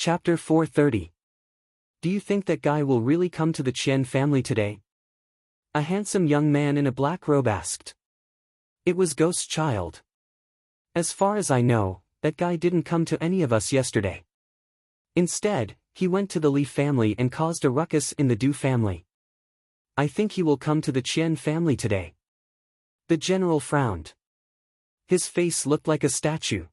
Chapter 430. Do you think that guy will really come to the Qian family today? A handsome young man in a black robe asked. It was Ghost's child. As far as I know, that guy didn't come to any of us yesterday. Instead, he went to the Li family and caused a ruckus in the Du family. I think he will come to the Qian family today. The general frowned. His face looked like a statue.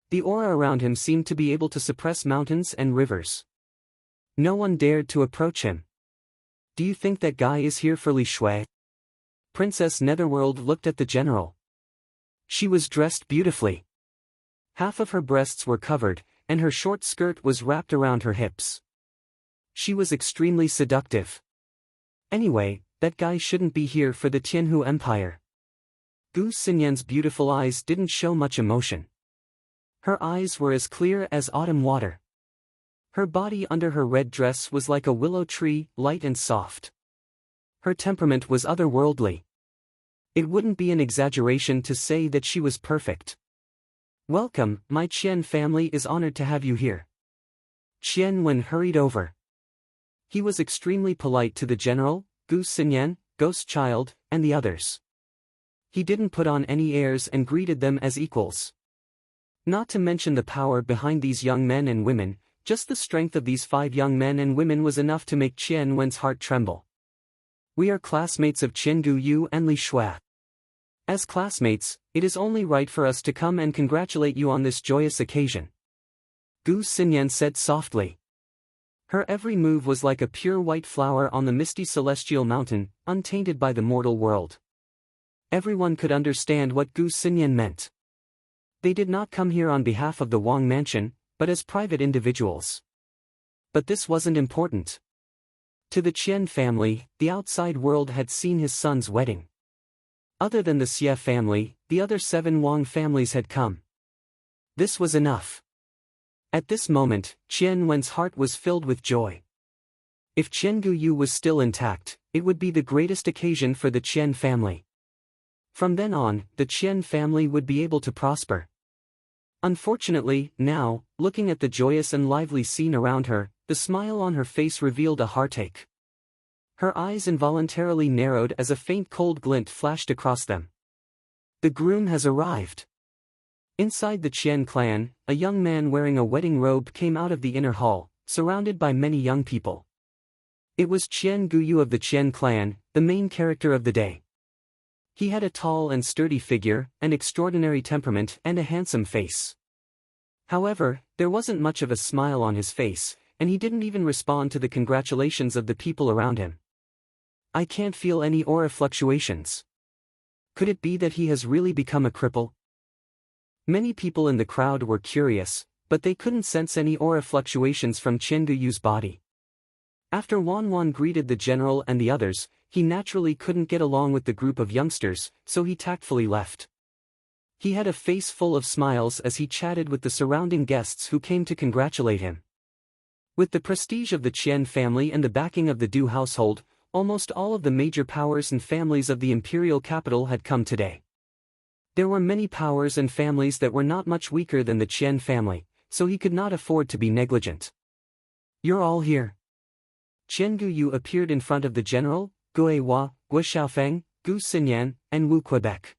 The aura around him seemed to be able to suppress mountains and rivers. No one dared to approach him. Do you think that guy is here for Li Shui? Princess Netherworld looked at the general. She was dressed beautifully. Half of her breasts were covered, and her short skirt was wrapped around her hips. She was extremely seductive. Anyway, that guy shouldn't be here for the Tianhu Empire. Gu Xinyan's beautiful eyes didn't show much emotion. Her eyes were as clear as autumn water. Her body under her red dress was like a willow tree, light and soft. Her temperament was otherworldly. It wouldn't be an exaggeration to say that she was perfect. Welcome, my Qian family is honored to have you here. Qian Wen hurried over. He was extremely polite to the general, Gu Xinyan, Ghost Child, and the others. He didn't put on any airs and greeted them as equals. Not to mention the power behind these young men and women, just the strength of these 5 young men and women was enough to make Qian Wen's heart tremble. We are classmates of Qian Guyu and Li Shui. As classmates, it is only right for us to come and congratulate you on this joyous occasion. Gu Xinyan said softly. Her every move was like a pure white flower on the misty celestial mountain, untainted by the mortal world. Everyone could understand what Gu Xinyan meant. They did not come here on behalf of the Wang mansion, but as private individuals. But this wasn't important. To the Qian family, the outside world had seen his son's wedding. Other than the Xie family, the other 7 Wang families had come. This was enough. At this moment, Qian Wen's heart was filled with joy. If Qian Guyu was still intact, it would be the greatest occasion for the Qian family. From then on, the Qian family would be able to prosper. Unfortunately, now, looking at the joyous and lively scene around her, the smile on her face revealed a heartache. Her eyes involuntarily narrowed as a faint cold glint flashed across them. The groom has arrived. Inside the Qian clan, a young man wearing a wedding robe came out of the inner hall, surrounded by many young people. It was Qian Guyu of the Qian clan, the main character of the day. He had a tall and sturdy figure, an extraordinary temperament and a handsome face. However, there wasn't much of a smile on his face, and he didn't even respond to the congratulations of the people around him. I can't feel any aura fluctuations. Could it be that he has really become a cripple? Many people in the crowd were curious, but they couldn't sense any aura fluctuations from Qian Guyu's body. After Wan greeted the general and the others, he naturally couldn't get along with the group of youngsters, so he tactfully left. He had a face full of smiles as he chatted with the surrounding guests who came to congratulate him. With the prestige of the Qian family and the backing of the Du household, almost all of the major powers and families of the imperial capital had come today. There were many powers and families that were not much weaker than the Qian family, so he could not afford to be negligent. You're all here. Qian Guyu appeared in front of the general, Gue Hua, Gu Xiaofeng, Gu Xinyan, and Wu Quebec.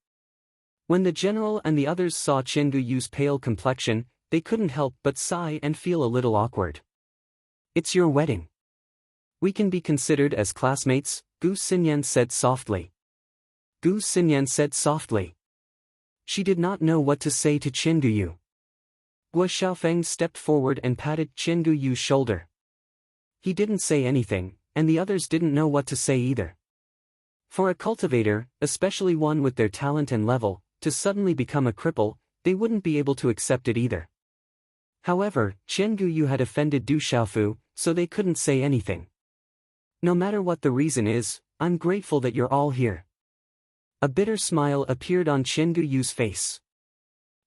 When the general and the others saw Qian Guyu's pale complexion, they couldn't help but sigh and feel a little awkward. It's your wedding. We can be considered as classmates, Gu Xinyan said softly. Gu Xinyan said softly. She did not know what to say to Qian Guyu. Gu Xiaofeng stepped forward and patted Qian Guyu's shoulder. He didn't say anything, and the others didn't know what to say either. For a cultivator, especially one with their talent and level, to suddenly become a cripple, they wouldn't be able to accept it either. However, Qian Guyu had offended Du Xiaofu, so they couldn't say anything. No matter what the reason is, I'm grateful that you're all here. A bitter smile appeared on Qian Guyu's face.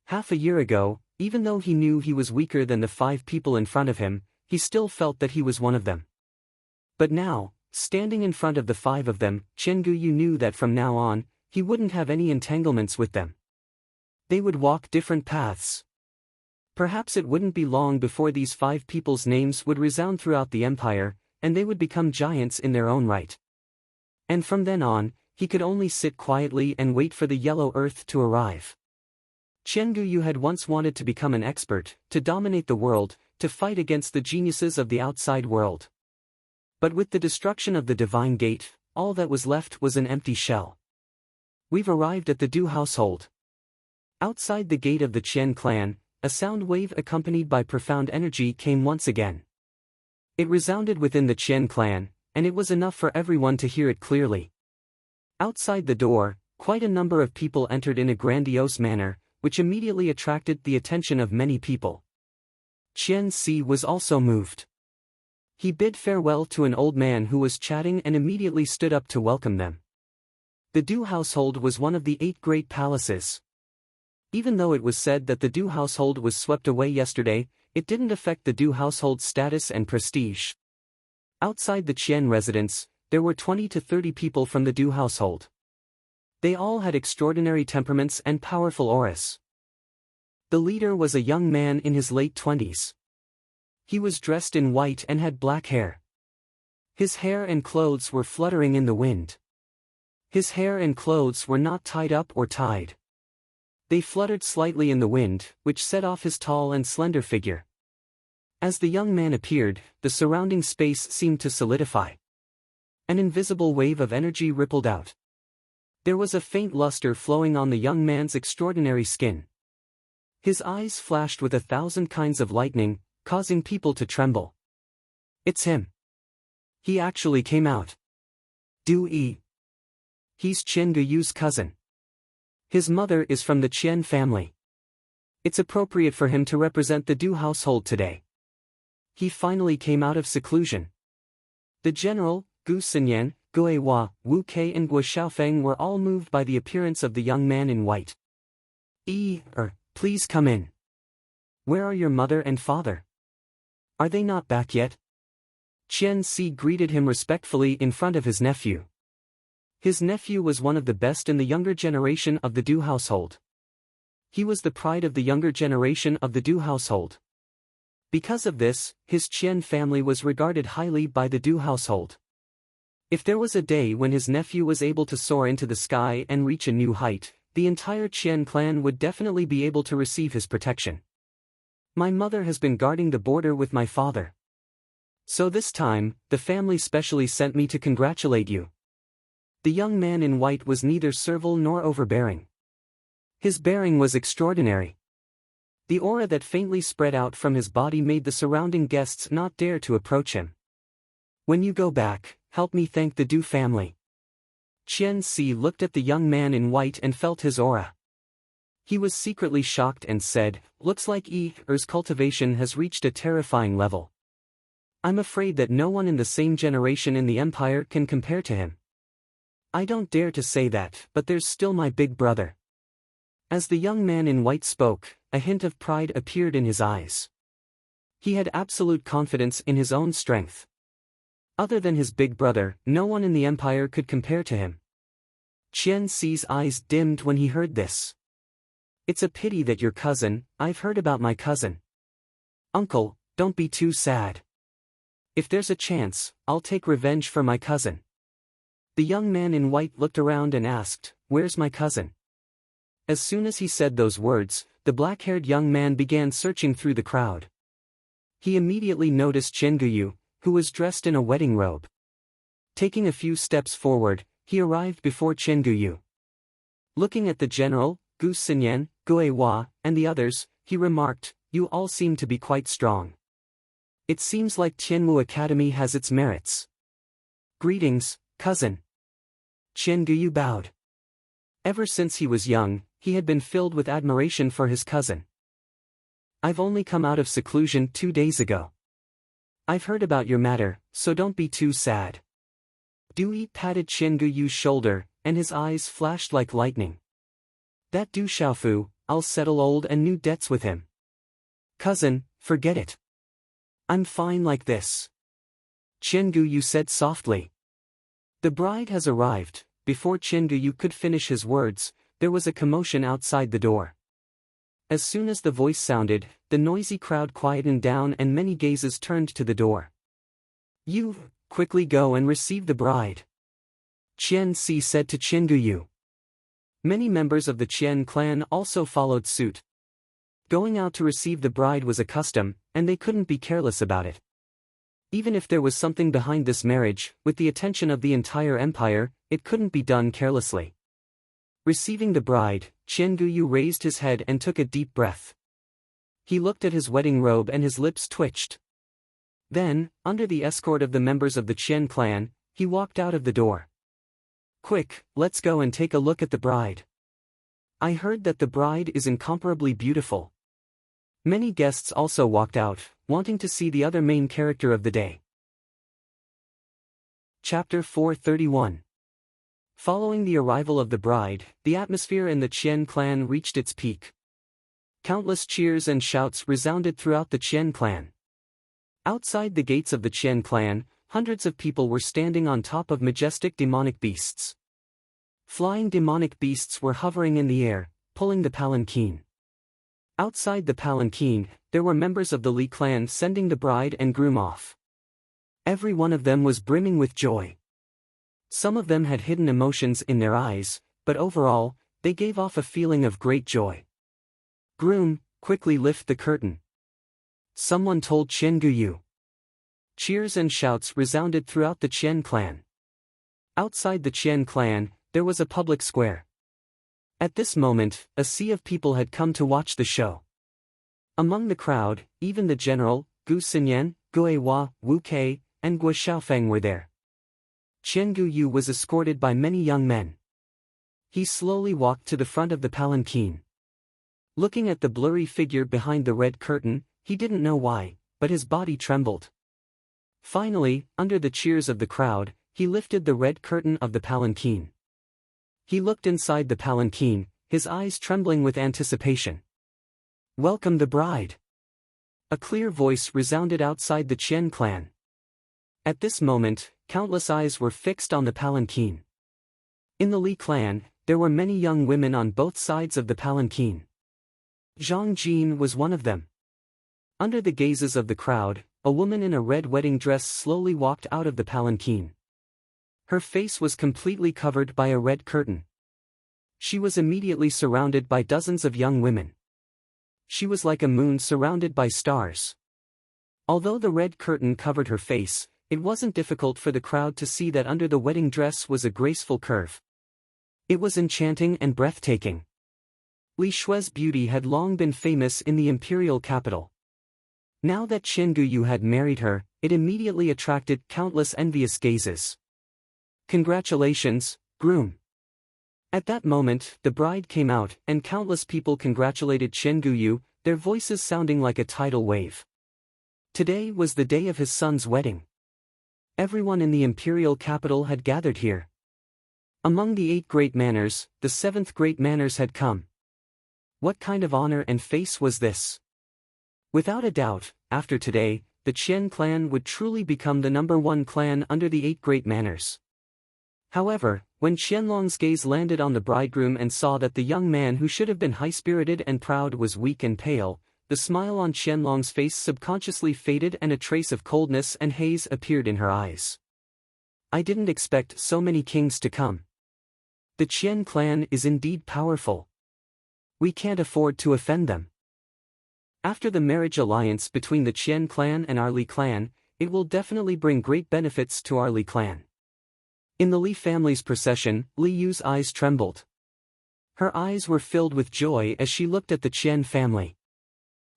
Half a year ago, even though he knew he was weaker than the 5 people in front of him, he still felt that he was one of them. But now, standing in front of the 5 of them, Qian Guyu knew that from now on, he wouldn't have any entanglements with them. They would walk different paths. Perhaps it wouldn't be long before these 5 people's names would resound throughout the empire, and they would become giants in their own right. And from then on, he could only sit quietly and wait for the yellow earth to arrive. Qian Guyu had once wanted to become an expert, to dominate the world, to fight against the geniuses of the outside world. But with the destruction of the divine gate, all that was left was an empty shell. We've arrived at the Du household. Outside the gate of the Qian clan, a sound wave accompanied by profound energy came once again. It resounded within the Qian clan, and it was enough for everyone to hear it clearly. Outside the door, quite a number of people entered in a grandiose manner, which immediately attracted the attention of many people. Qian Si was also moved. He bid farewell to an old man who was chatting and immediately stood up to welcome them. The Du household was one of the 8 great palaces. Even though it was said that the Du household was swept away yesterday, it didn't affect the Du household's status and prestige. Outside the Qian residence, there were 20 to 30 people from the Du household. They all had extraordinary temperaments and powerful auras. The leader was a young man in his late 20s. He was dressed in white and had black hair. His hair and clothes were fluttering in the wind. His hair and clothes were not tied up or tied. They fluttered slightly in the wind, which set off his tall and slender figure. As the young man appeared, the surrounding space seemed to solidify. An invisible wave of energy rippled out. There was a faint luster flowing on the young man's extraordinary skin. His eyes flashed with 1,000 kinds of lightning, causing people to tremble. It's him. He actually came out. Du Yi. He's Qian Guyu's cousin. His mother is from the Qian family. It's appropriate for him to represent the Du household today. He finally came out of seclusion. The general, Gu Xinyan, Gue Hua, Wu Kei and Guo Xiaofeng were all moved by the appearance of the young man in white. Please come in. Where are your mother and father? Are they not back yet? Qian Si greeted him respectfully in front of his nephew. His nephew was one of the best in the younger generation of the Du household. He was the pride of the younger generation of the Du household. Because of this, his Qian family was regarded highly by the Du household. If there was a day when his nephew was able to soar into the sky and reach a new height, the entire Qian clan would definitely be able to receive his protection. My mother has been guarding the border with my father. So this time, the family specially sent me to congratulate you. The young man in white was neither servile nor overbearing. His bearing was extraordinary. The aura that faintly spread out from his body made the surrounding guests not dare to approach him. When you go back, help me thank the Du family. Qian Si looked at the young man in white and felt his aura. He was secretly shocked and said, looks like Yi's cultivation has reached a terrifying level. I'm afraid that no one in the same generation in the empire can compare to him. I don't dare to say that, but there's still my big brother. As the young man in white spoke, a hint of pride appeared in his eyes. He had absolute confidence in his own strength. Other than his big brother, no one in the empire could compare to him. Qian Si's eyes dimmed when he heard this. It's a pity that your cousin, I've heard about my cousin. Uncle, don't be too sad. If there's a chance, I'll take revenge for my cousin. The young man in white looked around and asked, where's my cousin? As soon as he said those words, the black-haired young man began searching through the crowd. He immediately noticed Qian Guyu, who was dressed in a wedding robe. Taking a few steps forward, he arrived before Qian Guyu. Looking at the general, Gu Xinyan, Gue Hua, and the others, he remarked, you all seem to be quite strong. It seems like Tianwu Academy has its merits. Greetings, cousin. Qian Guyu bowed. Ever since he was young, he had been filled with admiration for his cousin. I've only come out of seclusion 2 days ago. I've heard about your matter, so don't be too sad. Du Yi patted Qian Guyu's shoulder, and his eyes flashed like lightning. That Du Xiaofu, I'll settle old and new debts with him. Cousin, forget it. I'm fine like this. Qian Guyu said softly. The bride has arrived. Before Qian Guyu could finish his words, there was a commotion outside the door. As soon as the voice sounded, the noisy crowd quietened down and many gazes turned to the door. "You, quickly go and receive the bride," Qian Si said to Qin Guyu. Many members of the Qian clan also followed suit. Going out to receive the bride was a custom, and they couldn't be careless about it. Even if there was something behind this marriage, with the attention of the entire empire, it couldn't be done carelessly. Receiving the bride, Qian Guyu raised his head and took a deep breath. He looked at his wedding robe and his lips twitched. Then, under the escort of the members of the Qian clan, he walked out of the door. "Quick, let's go and take a look at the bride. I heard that the bride is incomparably beautiful." Many guests also walked out, wanting to see the other main character of the day. Chapter 431. Following the arrival of the bride, the atmosphere in the Qian clan reached its peak. Countless cheers and shouts resounded throughout the Qian clan. Outside the gates of the Qian clan, hundreds of people were standing on top of majestic demonic beasts. Flying demonic beasts were hovering in the air, pulling the palanquin. Outside the palanquin, there were members of the Li clan sending the bride and groom off. Every one of them was brimming with joy. Some of them had hidden emotions in their eyes, but overall, they gave off a feeling of great joy. "Groom, quickly lift the curtain," someone told Qin Guyu. Cheers and shouts resounded throughout the Qian clan. Outside the Qian clan, there was a public square. At this moment, a sea of people had come to watch the show. Among the crowd, even the general, Gu Xinyan, Gue Hua, Wu Kei, and Guo Xiaofeng were there. Qian Guyu was escorted by many young men. He slowly walked to the front of the palanquin. Looking at the blurry figure behind the red curtain, he didn't know why, but his body trembled. Finally, under the cheers of the crowd, he lifted the red curtain of the palanquin. He looked inside the palanquin, his eyes trembling with anticipation. "Welcome the bride." A clear voice resounded outside the Qian clan. At this moment, countless eyes were fixed on the palanquin. In the Li clan, there were many young women on both sides of the palanquin. Zhang Jin was one of them. Under the gazes of the crowd, a woman in a red wedding dress slowly walked out of the palanquin. Her face was completely covered by a red curtain. She was immediately surrounded by dozens of young women. She was like a moon surrounded by stars. Although the red curtain covered her face, it wasn't difficult for the crowd to see that under the wedding dress was a graceful curve. It was enchanting and breathtaking. Li Shui's beauty had long been famous in the imperial capital. Now that Qin Guyu had married her, it immediately attracted countless envious gazes. "Congratulations, groom." At that moment, the bride came out, and countless people congratulated Qin Guyu, their voices sounding like a tidal wave. Today was the day of his son's wedding. Everyone in the imperial capital had gathered here. Among the 8 great manners, the 7th great manners had come. What kind of honor and face was this? Without a doubt, after today, the Qian clan would truly become the #1 clan under the 8 great manners. However, when Qianlong's gaze landed on the bridegroom and saw that the young man who should have been high-spirited and proud was weak and pale, the smile on Qianlong's face subconsciously faded and a trace of coldness and haze appeared in her eyes. "I didn't expect so many kings to come. The Qian clan is indeed powerful. We can't afford to offend them." After the marriage alliance between the Qian clan and our Li clan, it will definitely bring great benefits to our Li clan. In the Li family's procession, Li Yu's eyes trembled. Her eyes were filled with joy as she looked at the Qian family.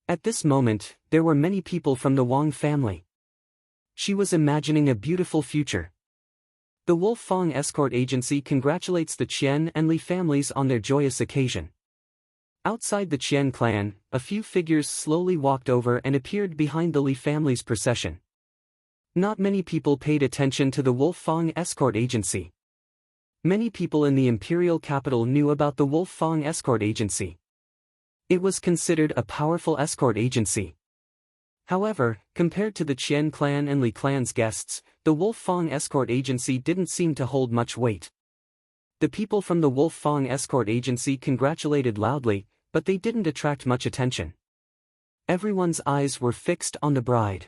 At this moment, there were many people from the Wang family. She was imagining a beautiful future. The Wolfang Escort Agency congratulates the Qian and Li families on their joyous occasion. Outside the Qian clan, a few figures slowly walked over and appeared behind the Li family's procession. Not many people paid attention to the Wolfang Escort Agency. Many people in the imperial capital knew about the Wolfang Escort Agency. It was considered a powerful escort agency. However, compared to the Qian clan and Li clan's guests, the Wolfang Escort Agency didn't seem to hold much weight. The people from the Wolfang Escort Agency congratulated loudly, but they didn't attract much attention. Everyone's eyes were fixed on the bride.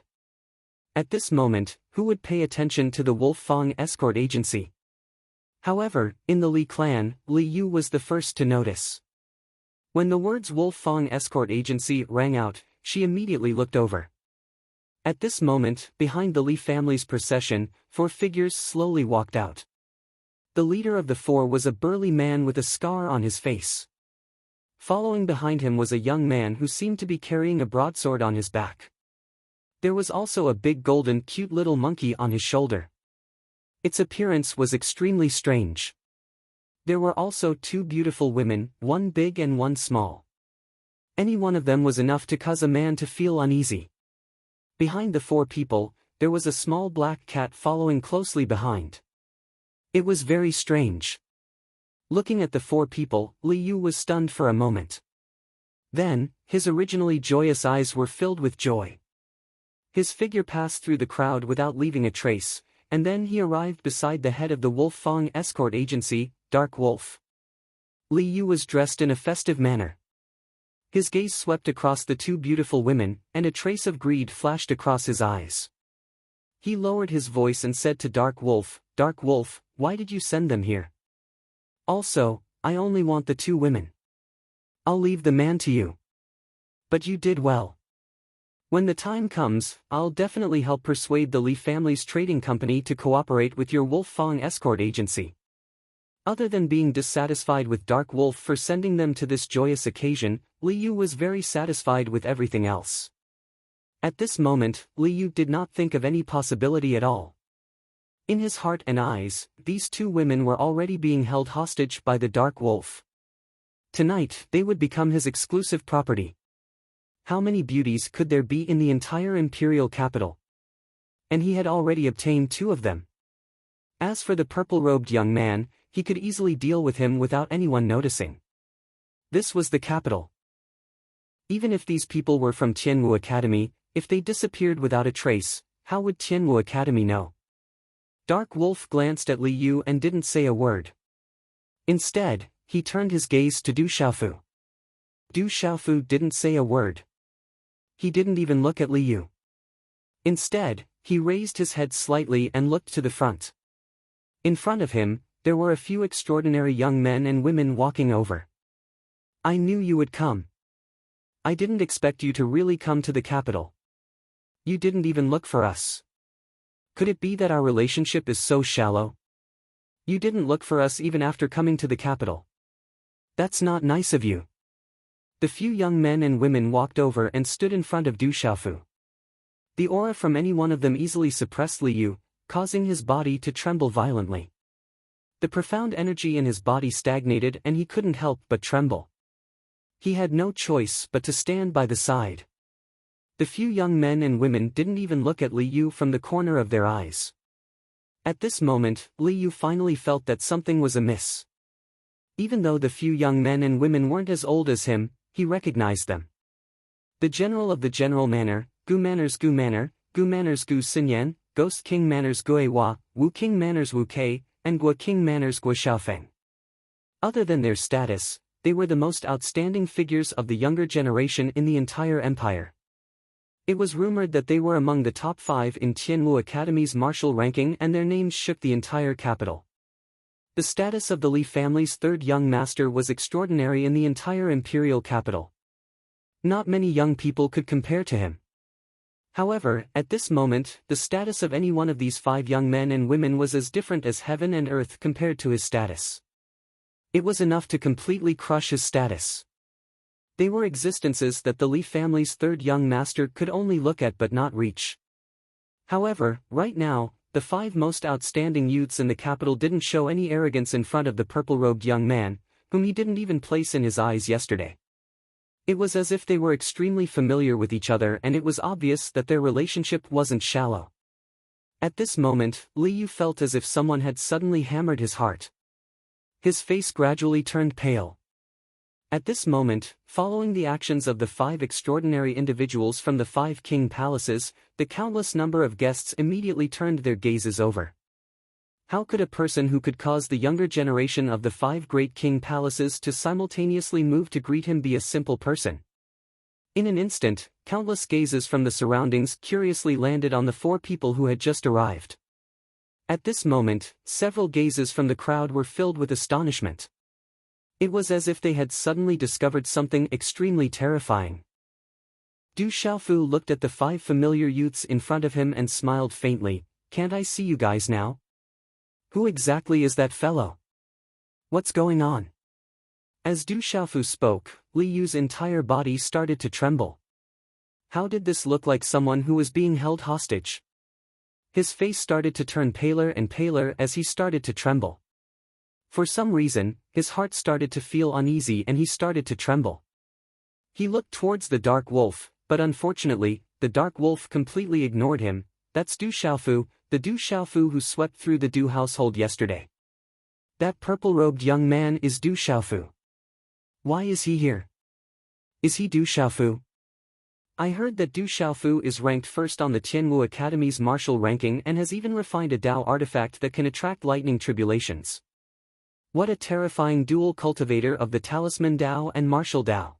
At this moment, who would pay attention to the Wolf Fang escort agency? However, in the Li clan, Li Yu was the first to notice. When the words Wolf Fang escort agency rang out, she immediately looked over. At this moment, behind the Li family's procession, 4 figures slowly walked out. The leader of the 4 was a burly man with a scar on his face. Following behind him was a young man who seemed to be carrying a broadsword on his back. There was also a big golden cute little monkey on his shoulder. Its appearance was extremely strange. There were also 2 beautiful women, one big and one small. Any one of them was enough to cause a man to feel uneasy. Behind the 4 people, there was a small black cat following closely behind. It was very strange. Looking at the 4 people, Li Yu was stunned for a moment. Then, his originally joyous eyes were filled with joy. His figure passed through the crowd without leaving a trace, and then he arrived beside the head of the Wolf Fang escort agency, Dark Wolf. Li Yu was dressed in a festive manner. His gaze swept across the 2 beautiful women, and a trace of greed flashed across his eyes. He lowered his voice and said to Dark Wolf, why did you send them here? Also, I only want the 2 women. I'll leave the man to you. But you did well. When the time comes, I'll definitely help persuade the Li family's trading company to cooperate with your Wolf Fang escort agency. Other than being dissatisfied with Dark Wolf for sending them to this joyous occasion, Li Yu was very satisfied with everything else. At this moment, Li Yu did not think of any possibility at all. In his heart and eyes, these 2 women were already being held hostage by the Dark Wolf. Tonight, they would become his exclusive property. How many beauties could there be in the entire imperial capital? And he had already obtained 2 of them. As for the purple-robed young man, he could easily deal with him without anyone noticing. This was the capital. Even if these people were from Tianwu Academy, if they disappeared without a trace, how would Tianwu Academy know? Dark Wolf glanced at Li Yu and didn't say a word. Instead, he turned his gaze to Du Xiaofu. Du Xiaofu didn't say a word. He didn't even look at Li Yu. Instead, he raised his head slightly and looked to the front. In front of him, there were a few extraordinary young men and women walking over. I knew you would come. I didn't expect you to really come to the capital. You didn't even look for us. Could it be that our relationship is so shallow? You didn't look for us even after coming to the capital. That's not nice of you. The few young men and women walked over and stood in front of Du Xiaofu. The aura from any one of them easily suppressed Li Yu, causing his body to tremble violently. The profound energy in his body stagnated and he couldn't help but tremble. He had no choice but to stand by the side. The few young men and women didn't even look at Li Yu from the corner of their eyes. At this moment, Li Yu finally felt that something was amiss. Even though the few young men and women weren't as old as him, he recognized them. The general of the general manor, Gu Manners Gu Manor, Gu Manners Gu Xinyan, Ghost King Manners Gui Hua, Wu King Manners Wu Kei, and Gua King Manners Gua Xiaofeng. Other than their status, they were the most outstanding figures of the younger generation in the entire empire. It was rumored that they were among the top 5 in Tianwu Academy's martial ranking and their names shook the entire capital. The status of the Li family's 3rd young master was extraordinary in the entire imperial capital. Not many young people could compare to him. However, at this moment, the status of any one of these 5 young men and women was as different as heaven and earth compared to his status. It was enough to completely crush his status. They were existences that the Li family's 3rd young master could only look at but not reach. However, right now, the 5 most outstanding youths in the capital didn't show any arrogance in front of the purple-robed young man, whom he didn't even place in his eyes yesterday. It was as if they were extremely familiar with each other and it was obvious that their relationship wasn't shallow. At this moment, Li Yu felt as if someone had suddenly hammered his heart. His face gradually turned pale. At this moment, following the actions of the 5 extraordinary individuals from the 5 king palaces, the countless number of guests immediately turned their gazes over. How could a person who could cause the younger generation of the 5 great king palaces to simultaneously move to greet him be a simple person? In an instant, countless gazes from the surroundings curiously landed on the four people who had just arrived. At this moment, several gazes from the crowd were filled with astonishment. It was as if they had suddenly discovered something extremely terrifying. Du Xiaofu looked at the five familiar youths in front of him and smiled faintly. "Can't I see you guys now? Who exactly is that fellow? What's going on?" As Du Xiaofu spoke, Li Yu's entire body started to tremble. How did this look like someone who was being held hostage? His face started to turn paler and paler as he started to tremble. For some reason, his heart started to feel uneasy and he started to tremble. He looked towards the dark wolf, but unfortunately, the dark wolf completely ignored him. "That's Du Xiaofu, the Du Xiaofu who swept through the Du household yesterday. That purple-robed young man is Du Xiaofu. Why is he here? Is he Du Xiaofu? I heard that Du Xiaofu is ranked first on the Tianwu Academy's martial ranking and has even refined a Dao artifact that can attract lightning tribulations. What a terrifying dual cultivator of the talisman Dao and martial Dao.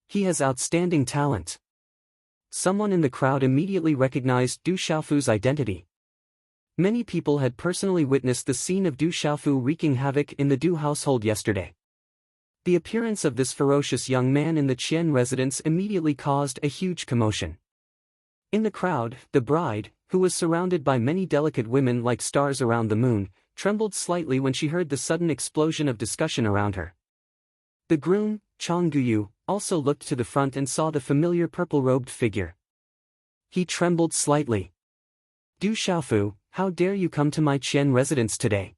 He has outstanding talent." Someone in the crowd immediately recognized Du Xiaofu's identity. Many people had personally witnessed the scene of Du Xiaofu wreaking havoc in the Du household yesterday. The appearance of this ferocious young man in the Qian residence immediately caused a huge commotion. In the crowd, the bride, who was surrounded by many delicate women like stars around the moon, trembled slightly when she heard the sudden explosion of discussion around her. The groom, Chang Guyu, also looked to the front and saw the familiar purple-robed figure. He trembled slightly. "Du Xiaofu, how dare you come to my Qian residence today?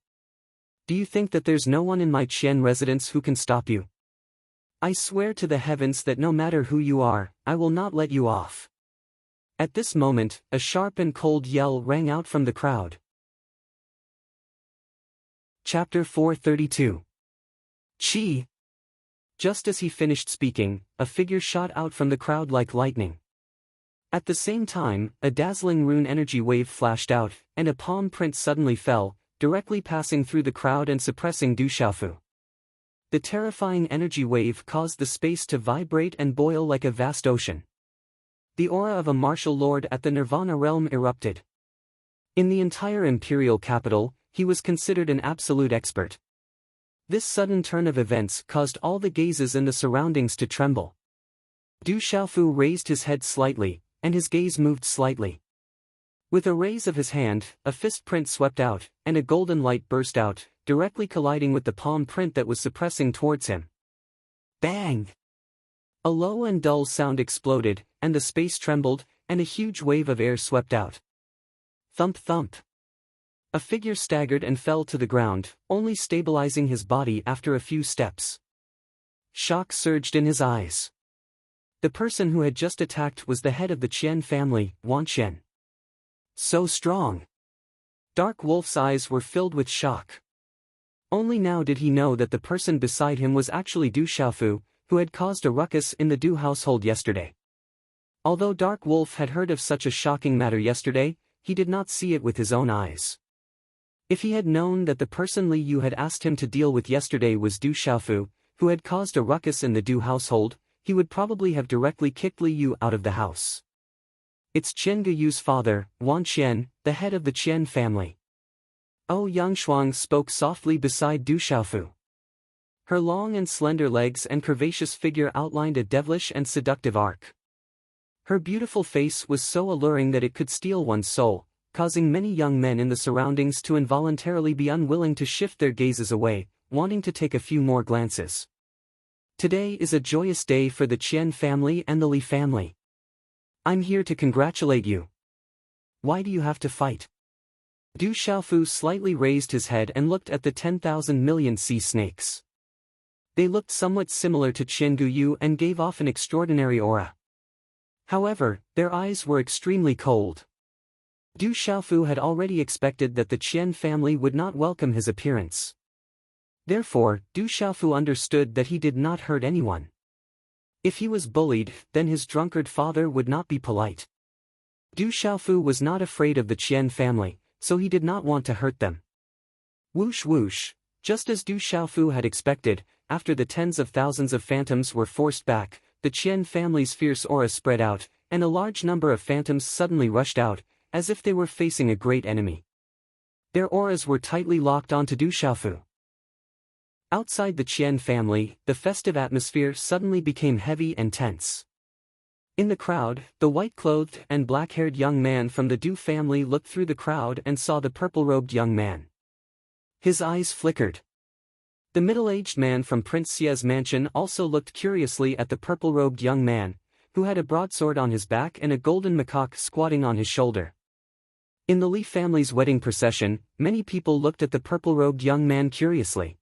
Do you think that there's no one in my Qian residence who can stop you? I swear to the heavens that no matter who you are, I will not let you off." At this moment, a sharp and cold yell rang out from the crowd. Chapter 432. Qi. Just as he finished speaking, a figure shot out from the crowd like lightning. At the same time, a dazzling rune energy wave flashed out, and a palm print suddenly fell, directly passing through the crowd and suppressing Du Xiaofu. The terrifying energy wave caused the space to vibrate and boil like a vast ocean. The aura of a martial lord at the Nirvana realm erupted. In the entire imperial capital, he was considered an absolute expert. This sudden turn of events caused all the gazes in the surroundings to tremble. Du Xiaofu raised his head slightly, and his gaze moved slightly. With a raise of his hand, a fist print swept out, and a golden light burst out, directly colliding with the palm print that was suppressing towards him. Bang! A low and dull sound exploded, and the space trembled, and a huge wave of air swept out. Thump thump. A figure staggered and fell to the ground, only stabilizing his body after a few steps. Shock surged in his eyes. The person who had just attacked was the head of the Qian family, Wan Qian. So strong. Dark Wolf's eyes were filled with shock. Only now did he know that the person beside him was actually Du Xiaofu, who had caused a ruckus in the Du household yesterday. Although Dark Wolf had heard of such a shocking matter yesterday, he did not see it with his own eyes. If he had known that the person Li Yu had asked him to deal with yesterday was Du Xiaofu, who had caused a ruckus in the Du household, he would probably have directly kicked Li Yu out of the house. It's Qian Guyu's father, Wan Qian, the head of the Qian family. Oh, Yang Shuang spoke softly beside Du Xiaofu. Her long and slender legs and curvaceous figure outlined a devilish and seductive arc. Her beautiful face was so alluring that it could steal one's soul, causing many young men in the surroundings to involuntarily be unwilling to shift their gazes away, wanting to take a few more glances. Today is a joyous day for the Qian family and the Li family. I'm here to congratulate you. Why do you have to fight? Du Xiaofu slightly raised his head and looked at the 10,000 million sea snakes. They looked somewhat similar to Qian Guyu and gave off an extraordinary aura. However, their eyes were extremely cold. Du Xiaofu had already expected that the Qian family would not welcome his appearance. Therefore, Du Xiaofu understood that he did not hurt anyone. If he was bullied, then his drunkard father would not be polite. Du Xiaofu was not afraid of the Qian family, so he did not want to hurt them. Whoosh whoosh, just as Du Xiaofu had expected, after the tens of thousands of phantoms were forced back, the Qian family's fierce aura spread out, and a large number of phantoms suddenly rushed out, as if they were facing a great enemy. Their auras were tightly locked onto Du Xiaofu. Outside the Qian family, the festive atmosphere suddenly became heavy and tense. In the crowd, the white-clothed and black-haired young man from the Du family looked through the crowd and saw the purple-robed young man. His eyes flickered. The middle-aged man from Prince Xie's mansion also looked curiously at the purple-robed young man, who had a broadsword on his back and a golden macaque squatting on his shoulder. In the Li family's wedding procession, many people looked at the purple-robed young man curiously.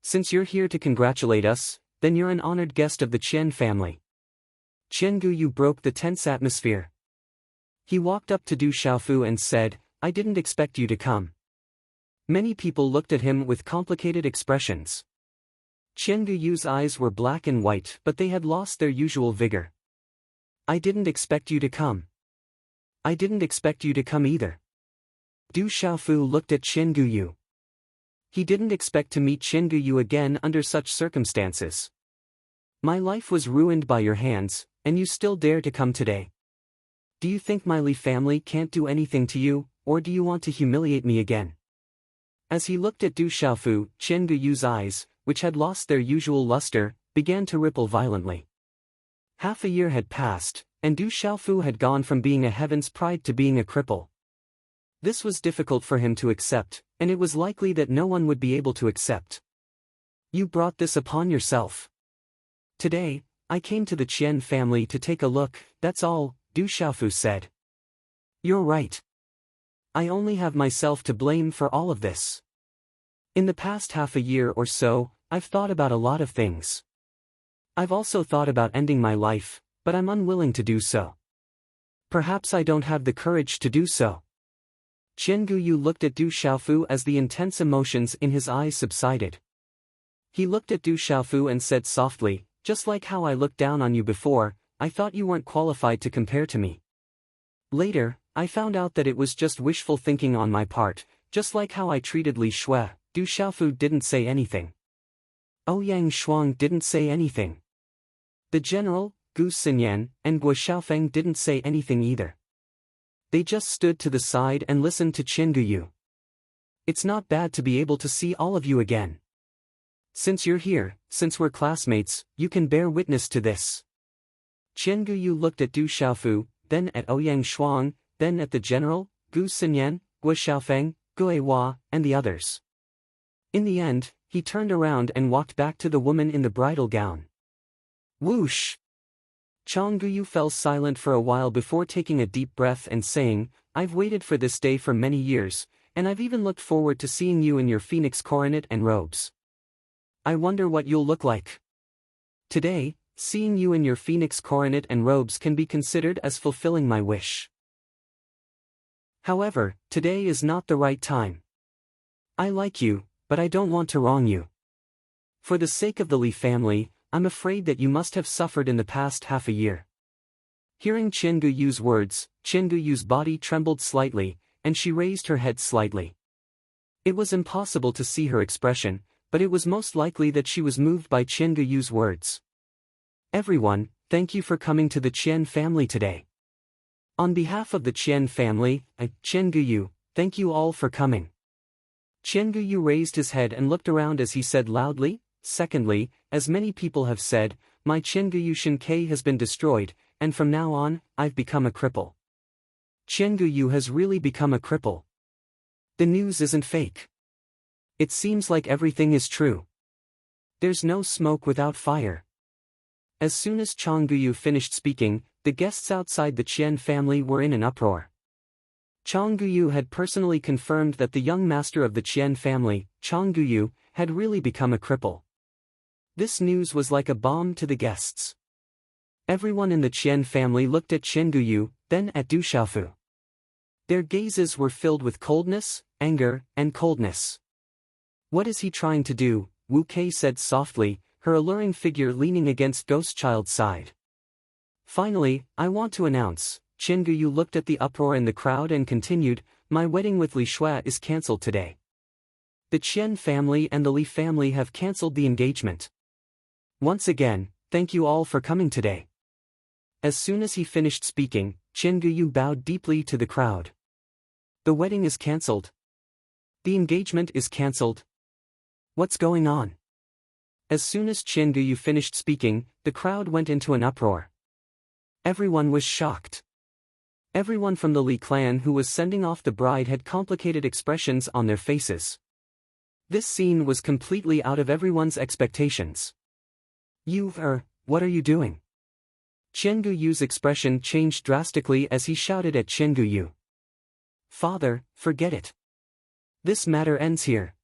Since you're here to congratulate us, then you're an honored guest of the Qian family. Qian Guyu broke the tense atmosphere. He walked up to Du Xiaofu and said, "I didn't expect you to come." Many people looked at him with complicated expressions. Qian Guyu's eyes were black and white, but they had lost their usual vigor. "I didn't expect you to come." "I didn't expect you to come either." Du Xiaofu looked at Qian Guyu. He didn't expect to meet Qian Guyu again under such circumstances. "My life was ruined by your hands, and you still dare to come today. Do you think my Li family can't do anything to you, or do you want to humiliate me again?" As he looked at Du Xiaofu, Qian Guyu's eyes, which had lost their usual luster, began to ripple violently. Half a year had passed, and Du Xiaofu had gone from being a heaven's pride to being a cripple. This was difficult for him to accept, and it was likely that no one would be able to accept. "You brought this upon yourself." "Today, I came to the Qian family to take a look, that's all," Du Xiaofu said. "You're right. I only have myself to blame for all of this. In the past half a year or so, I've thought about a lot of things. I've also thought about ending my life, but I'm unwilling to do so. Perhaps I don't have the courage to do so." Qian Guyu looked at Du Xiaofu as the intense emotions in his eyes subsided. He looked at Du Xiaofu and said softly, "Just like how I looked down on you before, I thought you weren't qualified to compare to me. Later, I found out that it was just wishful thinking on my part, just like how I treated Li Shui." Du Xiaofu didn't say anything. Ouyang Shuang didn't say anything. The general, Gu Xinyan, and Guo Xiaofeng didn't say anything either. They just stood to the side and listened to Qian Guyu. "It's not bad to be able to see all of you again. Since you're here, since we're classmates, you can bear witness to this." Qian Guyu looked at Du Xiaofu, then at Ouyang Shuang, then at the general, Gu Xinyan, Guo Xiaofeng, Gue Hua, and the others. In the end, he turned around and walked back to the woman in the bridal gown. Whoosh! Qian Guyu fell silent for a while before taking a deep breath and saying, "I've waited for this day for many years, and I've even looked forward to seeing you in your phoenix coronet and robes. I wonder what you'll look like. Today, seeing you in your phoenix coronet and robes can be considered as fulfilling my wish. However, today is not the right time. I like you, but I don't want to wrong you. For the sake of the Li family, I'm afraid that you must have suffered in the past half a year." Hearing Qian Guyu's words, Qian Guyu's body trembled slightly, and she raised her head slightly. It was impossible to see her expression, but it was most likely that she was moved by Qian Guyu's words. "Everyone, thank you for coming to the Qian family today. On behalf of the Qian family, Qian Guyu, thank you all for coming." Qian Guyu raised his head and looked around as he said loudly, "Secondly, as many people have said, my Qian Guyu Shinkei has been destroyed, and from now on, I've become a cripple. Qian Guyu has really become a cripple. The news isn't fake. It seems like everything is true. There's no smoke without fire." As soon as Qian Guyu finished speaking, the guests outside the Qian family were in an uproar. Qian Guyu had personally confirmed that the young master of the Qian family, Qian Guyu, had really become a cripple. This news was like a bomb to the guests. Everyone in the Qian family looked at Qian Guyu, then at Du Xiaofu. Their gazes were filled with coldness, anger, and coldness. "What is he trying to do?" Wu Kei said softly, her alluring figure leaning against Ghost Child's side. "Finally, I want to announce," Qian Guyu looked at the uproar in the crowd and continued, "My wedding with Li Shui is cancelled today. The Qian family and the Li family have cancelled the engagement. Once again, Thank you all for coming today. As soon as he finished speaking, Chen Guyu bowed deeply to the crowd. The wedding is cancelled. The engagement is cancelled. What's going on? As soon as Chen Guyu finished speaking, the crowd went into an uproar. Everyone was shocked. Everyone from the Li clan who was sending off the bride had complicated expressions on their faces. This scene was completely out of everyone's expectations. What are you doing? Chen Guyu's expression changed drastically as he shouted at Chen Guyu. Father, forget it. This matter ends here.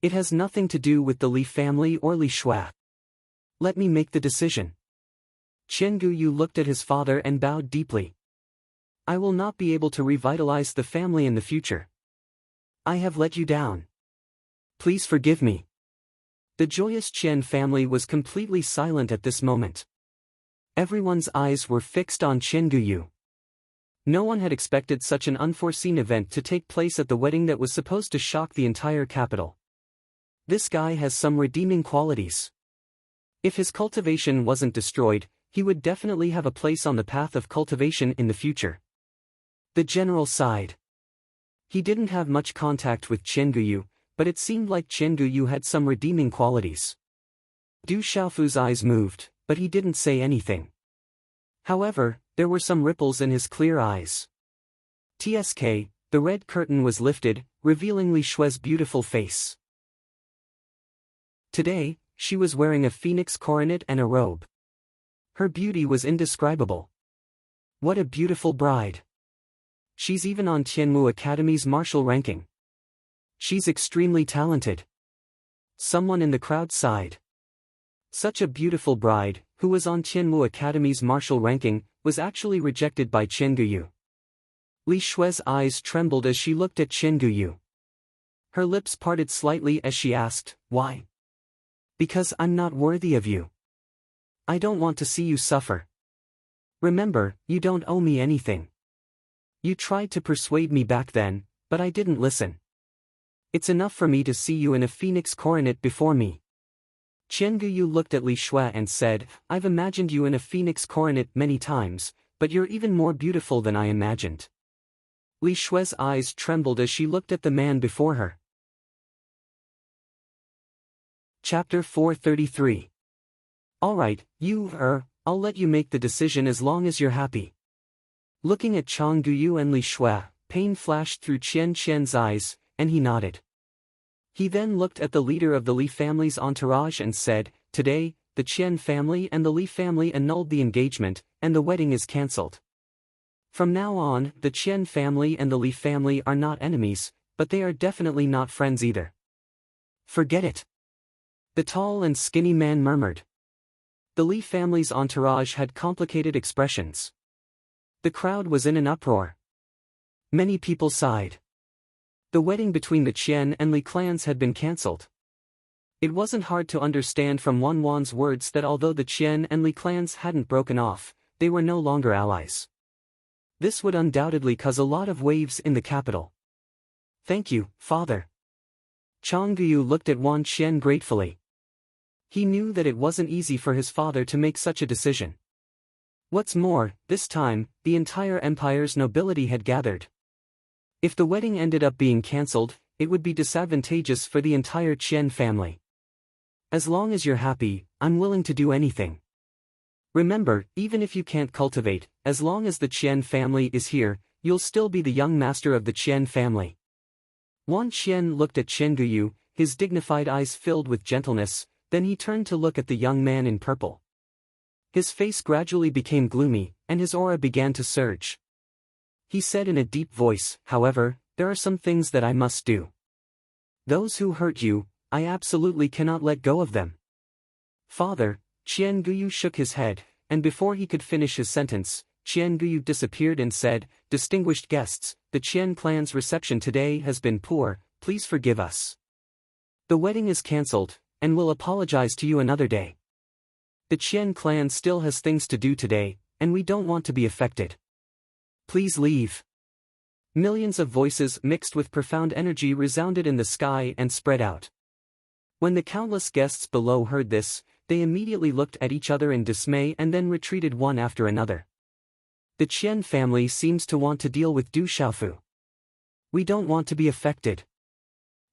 It has nothing to do with the Li family or Li Shua. Let me make the decision. Chen Guyu looked at his father and bowed deeply. I will not be able to revitalize the family in the future. I have let you down. Please forgive me. The joyous Chen family was completely silent at this moment. Everyone's eyes were fixed on Chen Guyu. No one had expected such an unforeseen event to take place at the wedding that was supposed to shock the entire capital. This guy has some redeeming qualities. If his cultivation wasn't destroyed, he would definitely have a place on the path of cultivation in the future. The general sighed. He didn't have much contact with Chen Guyu, but it seemed like Chen Guyu had some redeeming qualities. Du Xiaofu's eyes moved, but he didn't say anything. However, there were some ripples in his clear eyes. TSK, the red curtain was lifted, revealing Li Shue's beautiful face. Today, she was wearing a phoenix coronet and a robe. Her beauty was indescribable. What a beautiful bride. She's even on Tianmu Academy's martial ranking. She's extremely talented. Someone in the crowd sighed. Such a beautiful bride, who was on Tianmu Academy's martial ranking, was actually rejected by Chen Guyu. Li Shue's eyes trembled as she looked at Chen Guyu. Her lips parted slightly as she asked, "Why?" "Because I'm not worthy of you. I don't want to see you suffer. Remember, you don't owe me anything. You tried to persuade me back then, but I didn't listen. It's enough for me to see you in a phoenix coronet before me." Chen Guyu looked at Li Shue and said, "I've imagined you in a phoenix coronet many times, but you're even more beautiful than I imagined." Li Shue's eyes trembled as she looked at the man before her. Chapter 433. Alright, I'll let you make the decision as long as you're happy. Looking at Chang Guyu and Li Shue, pain flashed through Qian's eyes, and he nodded. He then looked at the leader of the Li family's entourage and said, "Today, the Qian family and the Li family annulled the engagement, and the wedding is cancelled. From now on, the Qian family and the Li family are not enemies, but they are definitely not friends either." "Forget it." The tall and skinny man murmured. The Li family's entourage had complicated expressions. The crowd was in an uproar. Many people sighed. The wedding between the Qian and Li clans had been cancelled. It wasn't hard to understand from Wan Wan's words that although the Qian and Li clans hadn't broken off, they were no longer allies. This would undoubtedly cause a lot of waves in the capital. "Thank you, father." Chang Guyu looked at Wan Qian gratefully. He knew that it wasn't easy for his father to make such a decision. What's more, this time, the entire empire's nobility had gathered. If the wedding ended up being cancelled, it would be disadvantageous for the entire Qian family. "As long as you're happy, I'm willing to do anything. Remember, even if you can't cultivate, as long as the Qian family is here, you'll still be the young master of the Qian family." Wan Qian looked at Chen Guyu, his dignified eyes filled with gentleness, then he turned to look at the young man in purple. His face gradually became gloomy, and his aura began to surge. He said in a deep voice, "However, there are some things that I must do. Those who hurt you, I absolutely cannot let go of them." "Father," Chen Guyu shook his head, and before he could finish his sentence, Chen Guyu disappeared and said, "Distinguished guests, the Qian clan's reception today has been poor, please forgive us. The wedding is cancelled, and we'll apologize to you another day. The Qian clan still has things to do today, and we don't want to be affected. Please leave." Millions of voices mixed with profound energy resounded in the sky and spread out. When the countless guests below heard this, they immediately looked at each other in dismay and then retreated one after another. The Qian family seems to want to deal with Du Xiaofu. We don't want to be affected.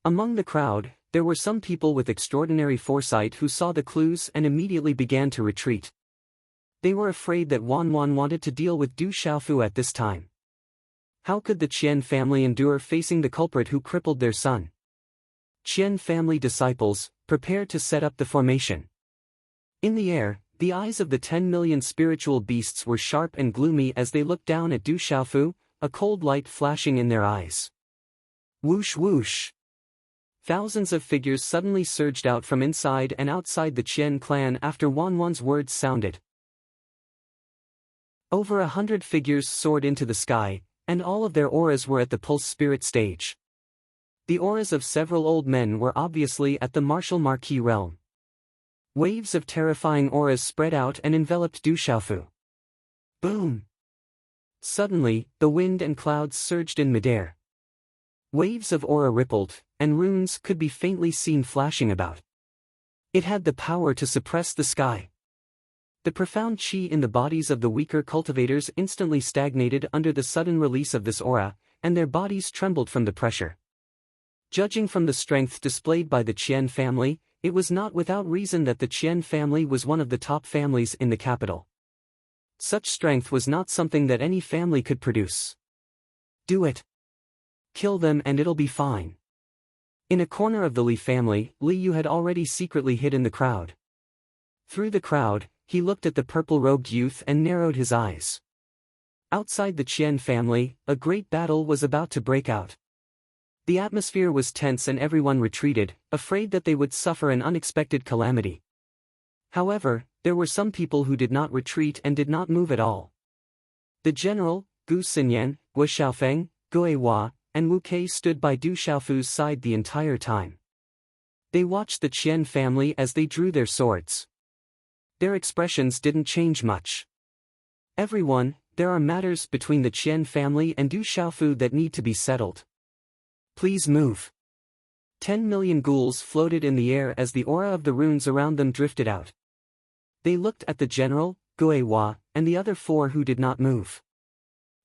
Among the crowd, there were some people with extraordinary foresight who saw the clues and immediately began to retreat. They were afraid that Wan wanted to deal with Du Xiaofu at this time. How could the Qian family endure facing the culprit who crippled their son? Qian family disciples, prepare to set up the formation. In the air, the eyes of the 10 million spiritual beasts were sharp and gloomy as they looked down at Du Xiaofu, a cold light flashing in their eyes. Whoosh whoosh. Thousands of figures suddenly surged out from inside and outside the Qian clan after Wan's words sounded. Over 100 figures soared into the sky, and all of their auras were at the pulse spirit stage. The auras of several old men were obviously at the martial marquee realm. Waves of terrifying auras spread out and enveloped Du Xiaofu. Boom! Suddenly, the wind and clouds surged in midair. Waves of aura rippled, and runes could be faintly seen flashing about. It had the power to suppress the sky. The profound qi in the bodies of the weaker cultivators instantly stagnated under the sudden release of this aura, and their bodies trembled from the pressure. Judging from the strength displayed by the Qian family, it was not without reason that the Qian family was one of the top families in the capital. Such strength was not something that any family could produce. Do it. Kill them and it'll be fine. In a corner of the Li family, Li Yu had already secretly hid in the crowd. Through the crowd, he looked at the purple-robed youth and narrowed his eyes. Outside the Qian family, a great battle was about to break out. The atmosphere was tense and everyone retreated, afraid that they would suffer an unexpected calamity. However, there were some people who did not retreat and did not move at all. The general, Gu Xinyan, Wu Xiaofeng, Gue Hua, and Wu Kei stood by Du Xiaofu's side the entire time. They watched the Qian family as they drew their swords. Their expressions didn't change much. Everyone, there are matters between the Qian family and Du Xiaofu that need to be settled. Please move. 10 million ghouls floated in the air as the aura of the runes around them drifted out. They looked at the general, Gue Hua, and the other four who did not move.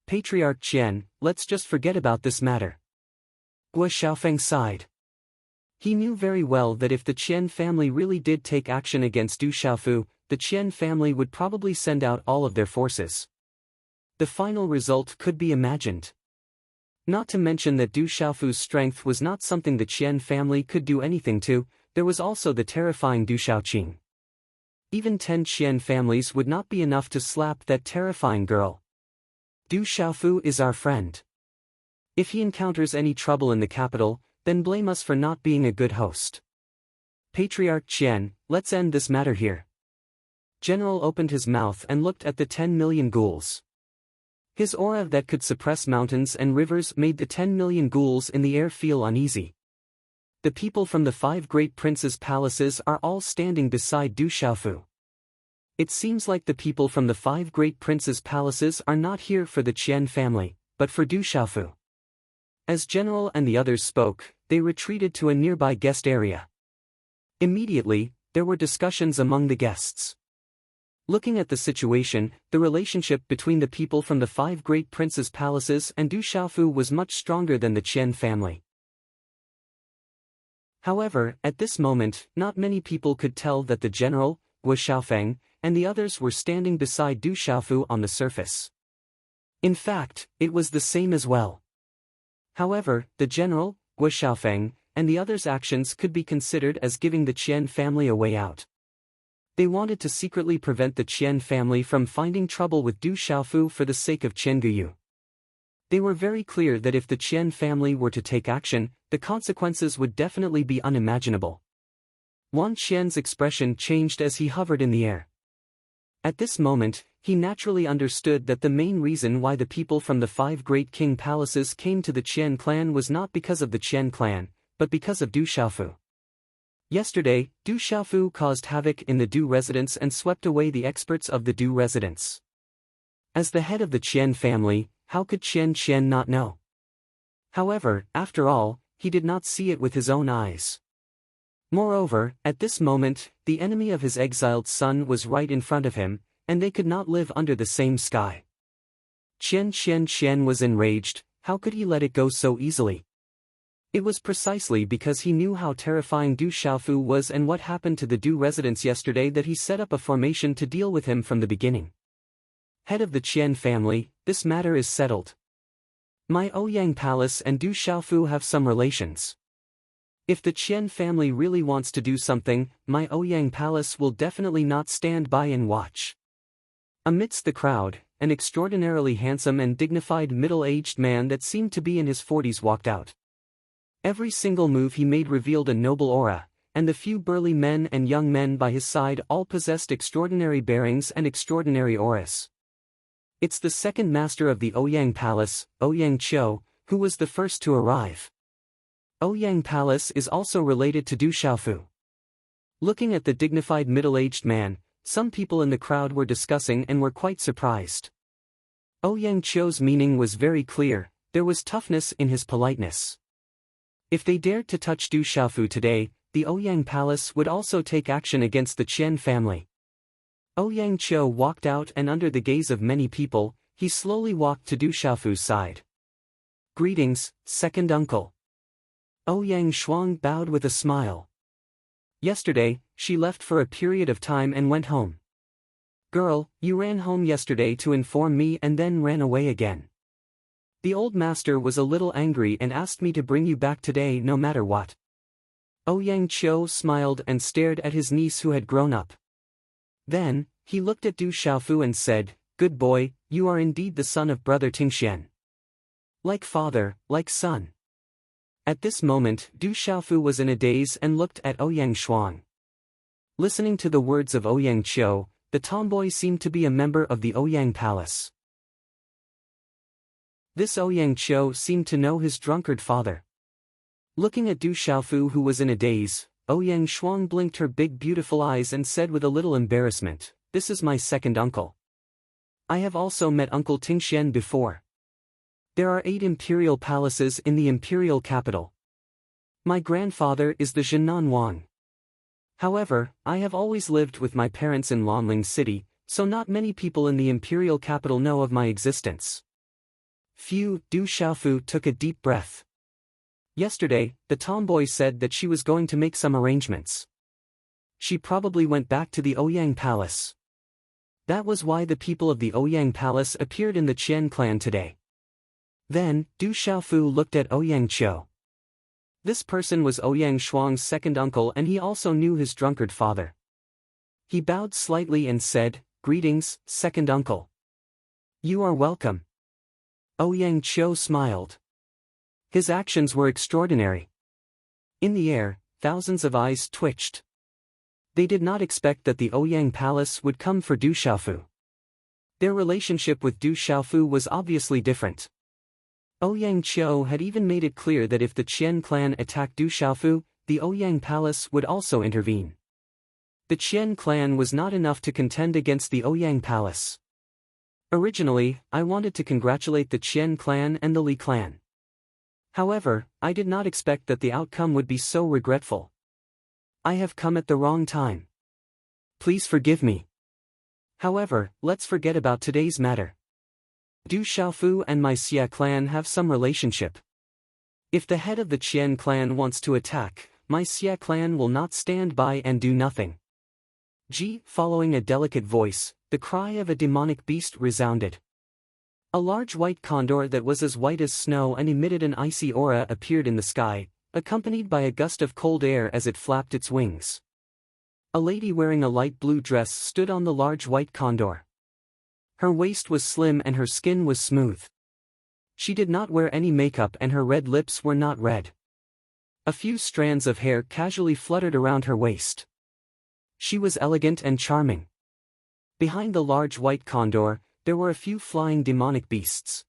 Patriarch Qian, let's just forget about this matter. Gu Xiaofeng sighed. He knew very well that if the Qian family really did take action against Du Xiaofu, the Qian family would probably send out all of their forces. The final result could be imagined. Not to mention that Du Xiaofu's strength was not something the Qian family could do anything to, there was also the terrifying Du Xiaoqing. Even 10 Qian families would not be enough to slap that terrifying girl. Du Xiaofu is our friend. If he encounters any trouble in the capital, then blame us for not being a good host. Patriarch Qian, let's end this matter here. General opened his mouth and looked at the 10 million ghouls. His aura that could suppress mountains and rivers made the 10 million ghouls in the air feel uneasy. The people from the 5 great princes' palaces are all standing beside Du Xiaofu. It seems like the people from the 5 great princes' palaces are not here for the Qian family, but for Du Xiaofu. As General and the others spoke, they retreated to a nearby guest area. Immediately, there were discussions among the guests. Looking at the situation, the relationship between the people from the 5 great princes' palaces and Du Xiaofu was much stronger than the Qian family. However, at this moment, not many people could tell that the general, Wu Xiaofeng, and the others were standing beside Du Xiaofu on the surface. In fact, it was the same as well. However, the general, Wu Xiaofeng, and the others' actions could be considered as giving the Qian family a way out. They wanted to secretly prevent the Qian family from finding trouble with Du Xiaofu for the sake of Qian Guyu. They were very clear that if the Qian family were to take action, the consequences would definitely be unimaginable. Wan Qian's expression changed as he hovered in the air. At this moment, he naturally understood that the main reason why the people from the 5 great king palaces came to the Qian clan was not because of the Qian clan, but because of Du Xiaofu. Yesterday, Du Xiaofu caused havoc in the Du residence and swept away the experts of the Du residence. As the head of the Qian family, how could Qian not know? However, after all, he did not see it with his own eyes. Moreover, at this moment, the enemy of his exiled son was right in front of him, and they could not live under the same sky. Qian was enraged. How could he let it go so easily? It was precisely because he knew how terrifying Du Xiaofu was and what happened to the Du residents yesterday that he set up a formation to deal with him from the beginning. Head of the Qian family, this matter is settled. My Ouyang Palace and Du Xiaofu have some relations. If the Qian family really wants to do something, my Ouyang Palace will definitely not stand by and watch. Amidst the crowd, an extraordinarily handsome and dignified middle-aged man that seemed to be in his 40s walked out. Every single move he made revealed a noble aura, and the few burly men and young men by his side all possessed extraordinary bearings and extraordinary auras. It's the second master of the Ouyang Palace, Ouyang Qiu, who was the first to arrive. Ouyang Palace is also related to Du Xiaofu. Looking at the dignified middle-aged man, some people in the crowd were discussing and were quite surprised. Ouyang Qiu's meaning was very clear, there was toughness in his politeness. If they dared to touch Du Xiaofu today, the Ouyang Palace would also take action against the Qian family. Ouyang Qiu walked out and under the gaze of many people, he slowly walked to Du Xiaofu's side. Greetings, second uncle. Ouyang Shuang bowed with a smile. Yesterday, she left for a period of time and went home. Girl, you ran home yesterday to inform me and then ran away again. The old master was a little angry and asked me to bring you back today no matter what. Ouyang Qiu smiled and stared at his niece who had grown up. Then, he looked at Du Xiaofu and said, "Good boy, you are indeed the son of brother Tingxian. Like father, like son." At this moment, Du Xiaofu was in a daze and looked at Ouyang Shuang. Listening to the words of Ouyang Qiu, the tomboy seemed to be a member of the Ouyang Palace. This Ouyang Qiu seemed to know his drunkard father. Looking at Du Xiaofu who was in a daze, Ouyang Shuang blinked her big beautiful eyes and said with a little embarrassment, "This is my second uncle. I have also met Uncle Tingxian before. There are 8 imperial palaces in the imperial capital. My grandfather is the Zhenan Wang. However, I have always lived with my parents in Lanling City, so not many people in the imperial capital know of my existence." Phew, Du Xiaofu took a deep breath. Yesterday, the tomboy said that she was going to make some arrangements. She probably went back to the Ouyang Palace. That was why the people of the Ouyang Palace appeared in the Qian clan today. Then, Du Xiaofu looked at Ouyang Qiu. This person was Ouyang Shuang's second uncle and he also knew his drunkard father. He bowed slightly and said, "Greetings, second uncle. You are welcome." Ouyang Qiu smiled. His actions were extraordinary. In the air, thousands of eyes twitched. They did not expect that the Ouyang Palace would come for Du Xiaofu. Their relationship with Du Xiaofu was obviously different. Ouyang Qiu had even made it clear that if the Qian clan attacked Du Xiaofu, the Ouyang Palace would also intervene. The Qian clan was not enough to contend against the Ouyang Palace. Originally, I wanted to congratulate the Qian clan and the Li clan. However, I did not expect that the outcome would be so regretful. I have come at the wrong time. Please forgive me. However, let's forget about today's matter. Du Xiaofu and my Xia clan have some relationship. If the head of the Qian clan wants to attack, my Xia clan will not stand by and do nothing. Following a delicate voice, the cry of a demonic beast resounded. A large white condor that was as white as snow and emitted an icy aura appeared in the sky, accompanied by a gust of cold air as it flapped its wings. A lady wearing a light blue dress stood on the large white condor. Her waist was slim and her skin was smooth. She did not wear any makeup and her red lips were not red. A few strands of hair casually fluttered around her waist. She was elegant and charming. Behind the large white condor, there were a few flying demonic beasts.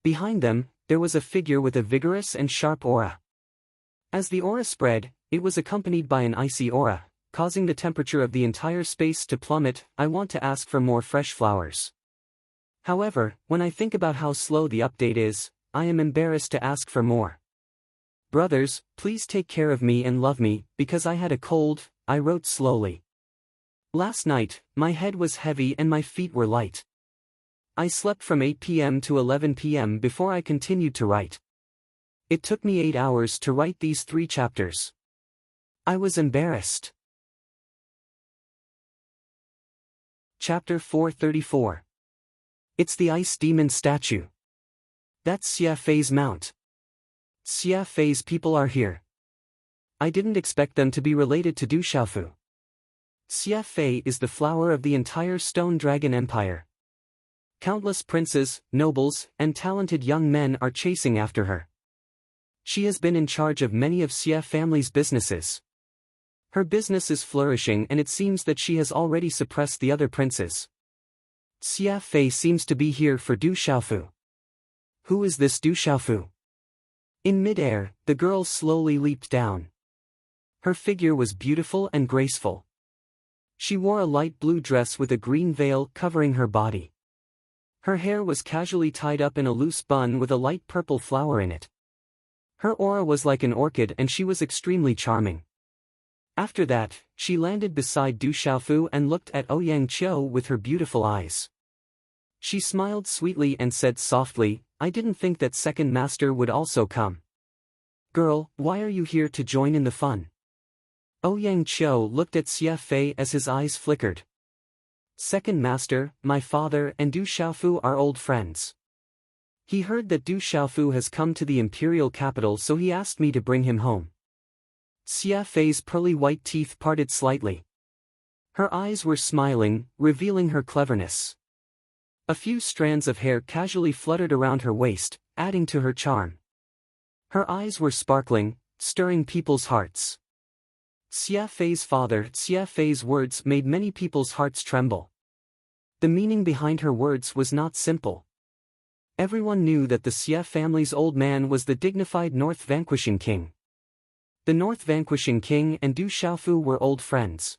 Behind them, there was a figure with a vigorous and sharp aura. As the aura spread, it was accompanied by an icy aura, causing the temperature of the entire space to plummet. I want to ask for more fresh flowers. However, when I think about how slow the update is, I am embarrassed to ask for more. Brothers, please take care of me and love me, because I had a cold, I wrote slowly. Last night, my head was heavy and my feet were light. I slept from 8 p.m. to 11 p.m. before I continued to write. It took me 8 hours to write these 3 chapters. I was embarrassed. Chapter 434. It's the Ice Demon statue. That's Xia Fei's mount. Xia Fei's people are here. I didn't expect them to be related to Du Xiaofu. Xia Fei is the flower of the entire Stone Dragon Empire. Countless princes, nobles, and talented young men are chasing after her. She has been in charge of many of Xia family's businesses. Her business is flourishing and it seems that she has already suppressed the other princes. Xia Fei seems to be here for Du Xiaofu. Who is this Du Xiaofu? In mid-air, the girl slowly leaped down. Her figure was beautiful and graceful. She wore a light blue dress with a green veil covering her body. Her hair was casually tied up in a loose bun with a light purple flower in it. Her aura was like an orchid and she was extremely charming. After that, she landed beside Du Xiaofu and looked at Ouyang Qiu with her beautiful eyes. She smiled sweetly and said softly, I didn't think that second master would also come. Girl, why are you here to join in the fun? Ouyang Qiu looked at Xia Fei as his eyes flickered. Second master, my father and Du Xiaofu are old friends. He heard that Du Xiaofu has come to the imperial capital so he asked me to bring him home. Xia Fei's pearly white teeth parted slightly. Her eyes were smiling, revealing her cleverness. A few strands of hair casually fluttered around her waist, adding to her charm. Her eyes were sparkling, stirring people's hearts. Xia Fei's father, Xia Fei's words made many people's hearts tremble. The meaning behind her words was not simple. Everyone knew that the Xia family's old man was the dignified North Vanquishing King. The North Vanquishing King and Du Xiaofu were old friends.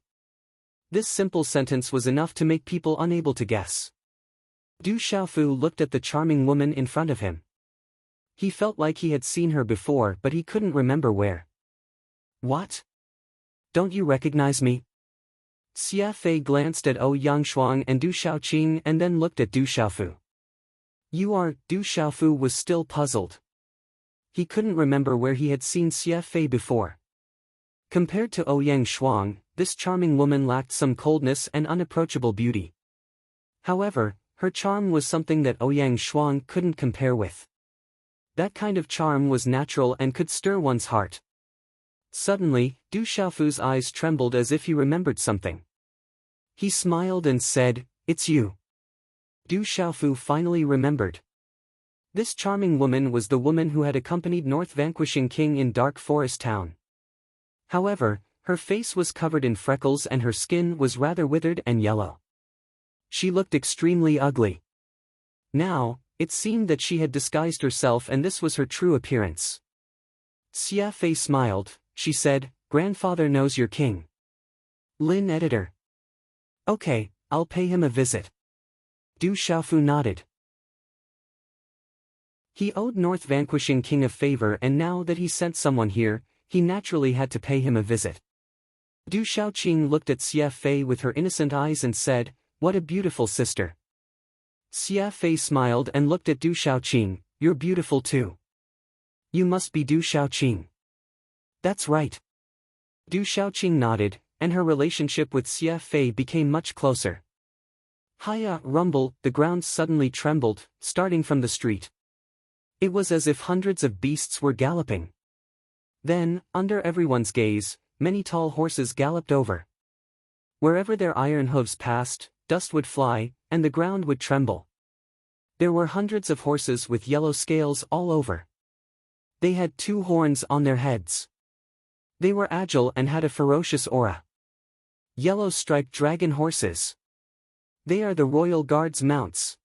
This simple sentence was enough to make people unable to guess. Du Xiaofu looked at the charming woman in front of him. He felt like he had seen her before but he couldn't remember where. What? Don't you recognize me? Xia Fei glanced at Ouyang Shuang and Du Xiaoqing and then looked at Du Xiaofu. You are, Du Xiaofu was still puzzled. He couldn't remember where he had seen Xia Fei before. Compared to Ouyang Shuang, this charming woman lacked some coldness and unapproachable beauty. However, her charm was something that Ouyang Shuang couldn't compare with. That kind of charm was natural and could stir one's heart. Suddenly, Du Xiaofu's eyes trembled as if he remembered something. He smiled and said, It's you. Du Xiaofu finally remembered. This charming woman was the woman who had accompanied North Vanquishing King in Dark Forest Town. However, her face was covered in freckles and her skin was rather withered and yellow. She looked extremely ugly. Now, it seemed that she had disguised herself and this was her true appearance. Xia Fei smiled. She said, Grandfather knows your king. Lin editor. Okay, I'll pay him a visit. Du Xiaofu nodded. He owed North Vanquishing King a favor and now that he sent someone here, he naturally had to pay him a visit. Du Xiaoqing looked at Xia Fei with her innocent eyes and said, What a beautiful sister. Xia Fei smiled and looked at Du Xiaoqing, You're beautiful too. You must be Du Xiaoqing. That's right. Du Xiaoqing nodded, and her relationship with Xia Fei became much closer. Hiya, rumble, the ground suddenly trembled, starting from the street. It was as if hundreds of beasts were galloping. Then, under everyone's gaze, many tall horses galloped over. Wherever their iron hooves passed, dust would fly, and the ground would tremble. There were hundreds of horses with yellow scales all over. They had 2 horns on their heads. They were agile and had a ferocious aura. Yellow striped dragon horses. They are the royal guard's mounts.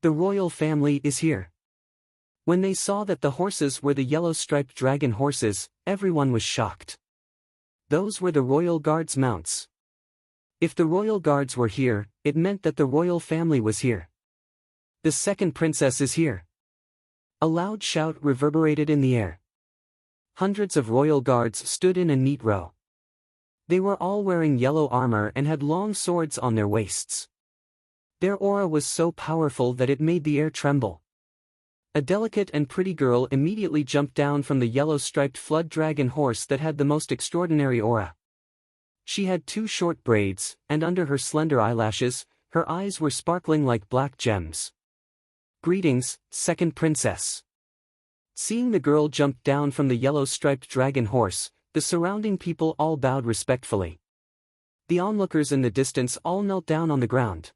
The royal family is here. When they saw that the horses were the yellow striped dragon horses, everyone was shocked. Those were the royal guard's mounts. If the royal guards were here, it meant that the royal family was here. The second princess is here. A loud shout reverberated in the air. Hundreds of royal guards stood in a neat row. They were all wearing yellow armor and had long swords on their waists. Their aura was so powerful that it made the air tremble. A delicate and pretty girl immediately jumped down from the yellow-striped flood dragon horse that had the most extraordinary aura. She had 2 short braids, and under her slender eyelashes, her eyes were sparkling like black gems. "Greetings, second princess." Seeing the girl jump down from the yellow-striped dragon horse, the surrounding people all bowed respectfully. The onlookers in the distance all knelt down on the ground.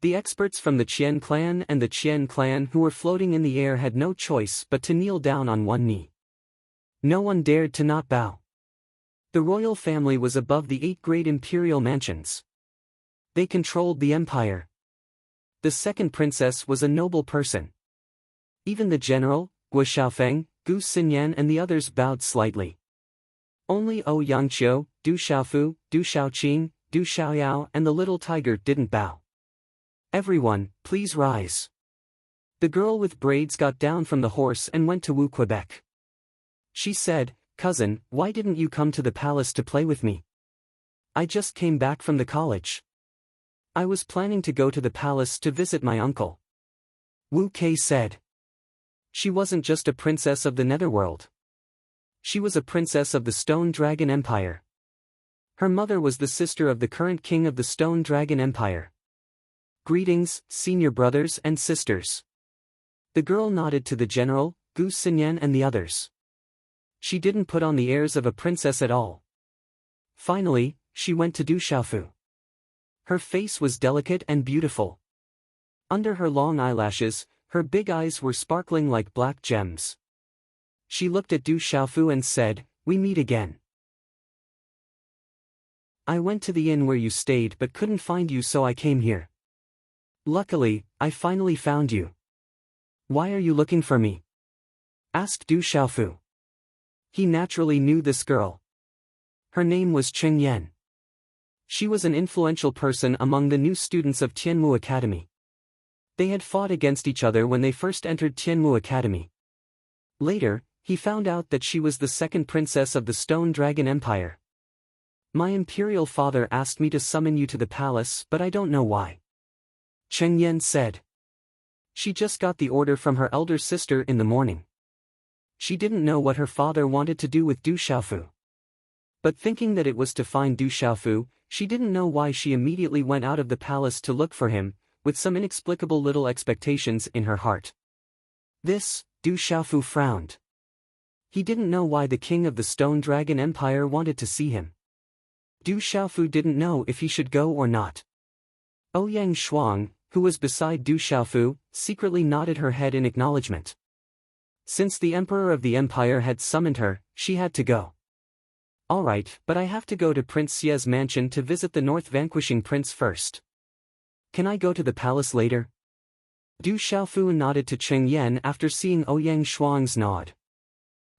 The experts from the Qian clan and the Qian clan who were floating in the air had no choice but to kneel down on one knee. No one dared to not bow. The royal family was above the 8 great imperial mansions. They controlled the empire. The second princess was a noble person. Even the general, Guo Xiaofeng, Gu Xinyan and the others bowed slightly. Only Ouyangqiu, Du Xiaofu, Du Xiaoqing, Du Xiaoyao and the little tiger didn't bow. "Everyone, please rise." The girl with braids got down from the horse and went to Wu Quebec. She said, "Cousin, why didn't you come to the palace to play with me? I just came back from the college. I was planning to go to the palace to visit my uncle." Wu Kei said. She wasn't just a princess of the Netherworld. She was a princess of the Stone Dragon Empire. Her mother was the sister of the current king of the Stone Dragon Empire. "Greetings, senior brothers and sisters." The girl nodded to the general, Gu Xinyan and the others. She didn't put on the airs of a princess at all. Finally, she went to Du Xiaofu. Her face was delicate and beautiful. Under her long eyelashes, her big eyes were sparkling like black gems. She looked at Du Xiaofu and said, "We meet again. I went to the inn where you stayed but couldn't find you, so I came here. Luckily, I finally found you. Why are you looking for me?" asked Du Xiaofu. He naturally knew this girl. Her name was Cheng Yan. She was an influential person among the new students of Tianmu Academy. They had fought against each other when they first entered Tianmu Academy. Later, he found out that she was the second princess of the Stone Dragon Empire. "My imperial father asked me to summon you to the palace, but I don't know why," Cheng Yan said. She just got the order from her elder sister in the morning. She didn't know what her father wanted to do with Du Xiaofu. But thinking that it was to find Du Xiaofu, she didn't know why she immediately went out of the palace to look for him, with some inexplicable little expectations in her heart. Du Xiaofu frowned. He didn't know why the king of the Stone Dragon Empire wanted to see him. Du Xiaofu didn't know if he should go or not. Ouyang Shuang, who was beside Du Xiaofu, secretly nodded her head in acknowledgement. Since the emperor of the empire had summoned her, she had to go. "All right, but I have to go to Prince Xie's mansion to visit the North Vanquishing Prince first. Can I go to the palace later?" Du Xiaofu nodded to Cheng Yan after seeing Ouyang Shuang's nod.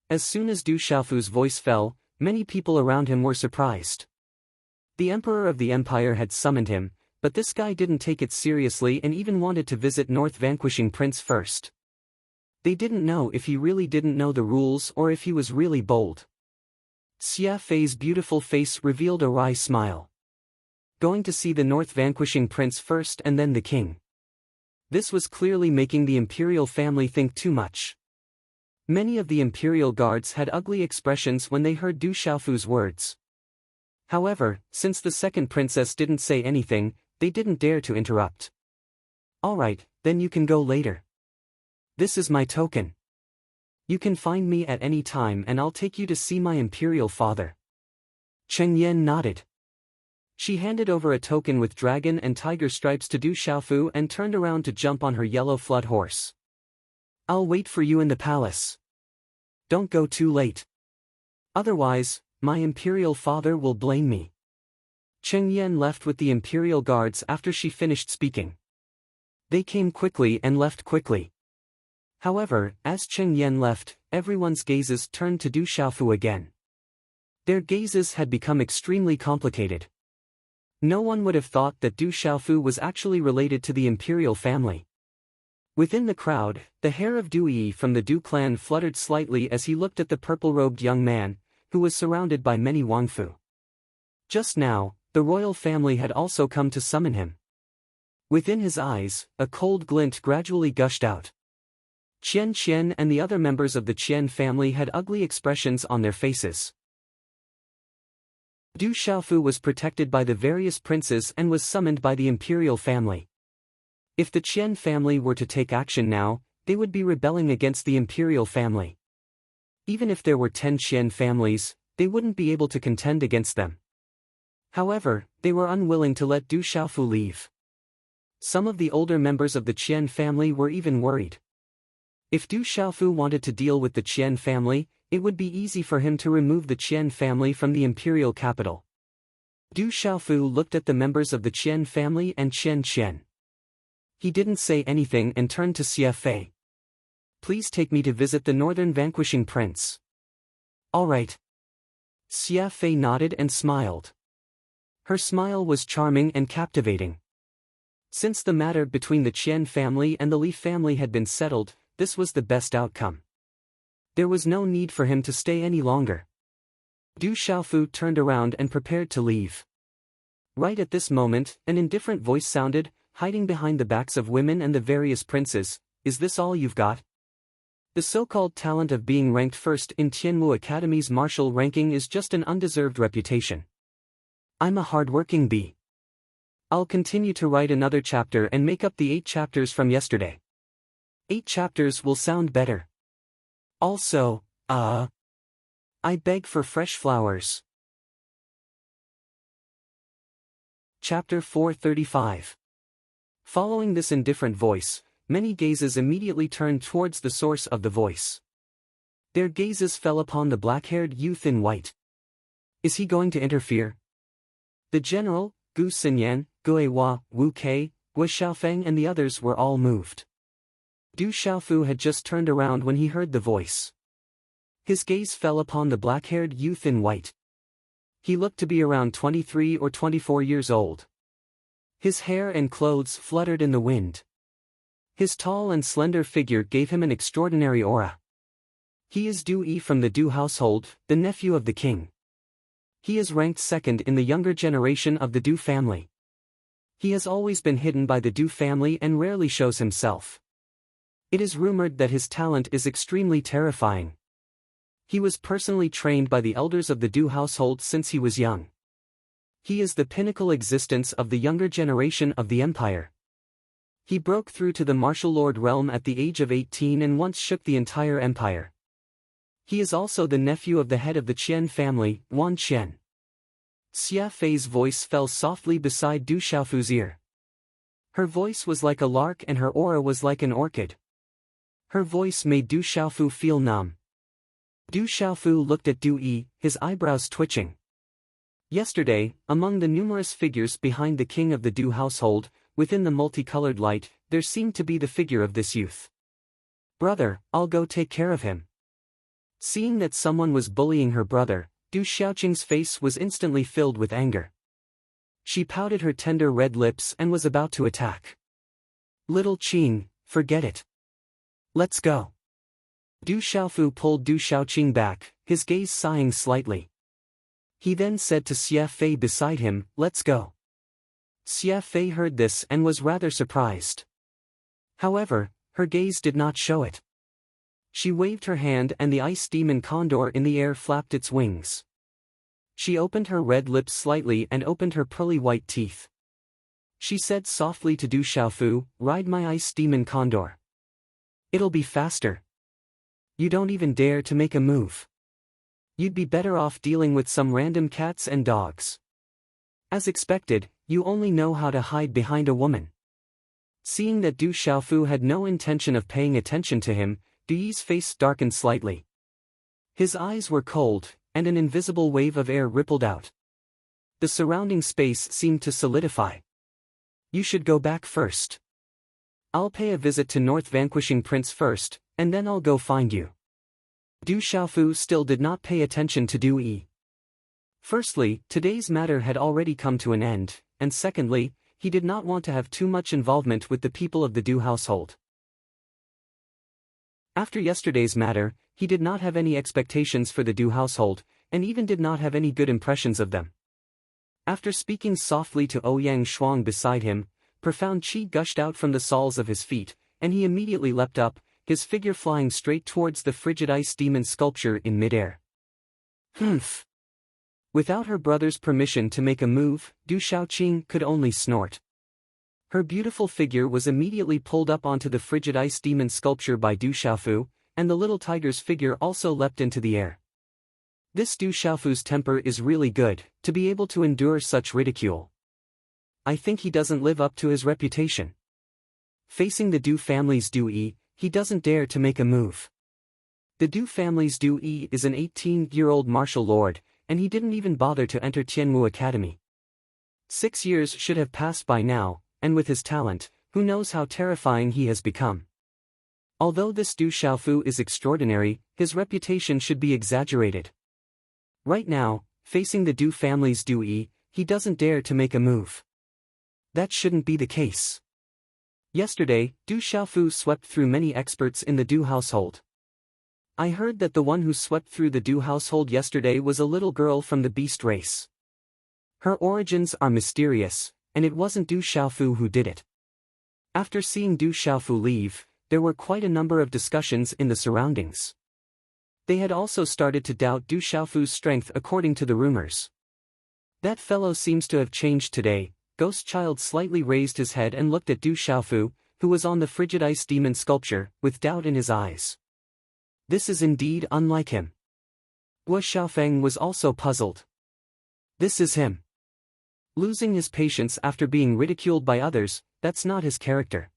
As soon as Du Xiaofu's voice fell, many people around him were surprised. The emperor of the empire had summoned him, but this guy didn't take it seriously and even wanted to visit North Vanquishing Prince first. They didn't know if he really didn't know the rules or if he was really bold. Xia Fei's beautiful face revealed a wry smile. Going to see the North Vanquishing Prince first and then the king. This was clearly making the imperial family think too much. Many of the imperial guards had ugly expressions when they heard Du Xiaofu's words. However, since the second princess didn't say anything, they didn't dare to interrupt. "All right, then you can go later. This is my token. You can find me at any time and I'll take you to see my imperial father." Cheng Yan nodded. She handed over a token with dragon and tiger stripes to Du Xiaofu and turned around to jump on her yellow flood horse. "I'll wait for you in the palace. Don't go too late. Otherwise, my imperial father will blame me." Cheng Yan left with the imperial guards after she finished speaking. They came quickly and left quickly. However, as Cheng Yan left, everyone's gazes turned to Du Xiaofu again. Their gazes had become extremely complicated. No one would have thought that Du Xiaofu was actually related to the imperial family. Within the crowd, the hair of Du Yi from the Du clan fluttered slightly as he looked at the purple-robed young man, who was surrounded by many Wangfu. Just now, the royal family had also come to summon him. Within his eyes, a cold glint gradually gushed out. Qian and the other members of the Qian family had ugly expressions on their faces. Du Xiaofu was protected by the various princes and was summoned by the imperial family. If the Qian family were to take action now, they would be rebelling against the imperial family. Even if there were 10 Qian families, they wouldn't be able to contend against them. However, they were unwilling to let Du Xiaofu leave. Some of the older members of the Qian family were even worried. If Du Xiaofu wanted to deal with the Qian family, it would be easy for him to remove the Qian family from the imperial capital. Du Xiaofu looked at the members of the Qian family and Qian. He didn't say anything and turned to Xia Fei. Please take me to visit the northern vanquishing prince. All right. Xia Fei nodded and smiled. Her smile was charming and captivating. Since the matter between the Qian family and the Li family had been settled, this was the best outcome. There was no need for him to stay any longer. Du Xiaofu turned around and prepared to leave. Right at this moment, an indifferent voice sounded, hiding behind the backs of women and the various princes, "Is this all you've got?" The so-called talent of being ranked first in Tianwu Academy's martial ranking is just an undeserved reputation. I'm a hard-working bee. I'll continue to write another chapter and make up the 8 chapters from yesterday. 8 chapters will sound better. Also, I beg for fresh flowers. Chapter 435. Following this indifferent voice, many gazes immediately turned towards the source of the voice. Their gazes fell upon the black-haired youth in white. Is he going to interfere? The general, Gu Xinyan, Gue Hua, Wu Kei, Wu Xiaofeng and the others were all moved. Du Xiaofu had just turned around when he heard the voice. His gaze fell upon the black-haired youth in white. He looked to be around 23 or 24 years old. His hair and clothes fluttered in the wind. His tall and slender figure gave him an extraordinary aura. He is Du Yi from the Du household, the nephew of the king. He is ranked second in the younger generation of the Du family. He has always been hidden by the Du family and rarely shows himself. It is rumored that his talent is extremely terrifying. He was personally trained by the elders of the Du household since he was young. He is the pinnacle existence of the younger generation of the empire. He broke through to the martial lord realm at the age of 18 and once shook the entire empire. He is also the nephew of the head of the Qian family, Wan Qian. Xia Fei's voice fell softly beside Du Xiaofu's ear. Her voice was like a lark and her aura was like an orchid. Her voice made Du Xiaofu feel numb. Du Xiaofu looked at Du Yi, his eyebrows twitching. Yesterday, among the numerous figures behind the king of the Du household, within the multicolored light, there seemed to be the figure of this youth. Brother, I'll go take care of him. Seeing that someone was bullying her brother, Du Xiaoqing's face was instantly filled with anger. She pouted her tender red lips and was about to attack. Little Qing, forget it. Let's go. Du Xiaofu pulled Du Xiaoqing back, his gaze sighing slightly. He then said to Xia Fei beside him, let's go. Xia Fei heard this and was rather surprised. However, her gaze did not show it. She waved her hand and the ice demon condor in the air flapped its wings. She opened her red lips slightly and opened her pearly white teeth. She said softly to Du Xiaofu, ride my ice demon condor. It'll be faster. You don't even dare to make a move. You'd be better off dealing with some random cats and dogs. As expected, you only know how to hide behind a woman. Seeing that Du Xiaofu had no intention of paying attention to him, Du Yi's face darkened slightly. His eyes were cold, and an invisible wave of air rippled out. The surrounding space seemed to solidify. You should go back first. I'll pay a visit to North Vanquishing Prince first, and then I'll go find you. Du Xiaofu still did not pay attention to Du Yi. Firstly, today's matter had already come to an end, and secondly, he did not want to have too much involvement with the people of the Du household. After yesterday's matter, he did not have any expectations for the Du household, and even did not have any good impressions of them. After speaking softly to Ouyang Shuang beside him, profound qi gushed out from the soles of his feet, and he immediately leapt up, his figure flying straight towards the frigid ice demon sculpture in midair. Humph! Without her brother's permission to make a move, Du Shaoqing could only snort. Her beautiful figure was immediately pulled up onto the frigid ice demon sculpture by Du Xiaofu, and the little tiger's figure also leapt into the air. This Du Xiaofu's temper is really good, to be able to endure such ridicule. I think he doesn't live up to his reputation. Facing the Du family's Du Yi, he doesn't dare to make a move. The Du family's Du Yi is an 18-year-old martial lord, and he didn't even bother to enter Tianwu Academy. 6 years should have passed by now, and with his talent, who knows how terrifying he has become. Although this Du Xiaofu is extraordinary, his reputation should be exaggerated. Right now, facing the Du family's Du Yi, he doesn't dare to make a move. That shouldn't be the case. Yesterday, Du Xiaofu swept through many experts in the Du household. I heard that the one who swept through the Du household yesterday was a little girl from the beast race. Her origins are mysterious, and it wasn't Du Xiaofu who did it. After seeing Du Xiaofu leave, there were quite a number of discussions in the surroundings. They had also started to doubt Du Xiaofu's strength according to the rumors. That fellow seems to have changed today. Ghost Child slightly raised his head and looked at Du Xiaofu, who was on the frigid ice demon sculpture, with doubt in his eyes. This is indeed unlike him. Guo Xiaofeng was also puzzled. This is him. Losing his patience after being ridiculed by others, that's not his character.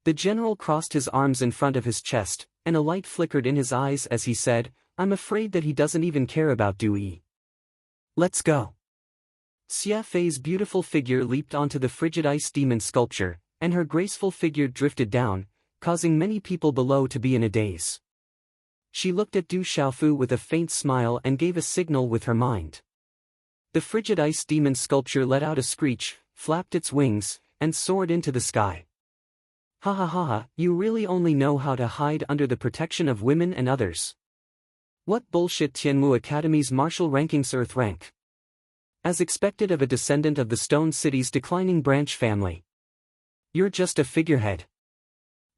The general crossed his arms in front of his chest, and a light flickered in his eyes as he said, I'm afraid that he doesn't even care about Du Yi. Let's go. Xia Fei's beautiful figure leaped onto the frigid ice demon sculpture, and her graceful figure drifted down, causing many people below to be in a daze. She looked at Du Xiaofu with a faint smile and gave a signal with her mind. The frigid ice demon sculpture let out a screech, flapped its wings, and soared into the sky. Ha ha ha ha, you really only know how to hide under the protection of women and others. What bullshit. Tianwu Academy's martial rankings Earth rank. As expected of a descendant of the Stone City's declining branch family. You're just a figurehead.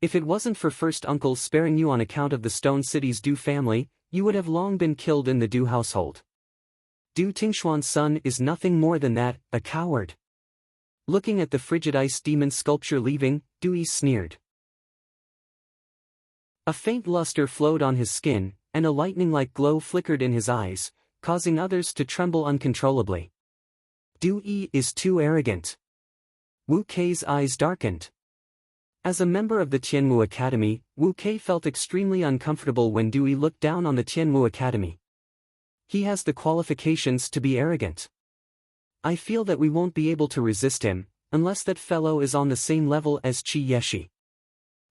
If it wasn't for first uncles sparing you on account of the Stone City's Du family, you would have long been killed in the Du household. Du Tingshuan's son is nothing more than that, a coward. Looking at the frigid ice demon sculpture leaving, Du Yi sneered. A faint luster flowed on his skin, and a lightning-like glow flickered in his eyes, causing others to tremble uncontrollably. Du Yi is too arrogant. Wu Kei's eyes darkened. As a member of the Tianwu Academy, Wu Kei felt extremely uncomfortable when Du Yi looked down on the Tianwu Academy. He has the qualifications to be arrogant. I feel that we won't be able to resist him, unless that fellow is on the same level as Qi Yeshi.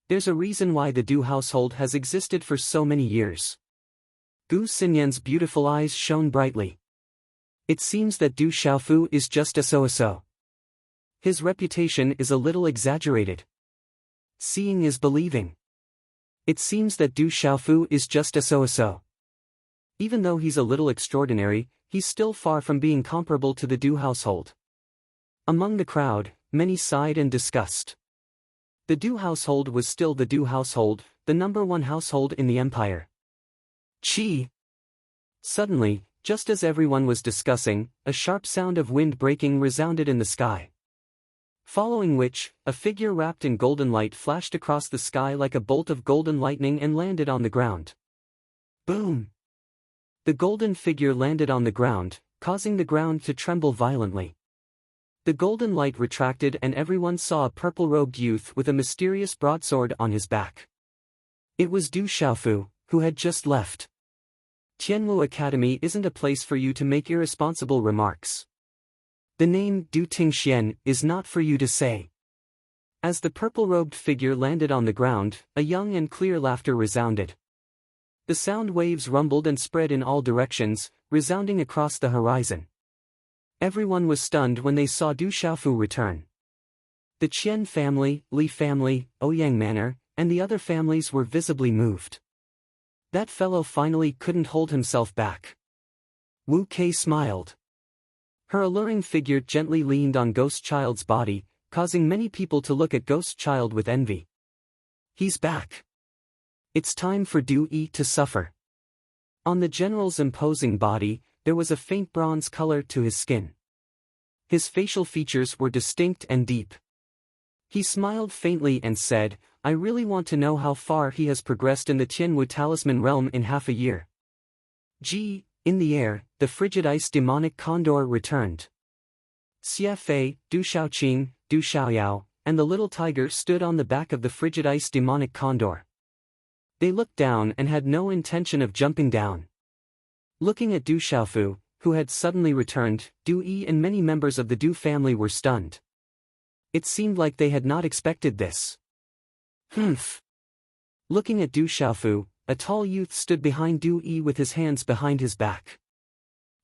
There's a reason why the Du household has existed for so many years. Gu Xinyan's beautiful eyes shone brightly. It seems that Du Xiaofu is just a so-so. His reputation is a little exaggerated. Seeing is believing. It seems that Du Xiaofu is just a so-so. Even though he's a little extraordinary, he's still far from being comparable to the Du household. Among the crowd, many sighed and discussed. The Du household was still the Du household, the #1 household in the empire. Qi! Suddenly, just as everyone was discussing, a sharp sound of wind breaking resounded in the sky. Following which, a figure wrapped in golden light flashed across the sky like a bolt of golden lightning and landed on the ground. Boom! The golden figure landed on the ground, causing the ground to tremble violently. The golden light retracted and everyone saw a purple-robed youth with a mysterious broadsword on his back. It was Du Xiaofu, who had just left. Tianwu Academy isn't a place for you to make irresponsible remarks. The name Du Tingxian is not for you to say. As the purple-robed figure landed on the ground, a young and clear laughter resounded. The sound waves rumbled and spread in all directions, resounding across the horizon. Everyone was stunned when they saw Du Xiaofu return. The Qian family, Li family, Ouyang Manor, and the other families were visibly moved. That fellow finally couldn't hold himself back. Wu Kei smiled. Her alluring figure gently leaned on Ghost Child's body, causing many people to look at Ghost Child with envy. He's back. It's time for Du Yi to suffer. On the general's imposing body, there was a faint bronze color to his skin. His facial features were distinct and deep. He smiled faintly and said, I really want to know how far he has progressed in the Tianwu talisman realm in half a year. Gee, in the air, the frigid ice demonic condor returned. Xia Fei, Du Shaoqing, Du Xiaoyao, and the little tiger stood on the back of the frigid ice demonic condor. They looked down and had no intention of jumping down. Looking at Du Xiaofu, who had suddenly returned, Du Yi and many members of the Du family were stunned. It seemed like they had not expected this. Humph. Looking at Du Xiaofu, a tall youth stood behind Du Yi with his hands behind his back.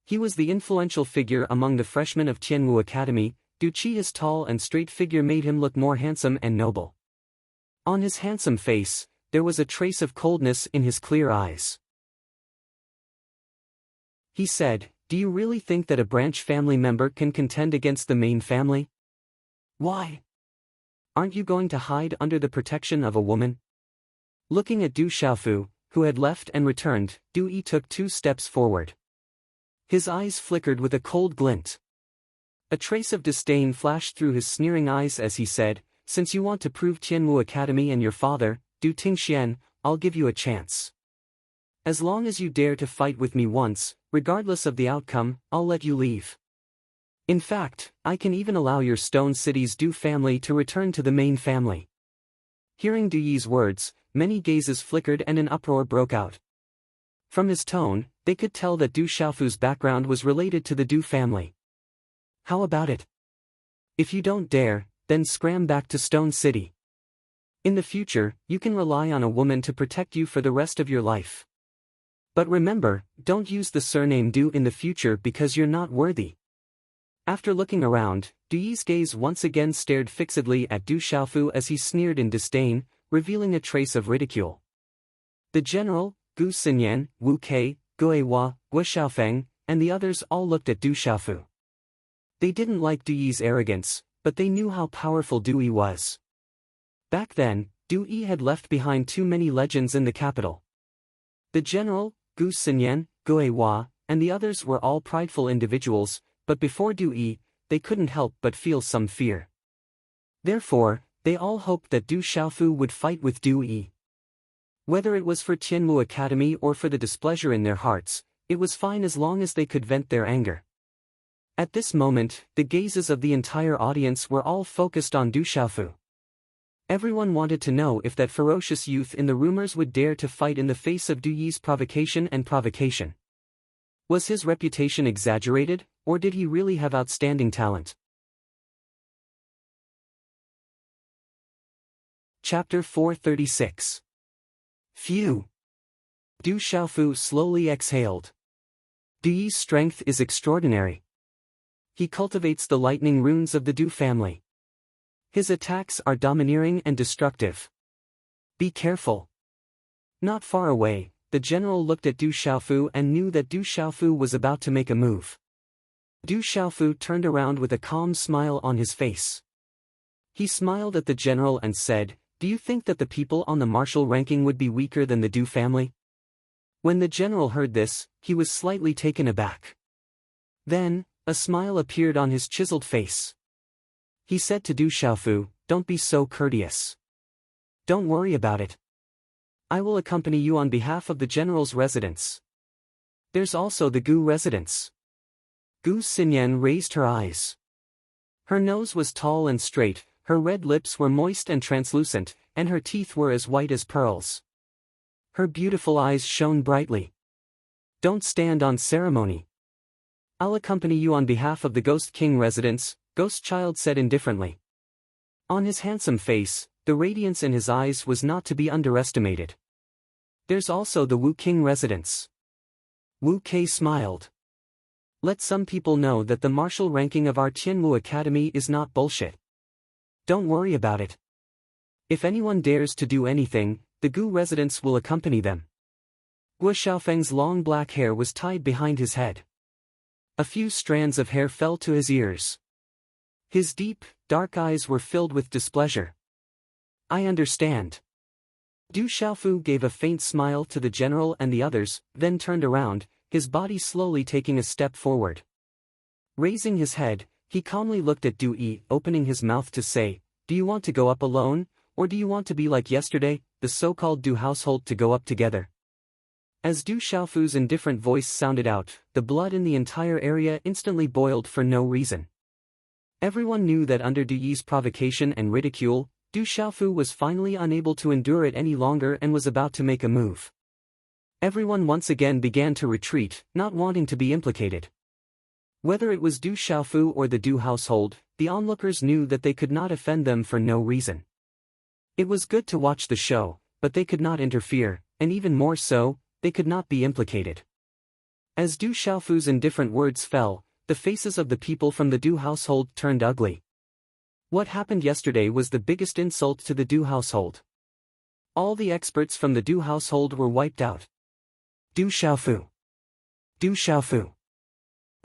He was the influential figure among the freshmen of Tianwu Academy. Du Qi's tall and straight figure made him look more handsome and noble. On his handsome face, there was a trace of coldness in his clear eyes. He said, Do you really think that a branch family member can contend against the main family? Why? Aren't you going to hide under the protection of a woman? Looking at Du Xiaofu, who had left and returned, Du Yi took 2 steps forward. His eyes flickered with a cold glint. A trace of disdain flashed through his sneering eyes as he said, Since you want to prove Tianwu Academy and your father, Du Tingxian, I'll give you a chance. As long as you dare to fight with me once, regardless of the outcome, I'll let you leave. In fact, I can even allow your Stone City's Du family to return to the main family. Hearing Du Yi's words, many gazes flickered and an uproar broke out. From his tone, they could tell that Du Xiaofu's background was related to the Du family. How about it? If you don't dare, then scram back to Stone City. In the future, you can rely on a woman to protect you for the rest of your life. But remember, don't use the surname Du in the future because you're not worthy. After looking around, Du Yi's gaze once again stared fixedly at Du Xiaofu as he sneered in disdain, revealing a trace of ridicule. The general, Gu Xinyan, Wu Kei, Gui Hua, Wu Xiaofeng, and the others all looked at Du Xiaofu. They didn't like Du Yi's arrogance, but they knew how powerful Du Yi was. Back then, Du Yi had left behind too many legends in the capital. The general, Gu Xinyan, Gui Hua, and the others were all prideful individuals, but before Du Yi, they couldn't help but feel some fear. Therefore, they all hoped that Du Xiaofu would fight with Du Yi. Whether it was for Tianwu Academy or for the displeasure in their hearts, it was fine as long as they could vent their anger. At this moment, the gazes of the entire audience were all focused on Du Xiaofu. Everyone wanted to know if that ferocious youth in the rumors would dare to fight in the face of Du Yi's provocation and provocation. Was his reputation exaggerated, or did he really have outstanding talent? Chapter 436. Phew! Du Xiaofu slowly exhaled. Du Yi's strength is extraordinary. He cultivates the lightning runes of the Du family. His attacks are domineering and destructive. Be careful. Not far away, the general looked at Du Xiaofu and knew that Du Xiaofu was about to make a move. Du Xiaofu turned around with a calm smile on his face. He smiled at the general and said, Do you think that the people on the martial ranking would be weaker than the Du family? When the general heard this, he was slightly taken aback. Then, a smile appeared on his chiseled face. He said to Du Xiaofu, Don't be so courteous. Don't worry about it. I will accompany you on behalf of the general's residence. There's also the Gu residence. Gu Xinyan raised her eyes. Her nose was tall and straight, her red lips were moist and translucent, and her teeth were as white as pearls. Her beautiful eyes shone brightly. Don't stand on ceremony. I'll accompany you on behalf of the Ghost King residence, Ghost Child said indifferently. On his handsome face, the radiance in his eyes was not to be underestimated. There's also the Wu King residence. Wu Kei smiled. Let some people know that the martial ranking of our Tianwu Academy is not bullshit. Don't worry about it. If anyone dares to do anything, the Gu residents will accompany them. Guo Xiaofeng's long black hair was tied behind his head. A few strands of hair fell to his ears. His deep, dark eyes were filled with displeasure. I understand. Du Xiaofu gave a faint smile to the general and the others, then turned around, his body slowly taking a step forward. Raising his head, he calmly looked at Du Yi, opening his mouth to say, "Do you want to go up alone, or do you want to be like yesterday, the so-called Du household to go up together?" As Du Xiaofu's indifferent voice sounded out, the blood in the entire area instantly boiled for no reason. Everyone knew that under Du Yi's provocation and ridicule, Du Xiaofu was finally unable to endure it any longer and was about to make a move. Everyone once again began to retreat, not wanting to be implicated. Whether it was Du Xiaofu or the Du household, the onlookers knew that they could not offend them for no reason. It was good to watch the show, but they could not interfere, and even more so, they could not be implicated. As Du Xiaofu's indifferent words fell, the faces of the people from the Du household turned ugly. What happened yesterday was the biggest insult to the Du household. All the experts from the Du household were wiped out. Du Xiaofu. Du Xiaofu.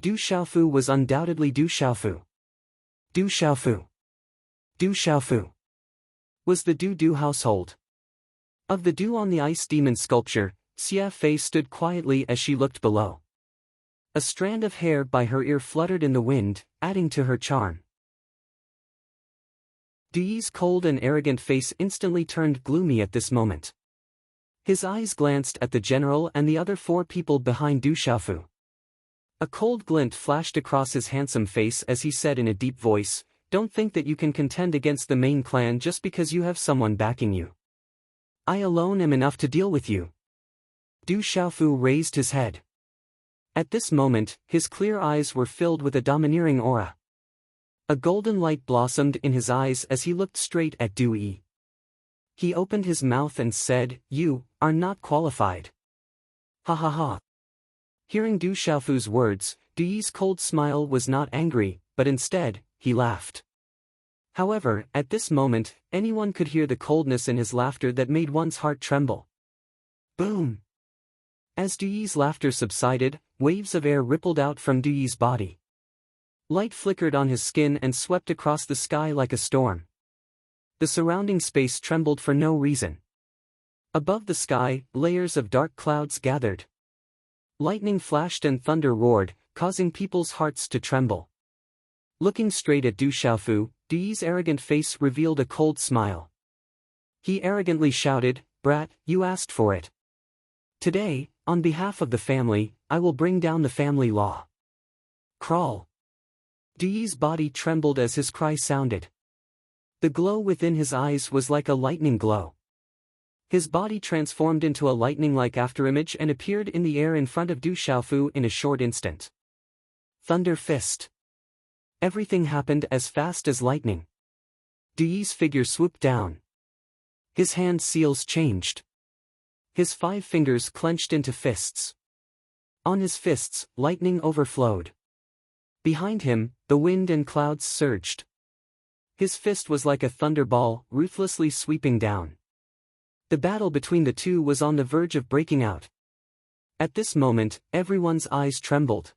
Du Xiaofu was undoubtedly Du Xiaofu. Du Xiaofu. Du Xiaofu. Was the Du household. Of the Du on the ice demon sculpture, Xia Fei stood quietly as she looked below. A strand of hair by her ear fluttered in the wind, adding to her charm. Du Yi's cold and arrogant face instantly turned gloomy at this moment. His eyes glanced at the general and the other four people behind Du Xiaofu. A cold glint flashed across his handsome face as he said in a deep voice, "Don't think that you can contend against the main clan just because you have someone backing you. I alone am enough to deal with you." Du Xiaofu raised his head. At this moment, his clear eyes were filled with a domineering aura. A golden light blossomed in his eyes as he looked straight at Du Yi. He opened his mouth and said, "You are not qualified." Ha ha ha. Hearing Du Xiaofu's words, Du Yi's cold smile was not angry, but instead, he laughed. However, at this moment, anyone could hear the coldness in his laughter that made one's heart tremble. Boom! As Du Yi's laughter subsided, waves of air rippled out from Du Yi's body. Light flickered on his skin and swept across the sky like a storm. The surrounding space trembled for no reason. Above the sky, layers of dark clouds gathered. Lightning flashed and thunder roared, causing people's hearts to tremble. Looking straight at Du Xiaofu, Du Yi's arrogant face revealed a cold smile. He arrogantly shouted, "Brat, you asked for it. Today, on behalf of the family, I will bring down the family law." Crawl. Du Yi's body trembled as his cry sounded. The glow within his eyes was like a lightning glow. His body transformed into a lightning-like afterimage and appeared in the air in front of Du Xiaofu in a short instant. Thunder Fist. Everything happened as fast as lightning. Du Yi's figure swooped down. His hand seals changed. His 5 fingers clenched into fists. On his fists, lightning overflowed. Behind him, the wind and clouds surged. His fist was like a thunderball, ruthlessly sweeping down. The battle between the two was on the verge of breaking out. At this moment, everyone's eyes trembled.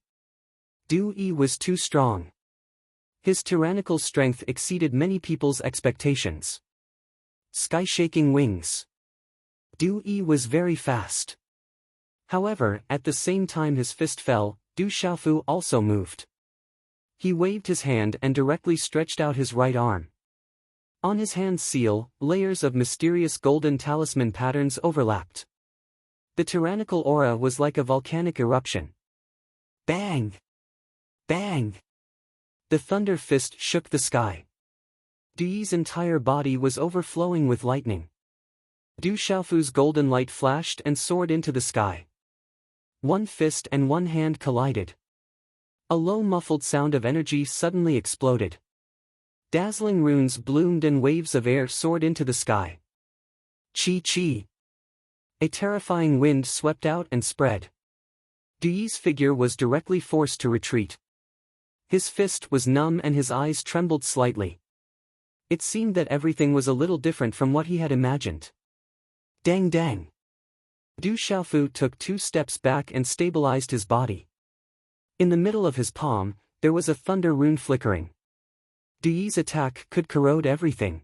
Du Yi was too strong. His tyrannical strength exceeded many people's expectations. Sky-shaking wings. Du Yi was very fast. However, at the same time his fist fell, Du Xiaofu also moved. He waved his hand and directly stretched out his right arm. On his hand's seal, layers of mysterious golden talisman patterns overlapped. The tyrannical aura was like a volcanic eruption. Bang! Bang! The thunder fist shook the sky. Du Yi's entire body was overflowing with lightning. Du Xiaofu's golden light flashed and soared into the sky. One fist and one hand collided. A low muffled sound of energy suddenly exploded. Dazzling runes bloomed and waves of air soared into the sky. Chi-chi. A terrifying wind swept out and spread. Du Yi's figure was directly forced to retreat. His fist was numb and his eyes trembled slightly. It seemed that everything was a little different from what he had imagined. Dang dang. Du Xiaofu took 2 steps back and stabilized his body. In the middle of his palm, there was a thunder rune flickering. Du Yi's attack could corrode everything.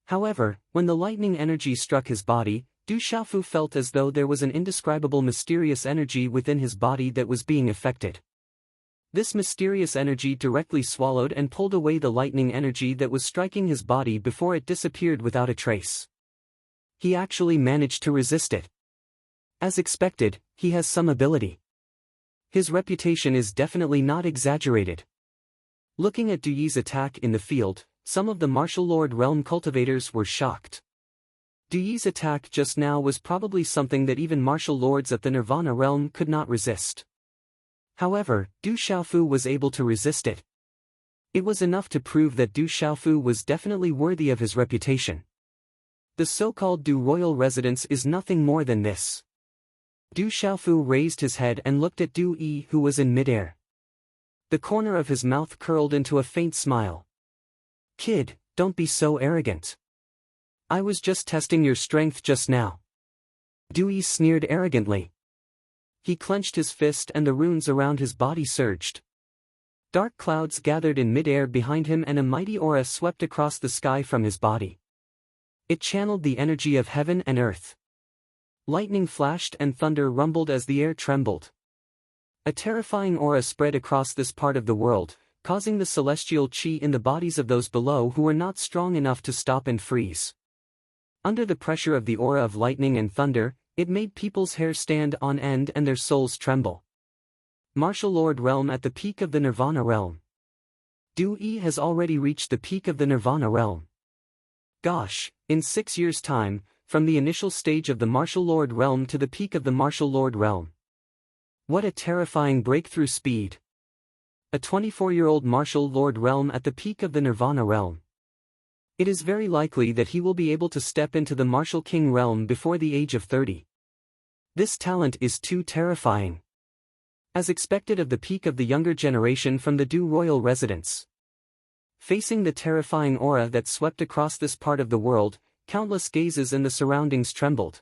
However, when the lightning energy struck his body, Du Xiaofu felt as though there was an indescribable mysterious energy within his body that was being affected. This mysterious energy directly swallowed and pulled away the lightning energy that was striking his body before it disappeared without a trace. He actually managed to resist it. As expected, he has some ability. His reputation is definitely not exaggerated. Looking at Du Yi's attack in the field, some of the Martial Lord Realm cultivators were shocked. Du Yi's attack just now was probably something that even Martial Lords at the Nirvana Realm could not resist. However, Du Xiaofu was able to resist it. It was enough to prove that Du Xiaofu was definitely worthy of his reputation. The so-called Du Royal Residence is nothing more than this. Du Xiaofu raised his head and looked at Du Yi, who was in midair. The corner of his mouth curled into a faint smile. "Kid, don't be so arrogant. I was just testing your strength just now." Du Yi sneered arrogantly. He clenched his fist and the runes around his body surged. Dark clouds gathered in midair behind him and a mighty aura swept across the sky from his body. It channeled the energy of heaven and earth. Lightning flashed and thunder rumbled as the air trembled. A terrifying aura spread across this part of the world, causing the celestial chi in the bodies of those below who were not strong enough to stop and freeze. Under the pressure of the aura of lightning and thunder, it made people's hair stand on end and their souls tremble. Martial Lord Realm at the peak of the Nirvana Realm. Du Yi has already reached the peak of the Nirvana Realm. Gosh, in 6 years' time, from the initial stage of the Martial Lord Realm to the peak of the Martial Lord Realm. What a terrifying breakthrough speed. A 24-year-old Martial Lord Realm at the peak of the Nirvana Realm. It is very likely that he will be able to step into the Martial King Realm before the age of 30. This talent is too terrifying. As expected of the peak of the younger generation from the Du Royal Residence. Facing the terrifying aura that swept across this part of the world, countless gazes in the surroundings trembled.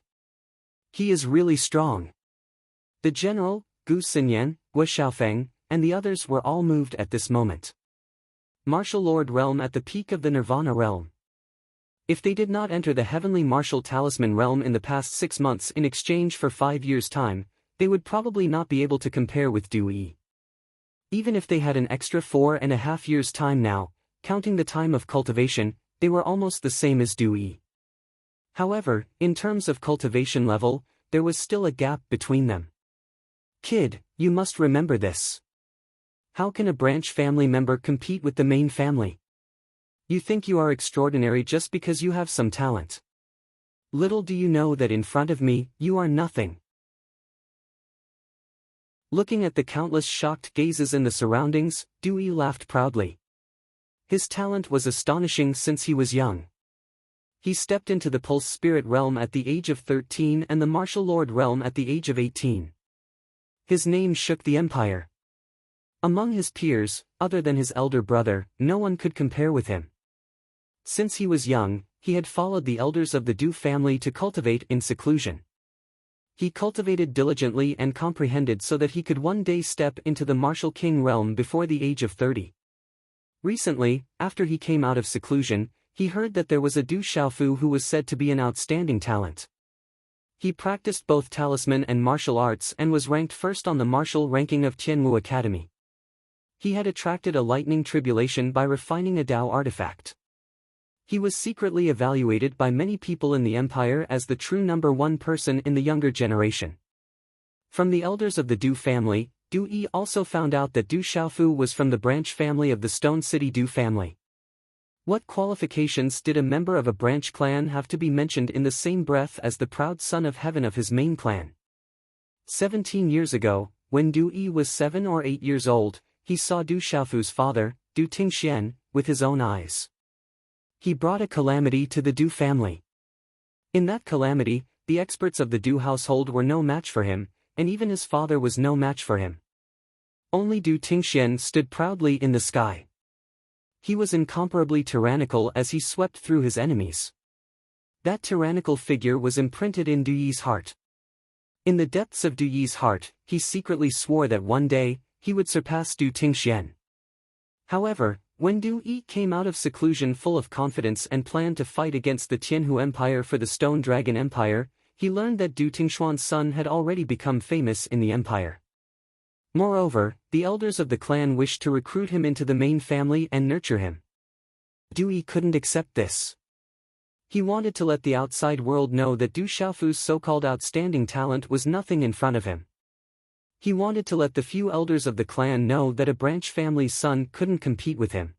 He is really strong. The general, Gu Xinyan, Wu Xiaofeng, and the others were all moved at this moment. Martial Lord Realm at the peak of the Nirvana Realm. If they did not enter the heavenly Martial Talisman Realm in the past 6 months in exchange for 5 years' time, they would probably not be able to compare with Du Yi. Even if they had an extra 4.5 years' time now, counting the time of cultivation, they were almost the same as Du Yi. However, in terms of cultivation level, there was still a gap between them. Kid, you must remember this. How can a branch family member compete with the main family? You think you are extraordinary just because you have some talent. Little do you know that in front of me, you are nothing. Looking at the countless shocked gazes in the surroundings, Du Yi laughed proudly. His talent was astonishing since he was young. He stepped into the Pulse Spirit Realm at the age of 13 and the Martial Lord Realm at the age of 18. His name shook the empire. Among his peers, other than his elder brother, no one could compare with him. Since he was young, he had followed the elders of the Du family to cultivate in seclusion. He cultivated diligently and comprehended so that he could one day step into the Martial King Realm before the age of 30. Recently, after he came out of seclusion, he heard that there was a Du Xiaofu who was said to be an outstanding talent. He practiced both talisman and martial arts and was ranked first on the martial ranking of Tianwu Academy. He had attracted a lightning tribulation by refining a Dao artifact. He was secretly evaluated by many people in the empire as the true number 1 person in the younger generation. From the elders of the Du family, Du Yi also found out that Du Xiaofu was from the branch family of the Stone City Du family. What qualifications did a member of a branch clan have to be mentioned in the same breath as the proud son of heaven of his main clan? 17 years ago, when Du Yi was 7 or 8 years old, he saw Du Xiaofu's father, Du Tingxian, with his own eyes. He brought a calamity to the Du family. In that calamity, the experts of the Du household were no match for him, and even his father was no match for him. Only Du Tingxian stood proudly in the sky. He was incomparably tyrannical as he swept through his enemies. That tyrannical figure was imprinted in Du Yi's heart. In the depths of Du Yi's heart, he secretly swore that one day, he would surpass Du Tingxian. However, when Du Yi came out of seclusion full of confidence and planned to fight against the Tianhu Empire for the Stone Dragon Empire, he learned that Du Tingshuan's son had already become famous in the empire. Moreover, the elders of the clan wished to recruit him into the main family and nurture him. Du Yi couldn't accept this. He wanted to let the outside world know that Du Xiaofu's so-called outstanding talent was nothing in front of him. He wanted to let the few elders of the clan know that a branch family's son couldn't compete with him.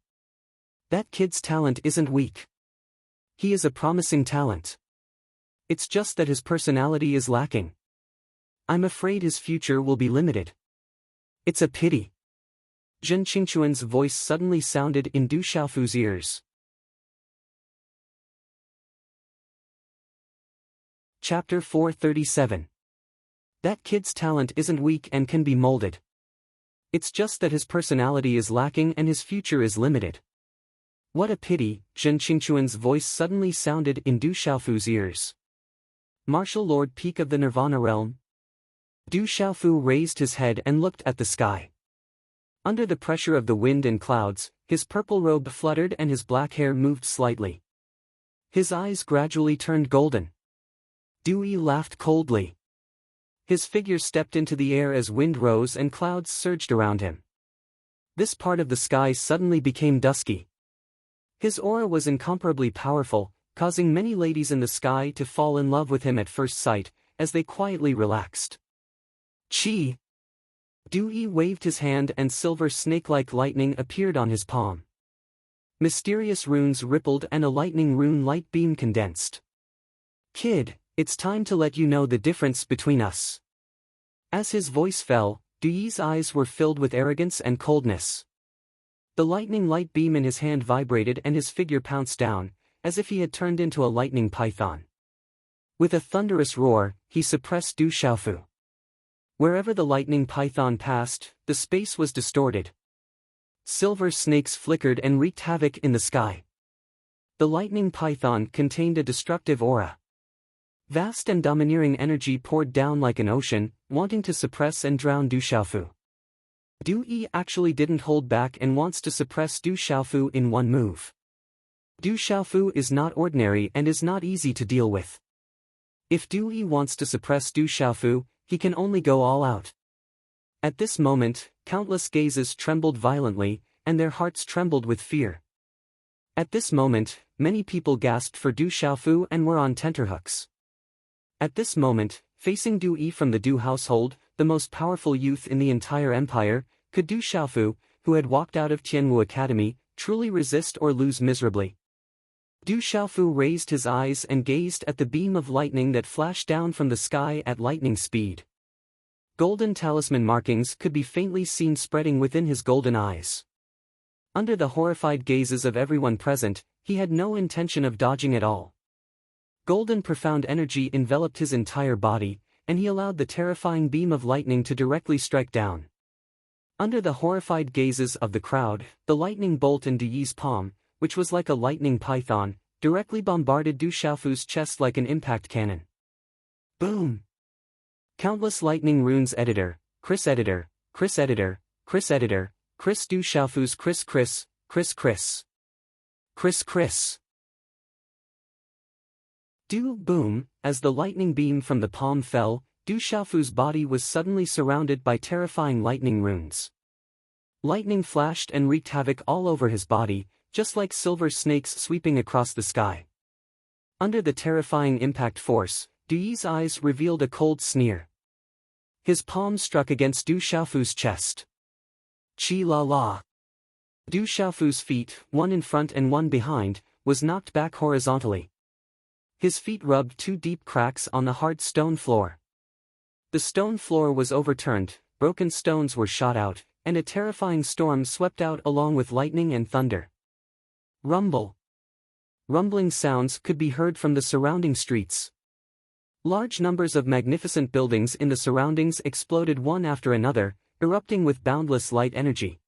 That kid's talent isn't weak. He is a promising talent. It's just that his personality is lacking. I'm afraid his future will be limited. It's a pity. Zhen Qingquan's voice suddenly sounded in Du Xiaofu's ears. Chapter 437. That kid's talent isn't weak and can be molded. It's just that his personality is lacking and his future is limited. What a pity, Zhen Qingquan's voice suddenly sounded in Du Xiaofu's ears. Martial Lord Peak of the Nirvana Realm. Du Xiaofu raised his head and looked at the sky. Under the pressure of the wind and clouds, his purple robe fluttered and his black hair moved slightly. His eyes gradually turned golden. Du Yi laughed coldly. His figure stepped into the air as wind rose and clouds surged around him. This part of the sky suddenly became dusky. His aura was incomparably powerful, causing many ladies in the sky to fall in love with him at first sight, as they quietly relaxed. Chi! Du Yi waved his hand and silver snake-like lightning appeared on his palm. Mysterious runes rippled and a lightning rune light beam condensed. Kid, it's time to let you know the difference between us. As his voice fell, Du Yi's eyes were filled with arrogance and coldness. The lightning light beam in his hand vibrated and his figure pounced down, as if he had turned into a lightning python. With a thunderous roar, he suppressed Du Xiaofu. Wherever the lightning python passed, the space was distorted. Silver snakes flickered and wreaked havoc in the sky. The lightning python contained a destructive aura. Vast and domineering energy poured down like an ocean, wanting to suppress and drown Du Xiaofu. Du Yi actually didn't hold back and wants to suppress Du Xiaofu in one move. Du Xiaofu is not ordinary and is not easy to deal with. If Du Yi wants to suppress Du Xiaofu, he can only go all out. At this moment, countless gazes trembled violently, and their hearts trembled with fear. At this moment, many people gasped for Du Xiaofu and were on tenterhooks. At this moment, facing Du Yi from the Du household, the most powerful youth in the entire empire, could Du Xiaofu, who had walked out of Tianwu Academy, truly resist or lose miserably? Du Xiaofu raised his eyes and gazed at the beam of lightning that flashed down from the sky at lightning speed. Golden talisman markings could be faintly seen spreading within his golden eyes. Under the horrified gazes of everyone present, he had no intention of dodging at all. Golden profound energy enveloped his entire body, and he allowed the terrifying beam of lightning to directly strike down. Under the horrified gazes of the crowd, the lightning bolt in Du Yi's palm, which was like a lightning python, directly bombarded Du Xiaofu's chest like an impact cannon. Boom! Countless lightning runes editor, Chris editor, Chris editor, Chris editor, Chris Du Xiaofu's Chris Chris, Chris Chris. Chris Chris. Du boom, as the lightning beam from the palm fell, Du Xiaofu's body was suddenly surrounded by terrifying lightning runes. Lightning flashed and wreaked havoc all over his body, just like silver snakes sweeping across the sky. Under the terrifying impact force, Du Yi's eyes revealed a cold sneer. His palm struck against Du Xiaofu's chest. Chi la la. Du Xiaofu's feet, one in front and one behind, was knocked back horizontally. His feet rubbed two deep cracks on the hard stone floor. The stone floor was overturned, broken stones were shot out, and a terrifying storm swept out along with lightning and thunder. Rumble. Rumbling sounds could be heard from the surrounding streets. Large numbers of magnificent buildings in the surroundings exploded one after another, erupting with boundless light energy.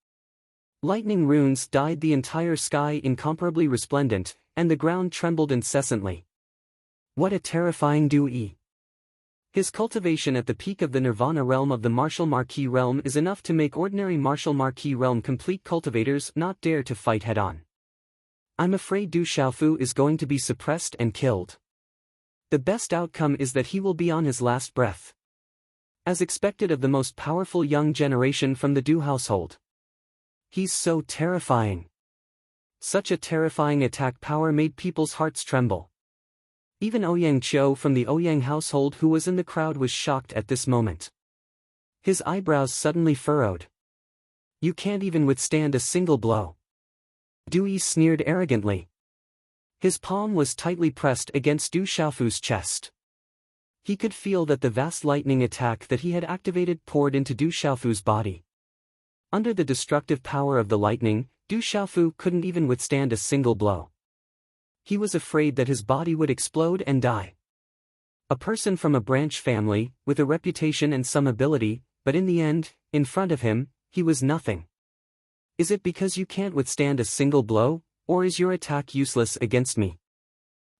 Lightning runes dyed the entire sky incomparably resplendent, and the ground trembled incessantly. What a terrifying Du-yi! His cultivation at the peak of the Nirvana realm of the Martial Marquis realm is enough to make ordinary Martial Marquis realm complete cultivators not dare to fight head-on. I'm afraid Du Xiaofu is going to be suppressed and killed. The best outcome is that he will be on his last breath. As expected of the most powerful young generation from the Du household. He's so terrifying. Such a terrifying attack power made people's hearts tremble. Even Ouyang Qiu from the Ouyang household who was in the crowd was shocked at this moment. His eyebrows suddenly furrowed. You can't even withstand a single blow. Du-yi sneered arrogantly. His palm was tightly pressed against Du Xiaofu's chest. He could feel that the vast lightning attack that he had activated poured into Du Xiaofu's body. Under the destructive power of the lightning, Du Xiaofu couldn't even withstand a single blow. He was afraid that his body would explode and die. A person from a branch family, with a reputation and some ability, but in the end, in front of him, he was nothing. Is it because you can't withstand a single blow, or is your attack useless against me?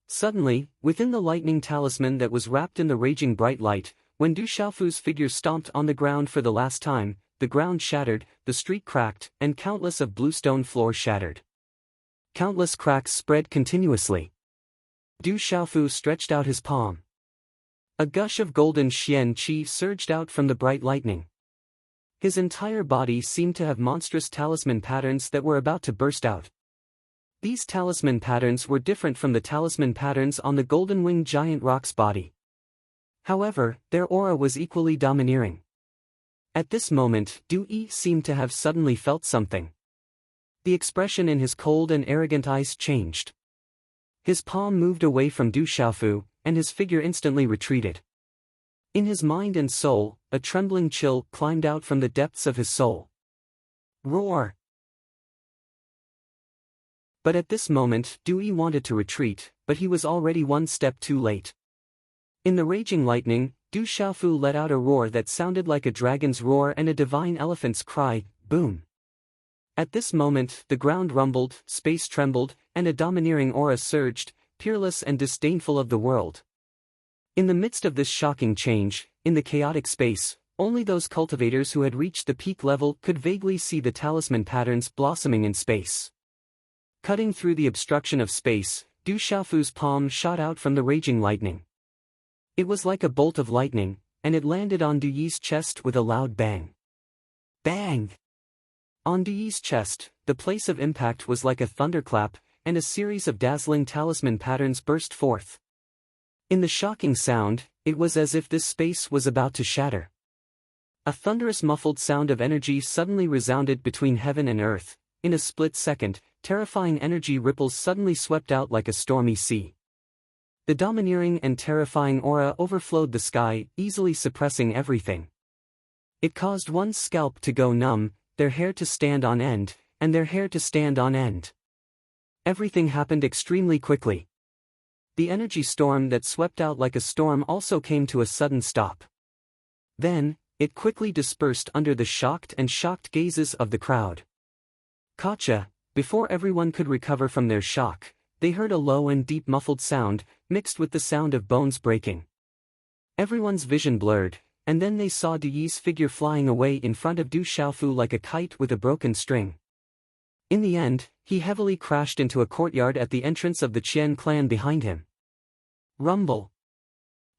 Suddenly, within the lightning talisman that was wrapped in the raging bright light, when Du Xiaofu's figure stomped on the ground for the last time, the ground shattered, the street cracked, and countless of bluestone floor shattered. Countless cracks spread continuously. Du Xiaofu stretched out his palm. A gush of golden xian qi surged out from the bright lightning. His entire body seemed to have monstrous talisman patterns that were about to burst out. These talisman patterns were different from the talisman patterns on the golden-winged giant rock's body. However, their aura was equally domineering. At this moment, Du-yi seemed to have suddenly felt something. The expression in his cold and arrogant eyes changed. His palm moved away from Du Xiaofu, and his figure instantly retreated. In his mind and soul, a trembling chill climbed out from the depths of his soul. Roar! But at this moment, Du-yi wanted to retreat, but he was already one step too late. In the raging lightning, Du Xiaofu let out a roar that sounded like a dragon's roar and a divine elephant's cry, boom. At this moment, the ground rumbled, space trembled, and a domineering aura surged, peerless and disdainful of the world. In the midst of this shocking change, in the chaotic space, only those cultivators who had reached the peak level could vaguely see the talisman patterns blossoming in space. Cutting through the obstruction of space, Du Xiaofu's palm shot out from the raging lightning. It was like a bolt of lightning, and it landed on Du-yi's chest with a loud bang. Bang! On Du-yi's chest, the place of impact was like a thunderclap, and a series of dazzling talisman patterns burst forth. In the shocking sound, it was as if this space was about to shatter. A thunderous muffled sound of energy suddenly resounded between heaven and earth. In a split second, terrifying energy ripples suddenly swept out like a stormy sea. The domineering and terrifying aura overflowed the sky, easily suppressing everything. It caused one's scalp to go numb, their hair to stand on end, and their hair to stand on end. Everything happened extremely quickly. The energy storm that swept out like a storm also came to a sudden stop. Then, it quickly dispersed under the shocked gazes of the crowd. Gotcha! Before everyone could recover from their shock, they heard a low and deep muffled sound, mixed with the sound of bones breaking. Everyone's vision blurred, and then they saw Du-yi's figure flying away in front of Du Xiaofu like a kite with a broken string. In the end, he heavily crashed into a courtyard at the entrance of the Qian clan behind him. Rumble!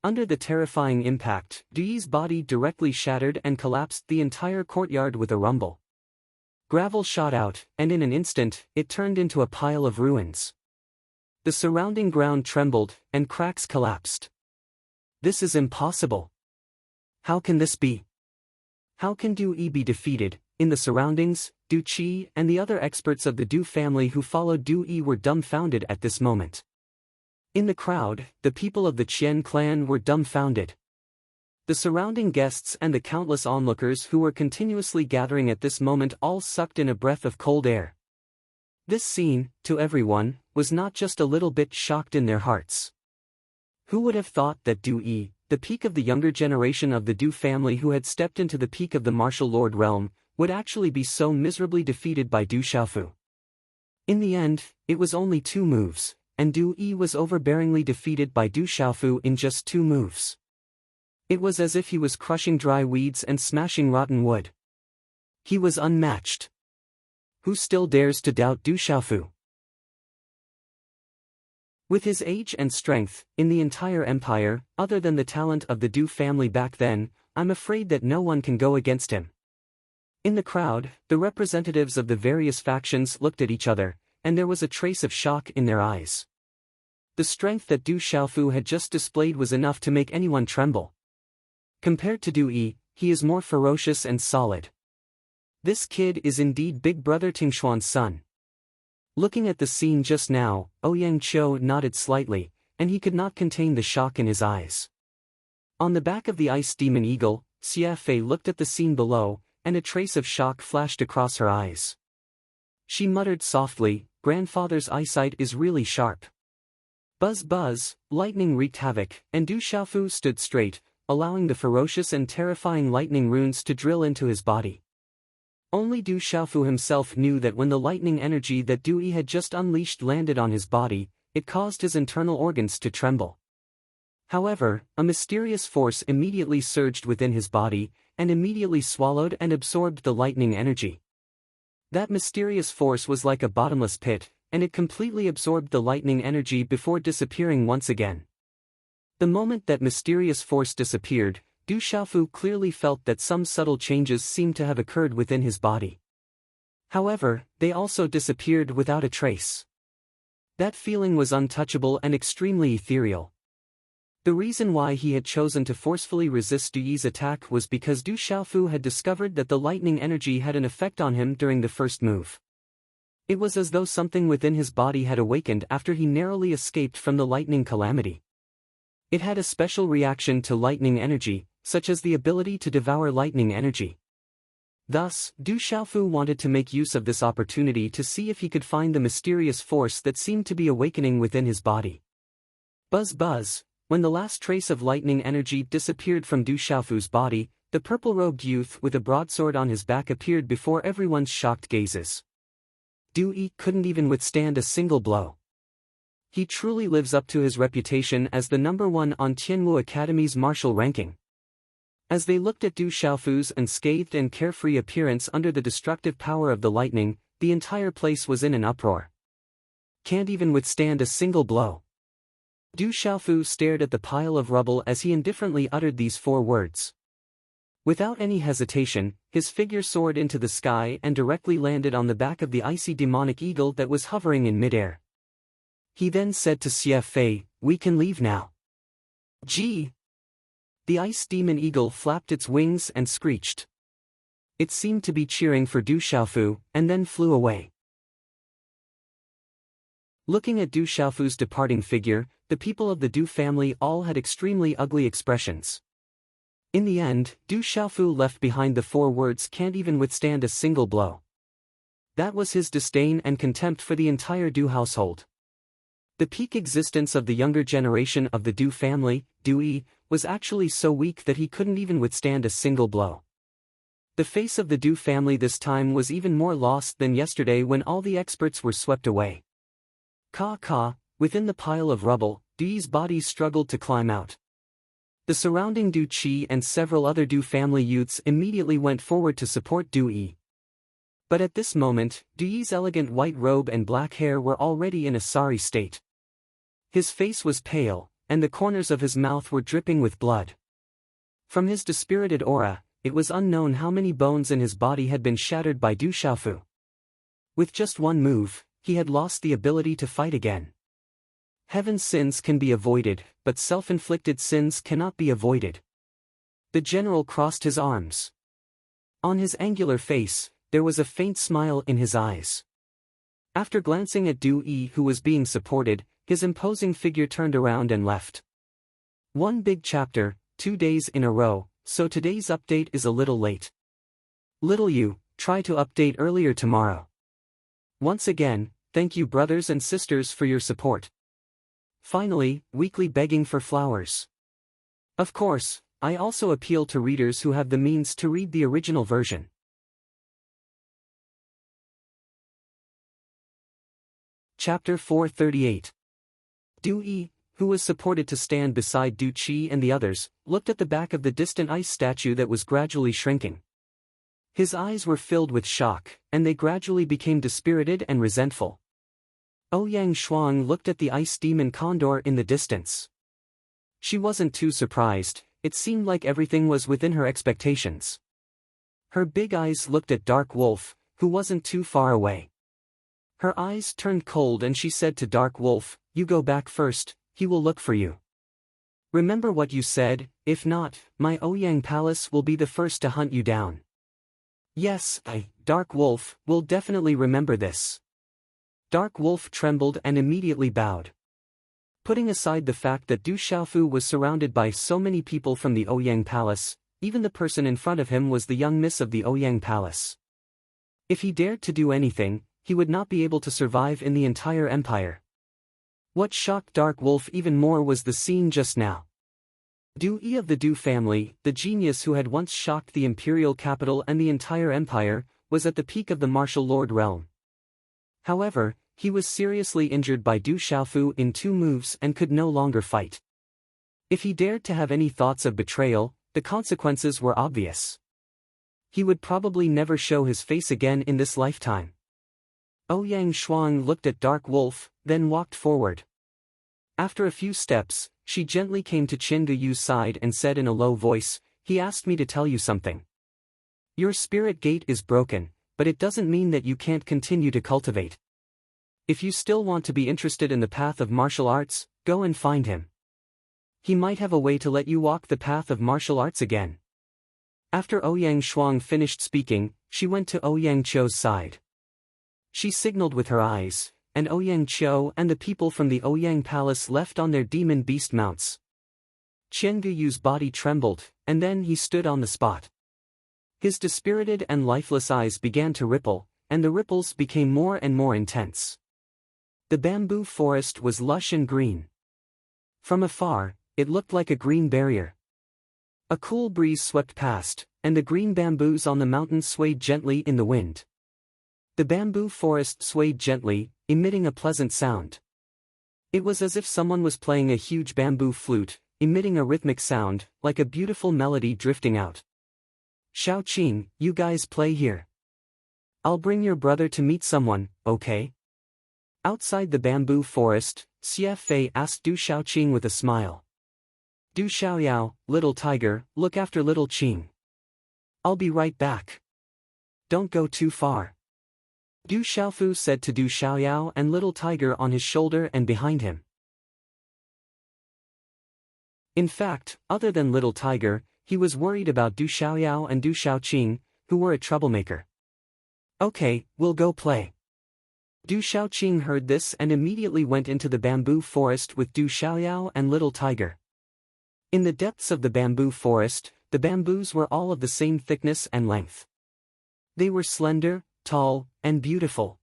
Under the terrifying impact, Du-yi's body directly shattered and collapsed the entire courtyard with a rumble. Gravel shot out, and in an instant, it turned into a pile of ruins. The surrounding ground trembled, and cracks collapsed. This is impossible. How can this be? How can Du-yi be defeated? In the surroundings, Du Qi and the other experts of the Du family who followed Du-yi were dumbfounded at this moment. In the crowd, the people of the Qian clan were dumbfounded. The surrounding guests and the countless onlookers who were continuously gathering at this moment all sucked in a breath of cold air. This scene, to everyone, was not just a little bit shocked in their hearts. Who would have thought that Du-yi, the peak of the younger generation of the Du family who had stepped into the peak of the martial lord realm, would actually be so miserably defeated by Du Xiaofu. In the end, it was only 2 moves, and Du Yi was overbearingly defeated by Du Xiaofu in just 2 moves. It was as if he was crushing dry weeds and smashing rotten wood. He was unmatched. Who still dares to doubt Du Xiaofu? With his age and strength, in the entire empire, other than the talent of the Du family back then, I'm afraid that no one can go against him. In the crowd, the representatives of the various factions looked at each other, and there was a trace of shock in their eyes. The strength that Du Xiaofu had just displayed was enough to make anyone tremble. Compared to Du Yi, he is more ferocious and solid. This kid is indeed Big Brother Tingshuan's son. Looking at the scene just now, Ouyang Qiu nodded slightly, and he could not contain the shock in his eyes. On the back of the ice demon eagle, Xie Fei looked at the scene below, and a trace of shock flashed across her eyes. She muttered softly, "Grandfather's eyesight is really sharp." Buzz buzz, lightning wreaked havoc, and Du Xiaofu stood straight, allowing the ferocious and terrifying lightning runes to drill into his body. Only Du Xiaofu himself knew that when the lightning energy that Du Yi had just unleashed landed on his body, it caused his internal organs to tremble. However, a mysterious force immediately surged within his body, and immediately swallowed and absorbed the lightning energy. That mysterious force was like a bottomless pit, and it completely absorbed the lightning energy before disappearing once again. The moment that mysterious force disappeared, Du Xiaofu clearly felt that some subtle changes seemed to have occurred within his body. However, they also disappeared without a trace. That feeling was untouchable and extremely ethereal. The reason why he had chosen to forcefully resist Du Yi's attack was because Du Xiaofu had discovered that the lightning energy had an effect on him during the first move. It was as though something within his body had awakened after he narrowly escaped from the lightning calamity. It had a special reaction to lightning energy, such as the ability to devour lightning energy. Thus, Du Xiaofu wanted to make use of this opportunity to see if he could find the mysterious force that seemed to be awakening within his body. Buzz buzz, when the last trace of lightning energy disappeared from Du Xiaofu's body, the purple-robed youth with a broadsword on his back appeared before everyone's shocked gazes. Du Yi couldn't even withstand a single blow. He truly lives up to his reputation as the #1 on Tianwu Academy's martial ranking. As they looked at Du Xiaofu's unscathed and carefree appearance under the destructive power of the lightning, the entire place was in an uproar. Can't even withstand a single blow. Du Xiaofu stared at the pile of rubble as he indifferently uttered these 4 words. Without any hesitation, his figure soared into the sky and directly landed on the back of the icy demonic eagle that was hovering in midair. He then said to Xie Fei, "We can leave now." Gee! The ice demon eagle flapped its wings and screeched. It seemed to be cheering for Du Xiaofu, and then flew away. Looking at Du Xiaofu's departing figure, the people of the Du family all had extremely ugly expressions. In the end, Du Xiaofu left behind the 4 words "can't even withstand a single blow." That was his disdain and contempt for the entire Du household. The peak existence of the younger generation of the Du family, Du Yi, was actually so weak that he couldn't even withstand a single blow. The face of the Du family this time was even more lost than yesterday when all the experts were swept away. Ka, within the pile of rubble, Du Yi's body struggled to climb out. The surrounding Du Qi and several other Du family youths immediately went forward to support Du Yi. But at this moment, Du Yi's elegant white robe and black hair were already in a sorry state. His face was pale, and the corners of his mouth were dripping with blood. From his dispirited aura, it was unknown how many bones in his body had been shattered by Du Xiaofu. With just one move, he had lost the ability to fight again. Heaven's sins can be avoided, but self-inflicted sins cannot be avoided. The general crossed his arms. On his angular face, there was a faint smile in his eyes. After glancing at Du Yi who was being supported, his imposing figure turned around and left. One big chapter, 2 days in a row, so today's update is a little late. Little you, try to update earlier tomorrow. Once again, thank you brothers and sisters for your support. Finally, weekly begging for flowers. Of course, I also appeal to readers who have the means to read the original version. Chapter 438. Du Yi, who was supported to stand beside Du Qi and the others, looked at the back of the distant ice statue that was gradually shrinking. His eyes were filled with shock, and they gradually became dispirited and resentful. Ouyang Shuang looked at the ice demon Condor in the distance. She wasn't too surprised, it seemed like everything was within her expectations. Her big eyes looked at Dark Wolf, who wasn't too far away. Her eyes turned cold and she said to Dark Wolf, "You go back first, he will look for you. Remember what you said, if not, my Ouyang Palace will be the first to hunt you down." "Yes, Dark Wolf, will definitely remember this." Dark Wolf trembled and immediately bowed. Putting aside the fact that Du Xiaofu was surrounded by so many people from the Ouyang Palace, even the person in front of him was the young miss of the Ouyang Palace. If he dared to do anything, he would not be able to survive in the entire empire. What shocked Dark Wolf even more was the scene just now. Du Yi of the Du family, the genius who had once shocked the imperial capital and the entire empire, was at the peak of the martial lord realm. However, he was seriously injured by Du Xiaofu in 2 moves and could no longer fight. If he dared to have any thoughts of betrayal, the consequences were obvious. He would probably never show his face again in this lifetime. Ouyang Shuang looked at Dark Wolf, then walked forward. After a few steps, she gently came to Qin Guyu's side and said in a low voice, "He asked me to tell you something. Your spirit gate is broken, but it doesn't mean that you can't continue to cultivate. If you still want to be interested in the path of martial arts, go and find him. He might have a way to let you walk the path of martial arts again." After Ouyang Shuang finished speaking, she went to Ouyang Qiu's side. She signaled with her eyes, and Ouyang Qiu and the people from the Ouyang Palace left on their demon beast mounts. Qian Guyu's body trembled, and then he stood on the spot. His dispirited and lifeless eyes began to ripple, and the ripples became more and more intense. The bamboo forest was lush and green. From afar, it looked like a green barrier. A cool breeze swept past, and the green bamboos on the mountain swayed gently in the wind. The bamboo forest swayed gently, emitting a pleasant sound. It was as if someone was playing a huge bamboo flute, emitting a rhythmic sound, like a beautiful melody drifting out. "Xiaoqing, you guys play here. I'll bring your brother to meet someone, okay?" Outside the bamboo forest, Xie Fei asked Du Xiaoqing with a smile. "Du Xiaoyao, little tiger, look after little Qing. I'll be right back. Don't go too far." Du Xiaofu said to Du Xiaoyao and little tiger on his shoulder and behind him. In fact, other than little tiger, he was worried about Du Xiaoyao and Du Xiaoqing, who were a troublemaker. "Okay, we'll go play." Du Xiaoqing heard this and immediately went into the bamboo forest with Du Xiaoyao and little tiger. In the depths of the bamboo forest, the bamboos were all of the same thickness and length. They were slender, tall, and beautiful.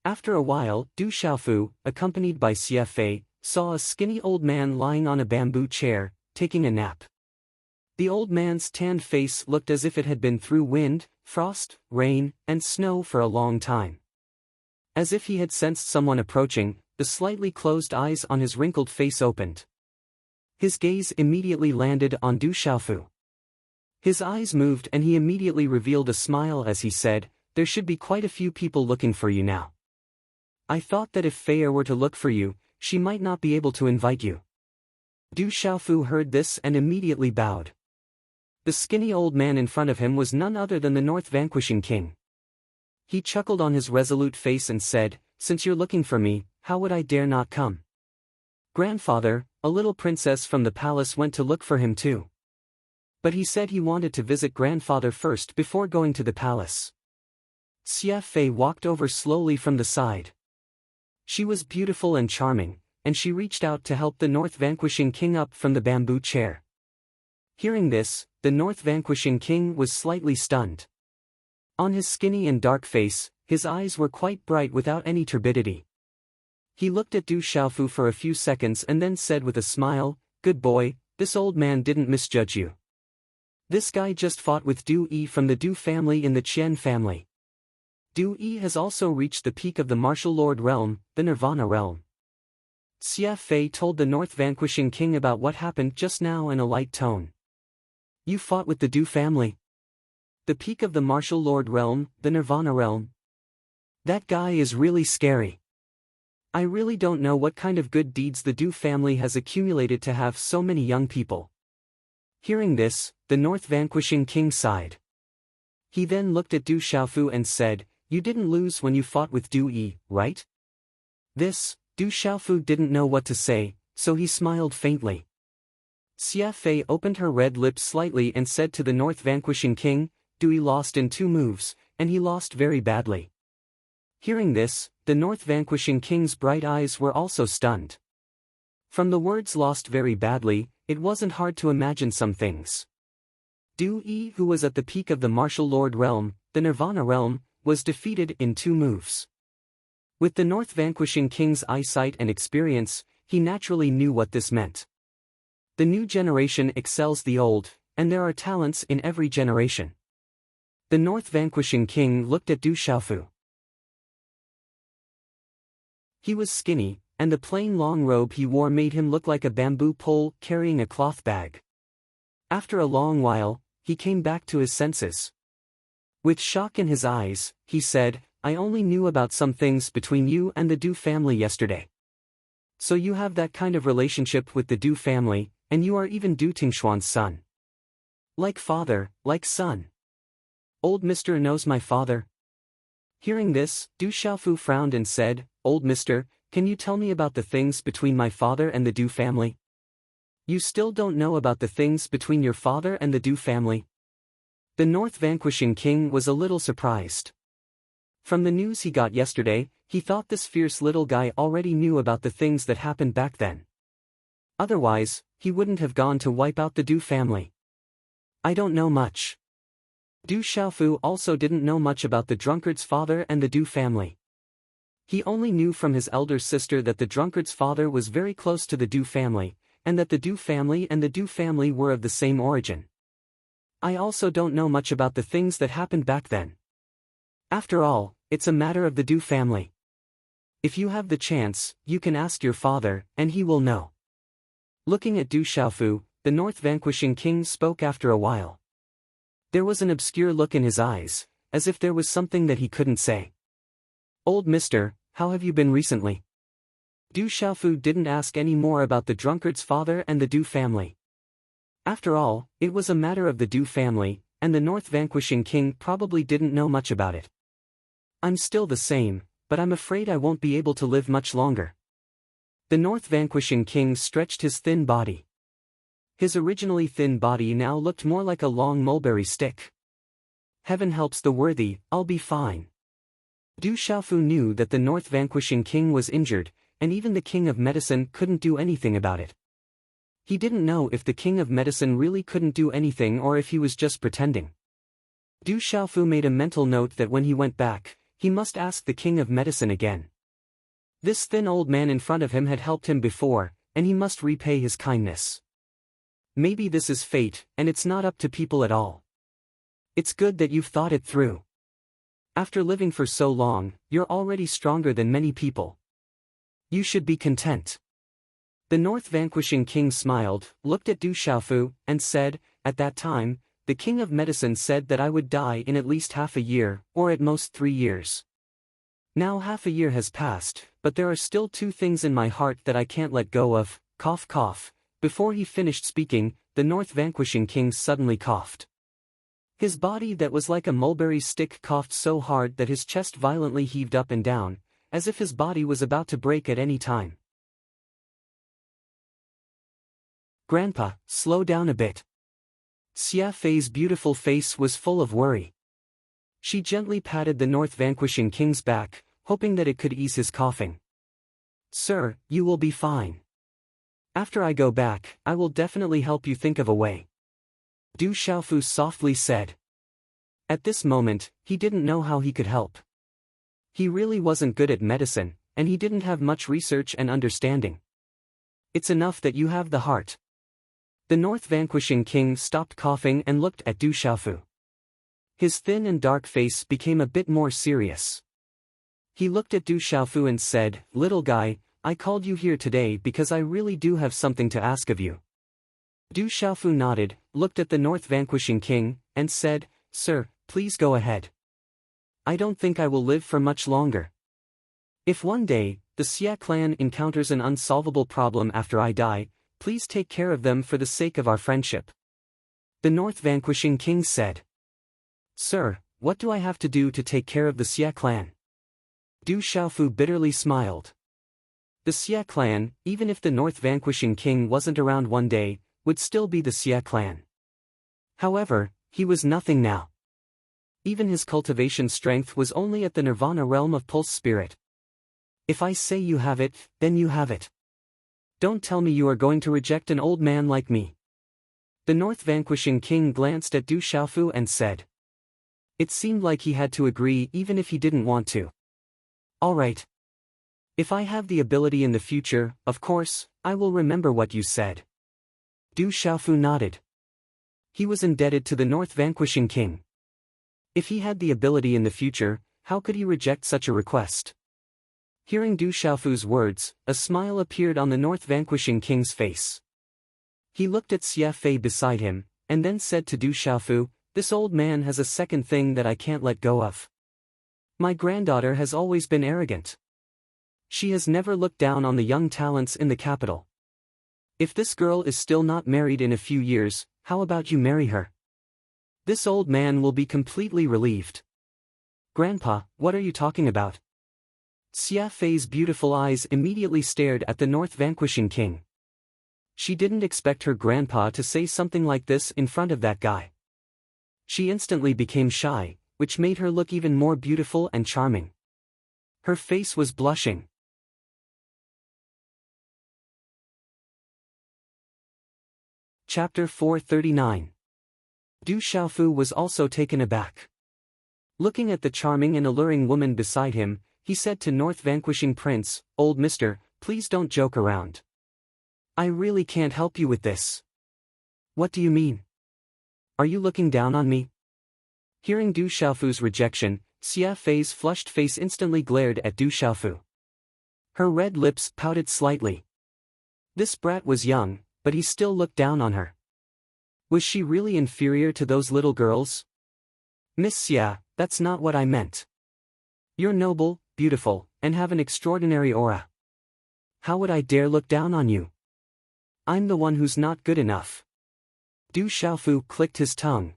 After a while, Du Xiaofu, accompanied by Xie Fei, saw a skinny old man lying on a bamboo chair, taking a nap. The old man's tanned face looked as if it had been through wind, frost, rain, and snow for a long time. As if he had sensed someone approaching, the slightly closed eyes on his wrinkled face opened. His gaze immediately landed on Du Xiaofu. His eyes moved and he immediately revealed a smile as he said, "There should be quite a few people looking for you now. I thought that if Fei were to look for you, she might not be able to invite you." Du Xiaofu heard this and immediately bowed. The skinny old man in front of him was none other than the North Vanquishing King. He chuckled on his resolute face and said, "Since you're looking for me, how would I dare not come? Grandfather, a little princess from the palace went to look for him too. But he said he wanted to visit grandfather first before going to the palace." Xie Fei walked over slowly from the side. She was beautiful and charming, and she reached out to help the North Vanquishing King up from the bamboo chair. Hearing this, the North Vanquishing King was slightly stunned. On his skinny and dark face, his eyes were quite bright without any turbidity. He looked at Du Xiaofu for a few seconds and then said with a smile, "Good boy, this old man didn't misjudge you. This guy just fought with Du Yi from the Du family in the Qian family. Du Yi has also reached the peak of the martial lord realm, the Nirvana realm. Xia Fei told the North Vanquishing King about what happened just now in a light tone. You fought with the Du family? The peak of the martial lord realm, the Nirvana realm? That guy is really scary. I really don't know what kind of good deeds the Du family has accumulated to have so many young people. Hearing this, the North Vanquishing King sighed. He then looked at Du Xiaofu and said, You didn't lose when you fought with Du Yi, right? This, Du Xiaofu didn't know what to say, so he smiled faintly. Xia Fei opened her red lips slightly and said to the North Vanquishing King, Du Yi lost in 2 moves, and he lost very badly. Hearing this, the North Vanquishing King's bright eyes were also stunned. From the words lost very badly, it wasn't hard to imagine some things. Du Yi, who was at the peak of the martial lord realm, the Nirvana realm, was defeated in 2 moves. With the North Vanquishing King's eyesight and experience, he naturally knew what this meant. The new generation excels the old, and there are talents in every generation. The North Vanquishing King looked at Du Xiaofu. He was skinny, and the plain long robe he wore made him look like a bamboo pole carrying a cloth bag. After a long while, he came back to his senses. With shock in his eyes, he said, I only knew about some things between you and the Du family yesterday. So you have that kind of relationship with the Du family, and you are even Du Tingshuan's son. Like father, like son. Old Mr. knows my father. Hearing this, Du Xiaofu frowned and said, Old Mister, can you tell me about the things between my father and the Du family? You still don't know about the things between your father and the Du family? The North Vanquishing King was a little surprised. From the news he got yesterday, he thought this fierce little guy already knew about the things that happened back then. Otherwise, he wouldn't have gone to wipe out the Du family. I don't know much. Du Xiaofu also didn't know much about the drunkard's father and the Du family. He only knew from his elder sister that the drunkard's father was very close to the Du family, and that the Du family and the Du family were of the same origin. I also don't know much about the things that happened back then. After all, it's a matter of the Du family. If you have the chance, you can ask your father, and he will know. Looking at Du Xiaofu, the North Vanquishing King spoke after a while. There was an obscure look in his eyes, as if there was something that he couldn't say. Old Mister, how have you been recently? Du Xiaofu didn't ask any more about the drunkard's father and the Du family. After all, it was a matter of the Du family, and the North Vanquishing King probably didn't know much about it. I'm still the same, but I'm afraid I won't be able to live much longer. The North Vanquishing King stretched his thin body. His originally thin body now looked more like a long mulberry stick. Heaven helps the worthy, I'll be fine. Du Xiaofu knew that the North Vanquishing King was injured, and even the King of Medicine couldn't do anything about it. He didn't know if the King of Medicine really couldn't do anything or if he was just pretending. Du Xiaofu made a mental note that when he went back, he must ask the King of Medicine again. This thin old man in front of him had helped him before, and he must repay his kindness. Maybe this is fate, and it's not up to people at all. It's good that you've thought it through. After living for so long, you're already stronger than many people. You should be content. The North Vanquishing King smiled, looked at Du Xiaofu, and said, At that time, the King of Medicine said that I would die in at least half a year, or at most 3 years. Now half a year has passed, but there are still 2 things in my heart that I can't let go of, cough cough. Before he finished speaking, the North Vanquishing King suddenly coughed. His body that was like a mulberry stick coughed so hard that his chest violently heaved up and down, as if his body was about to break at any time. Grandpa, slow down a bit. Xia Fei's beautiful face was full of worry. She gently patted the North Vanquishing King's back, hoping that it could ease his coughing. Sir, you will be fine. After I go back, I will definitely help you think of a way. Du Xiaofu softly said. At this moment, he didn't know how he could help. He really wasn't good at medicine, and he didn't have much research and understanding. It's enough that you have the heart. The North Vanquishing King stopped coughing and looked at Du Xiaofu. His thin and dark face became a bit more serious. He looked at Du Xiaofu and said, "Little guy, I called you here today because I really do have something to ask of you." Du Xiaofu nodded, looked at the North Vanquishing King, and said, "Sir, please go ahead. I don't think I will live for much longer. If one day, the Xia clan encounters an unsolvable problem after I die, please take care of them for the sake of our friendship." The North Vanquishing King said, "Sir, what do I have to do to take care of the Xia clan?" Du Xiaofu bitterly smiled. The Xia clan, even if the North Vanquishing King wasn't around one day, would still be the Xia clan. However, he was nothing now. Even his cultivation strength was only at the Nirvana realm of Pulse Spirit. If I say you have it, then you have it. Don't tell me you are going to reject an old man like me. The North Vanquishing King glanced at Du Xiaofu and said. It seemed like he had to agree even if he didn't want to. All right. If I have the ability in the future, of course, I will remember what you said. Du Xiaofu nodded. He was indebted to the North Vanquishing King. If he had the ability in the future, how could he reject such a request? Hearing Du Xiaofu's words, a smile appeared on the North Vanquishing King's face. He looked at Xia Fei beside him, and then said to Du Xiaofu, "This old man has a second thing that I can't let go of. My granddaughter has always been arrogant. She has never looked down on the young talents in the capital. If this girl is still not married in a few years, how about you marry her? This old man will be completely relieved." "Grandpa, what are you talking about?" Xia Fei's beautiful eyes immediately stared at the North Vanquishing King. She didn't expect her grandpa to say something like this in front of that guy. She instantly became shy, which made her look even more beautiful and charming. Her face was blushing. Chapter 439. Du Xiaofu was also taken aback. Looking at the charming and alluring woman beside him, he said to North Vanquishing Prince, "Old mister, please don't joke around. I really can't help you with this." "What do you mean? Are you looking down on me?" Hearing Du Xiaofu's rejection, Xia Fei's flushed face instantly glared at Du Xiaofu. Her red lips pouted slightly. This brat was young, but he still looked down on her. Was she really inferior to those little girls? "Miss Xia, that's not what I meant. You're noble, beautiful, and have an extraordinary aura. How would I dare look down on you? I'm the one who's not good enough." Du Xiaofu clicked his tongue.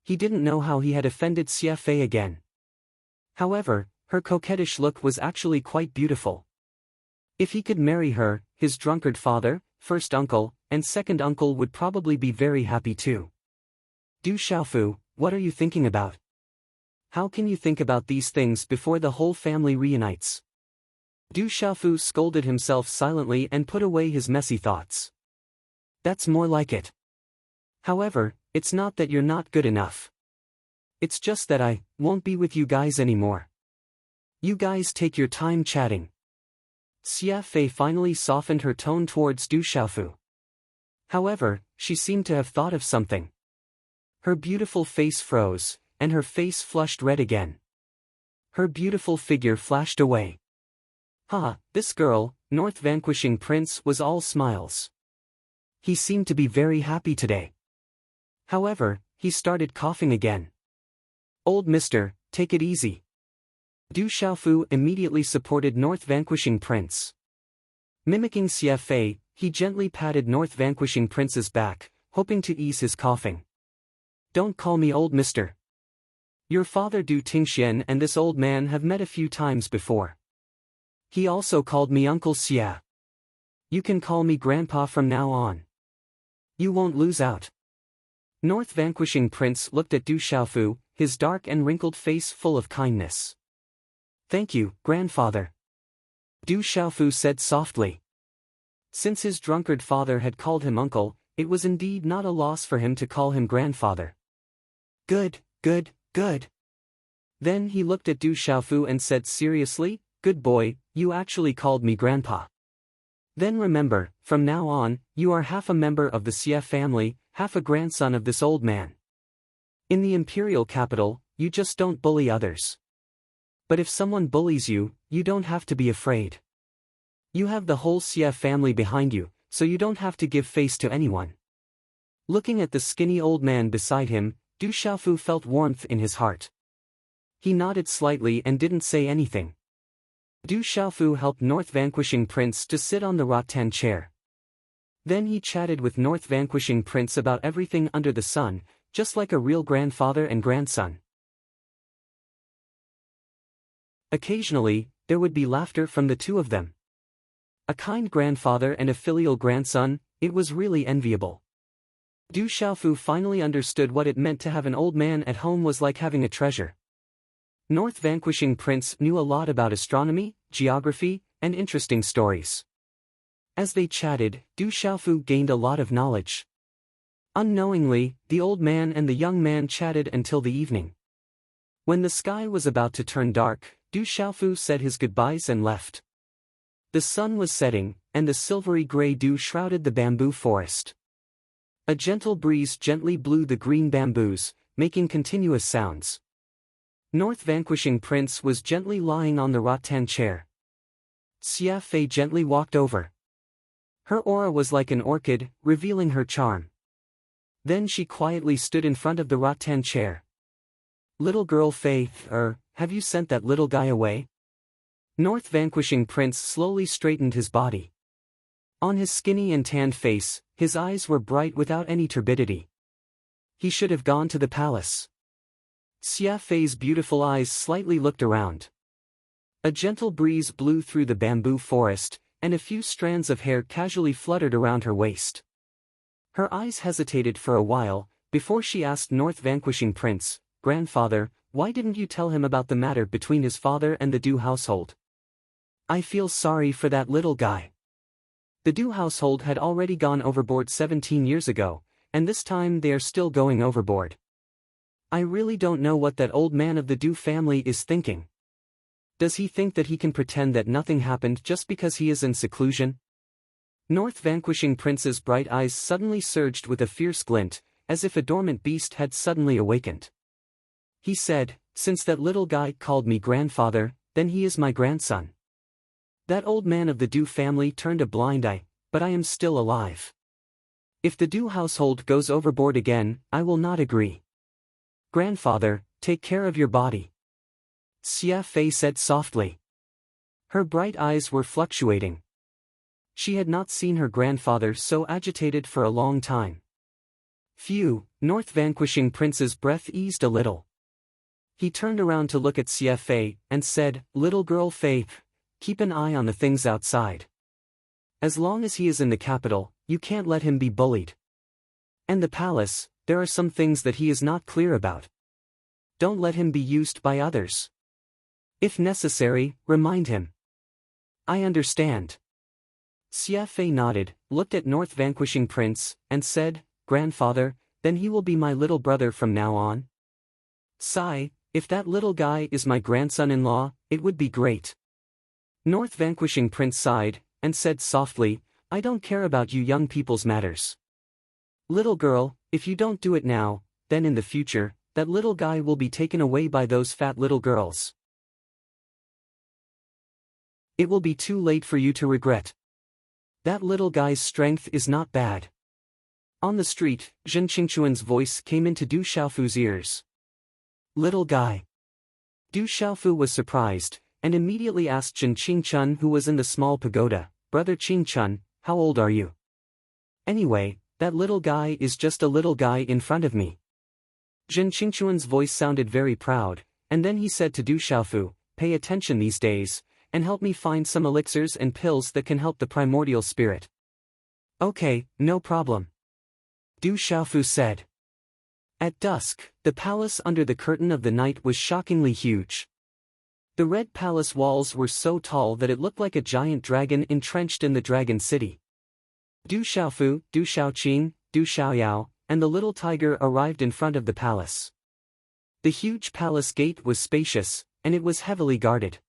He didn't know how he had offended Xia Fei again. However, her coquettish look was actually quite beautiful. If he could marry her, his drunkard father, first uncle, and second uncle would probably be very happy too. "Du Xiaofu, what are you thinking about? How can you think about these things before the whole family reunites?" Du Xiaofu scolded himself silently and put away his messy thoughts. "That's more like it. However, it's not that you're not good enough. It's just that I won't be with you guys anymore. You guys take your time chatting." Xia Fei finally softened her tone towards Du Xiaofu. However, she seemed to have thought of something. Her beautiful face froze, and her face flushed red again. Her beautiful figure flashed away. This girl, North Vanquishing Prince, was all smiles. He seemed to be very happy today. However, he started coughing again. "Old mister, take it easy." Du Xiaofu immediately supported North Vanquishing Prince. Mimicking Xia Fei, he gently patted North Vanquishing Prince's back, hoping to ease his coughing. "Don't call me old mister. Your father Du Tingxian and this old man have met a few times before. He also called me Uncle Xia. You can call me Grandpa from now on. You won't lose out." North Vanquishing Prince looked at Du Xiaofu, his dark and wrinkled face full of kindness. "Thank you, grandfather," Du Xiaofu said softly. Since his drunkard father had called him uncle, it was indeed not a loss for him to call him grandfather. Good. Then he looked at Du Xiaofu and said seriously, "Good boy, you actually called me grandpa. Then remember, from now on, you are half a member of the Xia family, half a grandson of this old man. In the imperial capital, you just don't bully others. But if someone bullies you, you don't have to be afraid. You have the whole Xie family behind you, so you don't have to give face to anyone. Looking at the skinny old man beside him, Du Xiaofu felt warmth in his heart. He nodded slightly and didn't say anything. Du Xiaofu helped North Vanquishing Prince to sit on the rattan chair. Then he chatted with North Vanquishing Prince about everything under the sun, just like a real grandfather and grandson. Occasionally, there would be laughter from the two of them. A kind grandfather and a filial grandson, it was really enviable. Du Xiaofu finally understood what it meant to have an old man at home was like having a treasure. North Vanquishing Prince knew a lot about astronomy, geography, and interesting stories. As they chatted, Du Xiaofu gained a lot of knowledge. Unknowingly, the old man and the young man chatted until the evening. When the sky was about to turn dark, Du Xiaofu said his goodbyes and left. The sun was setting, and the silvery gray dew shrouded the bamboo forest. A gentle breeze gently blew the green bamboos, making continuous sounds. North Vanquishing Prince was gently lying on the rattan chair. Xia Fei gently walked over. Her aura was like an orchid, revealing her charm. Then she quietly stood in front of the rattan chair. Little girl Fei, have you sent that little guy away? North Vanquishing Prince slowly straightened his body. On his skinny and tanned face, his eyes were bright without any turbidity. He should have gone to the palace. Xia Fei's beautiful eyes slightly looked around. A gentle breeze blew through the bamboo forest, and a few strands of hair casually fluttered around her waist. Her eyes hesitated for a while, before she asked North Vanquishing Prince, "Grandfather, why didn't you tell him about the matter between his father and the Du household? I feel sorry for that little guy." The Du household had already gone overboard 17 years ago, and this time they are still going overboard. I really don't know what that old man of the Du family is thinking. Does he think that he can pretend that nothing happened just because he is in seclusion? North Vanquishing Prince's bright eyes suddenly surged with a fierce glint, as if a dormant beast had suddenly awakened. He said, "Since that little guy called me grandfather, then he is my grandson. That old man of the Du family turned a blind eye, but I am still alive. If the Du household goes overboard again, I will not agree. Grandfather, take care of your body," Xia Fei said softly. Her bright eyes were fluctuating. She had not seen her grandfather so agitated for a long time. Phew, North Vanquishing Prince's breath eased a little. He turned around to look at Xia Fei, and said, "Little girl Fei, keep an eye on the things outside. As long as he is in the capital, you can't let him be bullied. And the palace, there are some things that he is not clear about. Don't let him be used by others. If necessary, remind him." "I understand." Xia Fei nodded, looked at North Vanquishing Prince, and said, "Grandfather, then he will be my little brother from now on?" "Sigh, if that little guy is my grandson-in-law, it would be great." North Vanquishing Prince sighed, and said softly, "I don't care about you young people's matters. Little girl, if you don't do it now, then in the future, that little guy will be taken away by those fat little girls. It will be too late for you to regret. That little guy's strength is not bad." On the street, Zhen Qingquan's voice came into Du Xiaofu's ears. "Little guy." Du Xiaofu was surprised, and immediately asked Zhen Qingquan, who was in the small pagoda, "Brother Qingquan, how old are you? Anyway, that little guy is just a little guy in front of me." Zhen Qingquan's voice sounded very proud, and then he said to Du Xiaofu, "Pay attention these days, and help me find some elixirs and pills that can help the primordial spirit." "Okay, no problem," Du Xiaofu said. At dusk, the palace under the curtain of the night was shockingly huge. The red palace walls were so tall that it looked like a giant dragon entrenched in the dragon city. Du Xiaofu, Du Xiaoqing, Du Xiaoyao, and the little tiger arrived in front of the palace. The huge palace gate was spacious, and it was heavily guarded.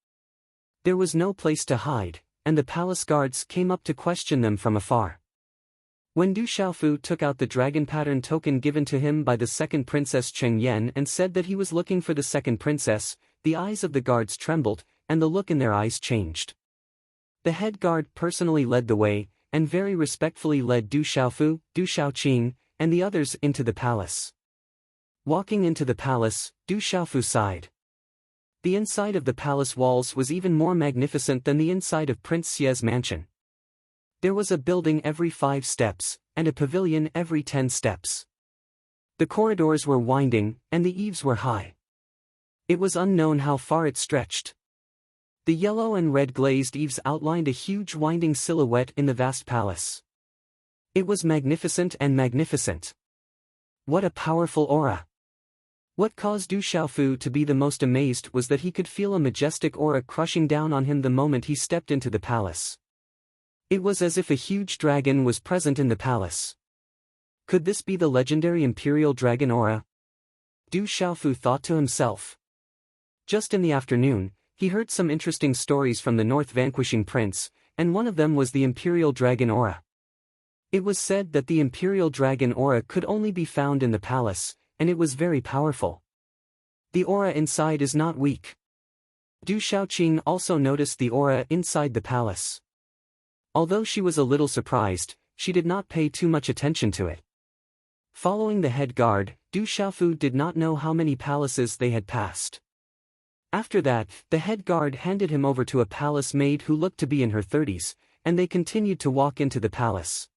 There was no place to hide, and the palace guards came up to question them from afar. When Du Xiaofu took out the dragon pattern token given to him by the second princess Cheng Yen and said that he was looking for the second princess, the eyes of the guards trembled, and the look in their eyes changed. The head guard personally led the way, and very respectfully led Du Xiaofu, Du Xiaoqing, and the others into the palace. Walking into the palace, Du Xiaofu sighed. The inside of the palace walls was even more magnificent than the inside of Prince Xie's mansion. There was a building every 5 steps, and a pavilion every 10 steps. The corridors were winding, and the eaves were high. It was unknown how far it stretched. The yellow and red glazed eaves outlined a huge winding silhouette in the vast palace. It was magnificent and magnificent. What a powerful aura! What caused Du Xiaofu to be the most amazed was that he could feel a majestic aura crushing down on him the moment he stepped into the palace. It was as if a huge dragon was present in the palace. Could this be the legendary imperial dragon aura? Du Xiaofu thought to himself. Just in the afternoon, he heard some interesting stories from the North Vanquishing Prince, and one of them was the imperial dragon aura. It was said that the imperial dragon aura could only be found in the palace, and it was very powerful. The aura inside is not weak. Du Xiaoqing also noticed the aura inside the palace. Although she was a little surprised, she did not pay too much attention to it. Following the head guard, Du Xiaofu did not know how many palaces they had passed. After that, the head guard handed him over to a palace maid who looked to be in her 30s, and they continued to walk into the palace.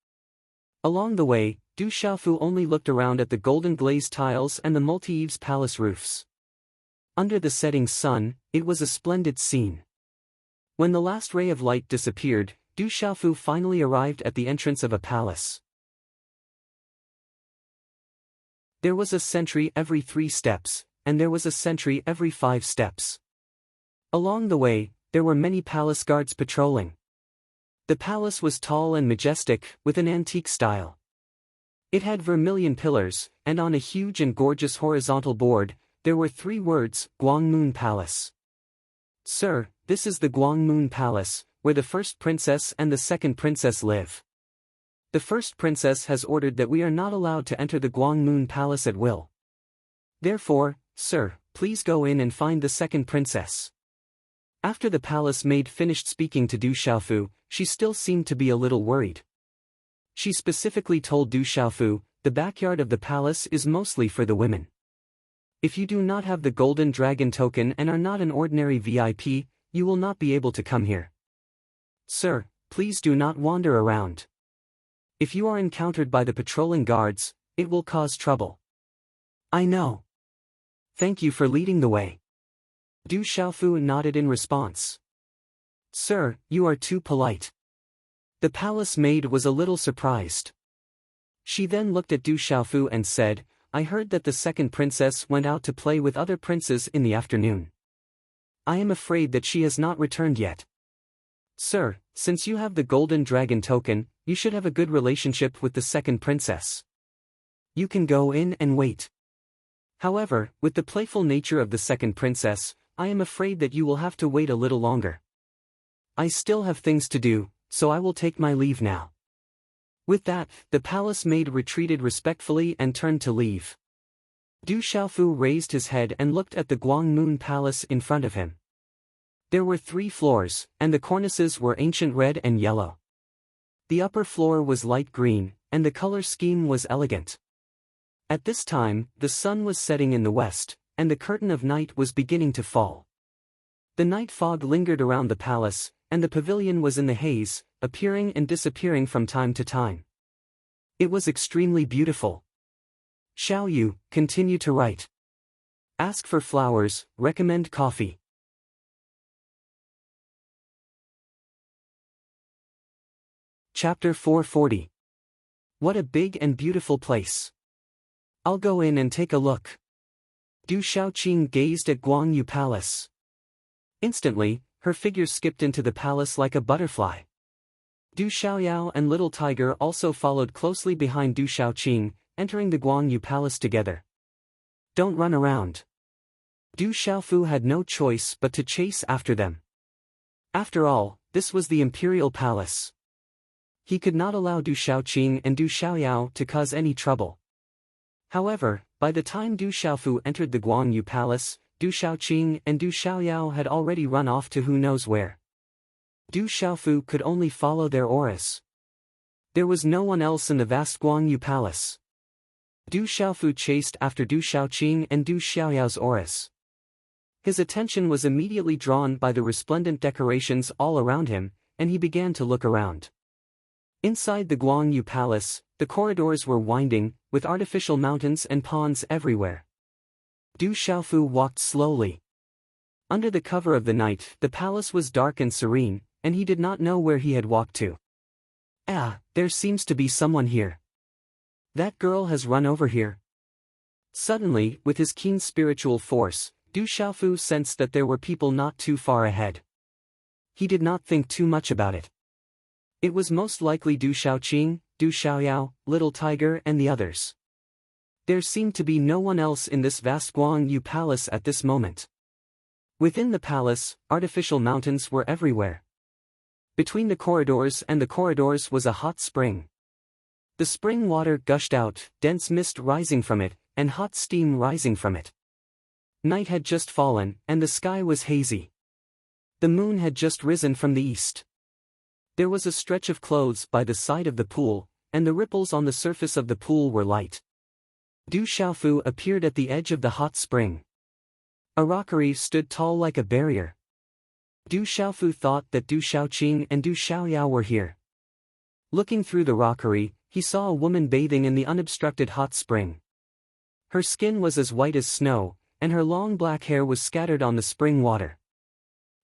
Along the way, Du Xiaofu only looked around at the golden glazed tiles and the multi-eaves palace roofs. Under the setting sun, it was a splendid scene. When the last ray of light disappeared, Du Xiaofu finally arrived at the entrance of a palace. There was a sentry every 3 steps, and there was a sentry every 5 steps. Along the way, there were many palace guards patrolling. The palace was tall and majestic, with an antique style. It had vermilion pillars, and on a huge and gorgeous horizontal board, there were 3 words, Guangmoon Palace. Sir, this is the Guangmoon Palace, where the first princess and the second princess live. The first princess has ordered that we are not allowed to enter the Guangmoon Palace at will. Therefore, sir, please go in and find the second princess. After the palace maid finished speaking to Du Xiaofu, she still seemed to be a little worried. She specifically told Du Xiaofu, the backyard of the palace is mostly for the women. If you do not have the golden dragon token and are not an ordinary VIP, you will not be able to come here. Sir, please do not wander around. If you are encountered by the patrolling guards, it will cause trouble. I know. Thank you for leading the way. Du Xiaofu nodded in response. Sir, you are too polite. The palace maid was a little surprised. She then looked at Du Xiaofu and said, I heard that the second princess went out to play with other princes in the afternoon. I am afraid that she has not returned yet. Sir, since you have the golden dragon token, you should have a good relationship with the second princess. You can go in and wait. However, with the playful nature of the second princess, I am afraid that you will have to wait a little longer. I still have things to do, so I will take my leave now. With that, the palace maid retreated respectfully and turned to leave. Du Xiaofu raised his head and looked at the Guangmoon Palace in front of him. There were 3 floors, and the cornices were ancient red and yellow. The upper floor was light green, and the color scheme was elegant. At this time, the sun was setting in the west, and the curtain of night was beginning to fall. The night fog lingered around the palace, and the pavilion was in the haze, appearing and disappearing from time to time. It was extremely beautiful. Xiao Yu, continue to write. Ask for flowers, recommend coffee. Chapter 440. What a big and beautiful place. I'll go in and take a look. Du Xiaoqing gazed at Guangyu Palace. Instantly, her figure skipped into the palace like a butterfly. Du Xiaoyao and Little Tiger also followed closely behind Du Xiaoqing, entering the Guangyu Palace together. Don't run around. Du Xiaofu had no choice but to chase after them. After all, this was the imperial palace. He could not allow Du Shaoqing and Du Xiaoyao to cause any trouble. However, by the time Du Xiaofu entered the Guangyu Palace, Du Shaoqing and Du Xiaoyao had already run off to who knows where. Du Xiaofu could only follow their auras. There was no one else in the vast Guangyu Palace. Du Xiaofu chased after Du Shaoqing and Du Xiaoyao's auras. His attention was immediately drawn by the resplendent decorations all around him, and he began to look around. Inside the Guangyu Palace, the corridors were winding, with artificial mountains and ponds everywhere. Du Xiaofu walked slowly. Under the cover of the night, the palace was dark and serene, and he did not know where he had walked to. Ah, there seems to be someone here. That girl has run over here. Suddenly, with his keen spiritual force, Du Xiaofu sensed that there were people not too far ahead. He did not think too much about it. It was most likely Du Shaoqing, Du Xiaoyao, Little Tiger and the others. There seemed to be no one else in this vast Guangyu Palace at this moment. Within the palace, artificial mountains were everywhere. Between the corridors was a hot spring. The spring water gushed out, dense mist rising from it, and hot steam rising from it. Night had just fallen, and the sky was hazy. The moon had just risen from the east. There was a stretch of clothes by the side of the pool, and the ripples on the surface of the pool were light. Du Xiaofu appeared at the edge of the hot spring. A rockery stood tall like a barrier. Du Xiaofu thought that Du Shaoqing and Du Xiaoyao were here. Looking through the rockery, he saw a woman bathing in the unobstructed hot spring. Her skin was as white as snow, and her long black hair was scattered on the spring water.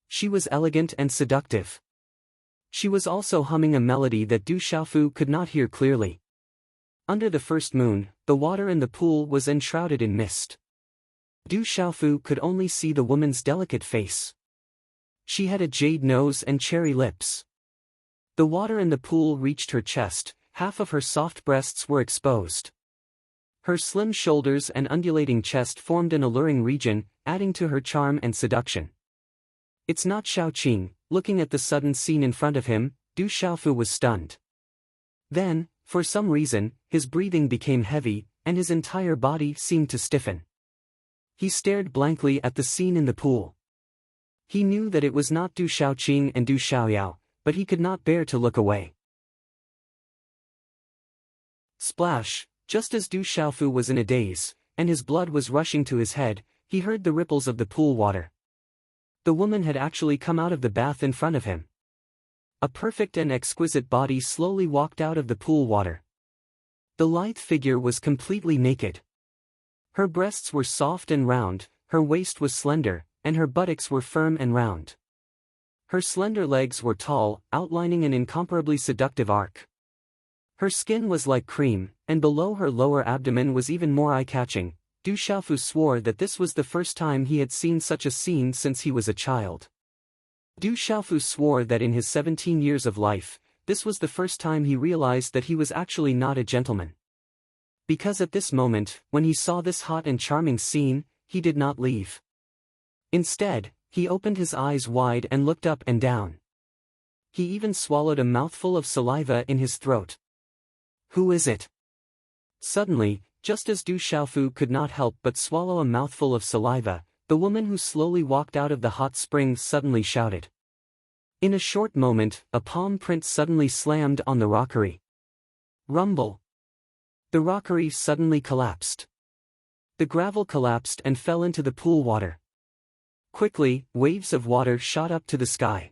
She was elegant and seductive. She was also humming a melody that Du Xiaofu could not hear clearly. Under the first moon, the water in the pool was enshrouded in mist. Du Xiaofu could only see the woman's delicate face. She had a jade nose and cherry lips. The water in the pool reached her chest, half of her soft breasts were exposed. Her slim shoulders and undulating chest formed an alluring region, adding to her charm and seduction. It's not Shaoqing. Looking at the sudden scene in front of him, Du Xiaofu was stunned. Then, for some reason, his breathing became heavy, and his entire body seemed to stiffen. He stared blankly at the scene in the pool. He knew that it was not Du Shaoqing and Du Xiaoyao, but he could not bear to look away. Splash! Just as Du Xiaofu was in a daze, and his blood was rushing to his head, he heard the ripples of the pool water. The woman had actually come out of the bath in front of him. A perfect and exquisite body slowly walked out of the pool water. The lithe figure was completely naked. Her breasts were soft and round, her waist was slender, and her buttocks were firm and round. Her slender legs were tall, outlining an incomparably seductive arc. Her skin was like cream, and below her lower abdomen was even more eye-catching. Du Xiaofu swore that this was the first time he had seen such a scene since he was a child. Du Xiaofu swore that in his 17 years of life, this was the first time he realized that he was actually not a gentleman. Because at this moment, when he saw this hot and charming scene, he did not leave. Instead, he opened his eyes wide and looked up and down. He even swallowed a mouthful of saliva in his throat. Who is it? Suddenly, just as Du Xiaofu could not help but swallow a mouthful of saliva, the woman who slowly walked out of the hot spring suddenly shouted. In a short moment, a palm print suddenly slammed on the rockery. Rumble! The rockery suddenly collapsed. The gravel collapsed and fell into the pool water. Quickly, waves of water shot up to the sky.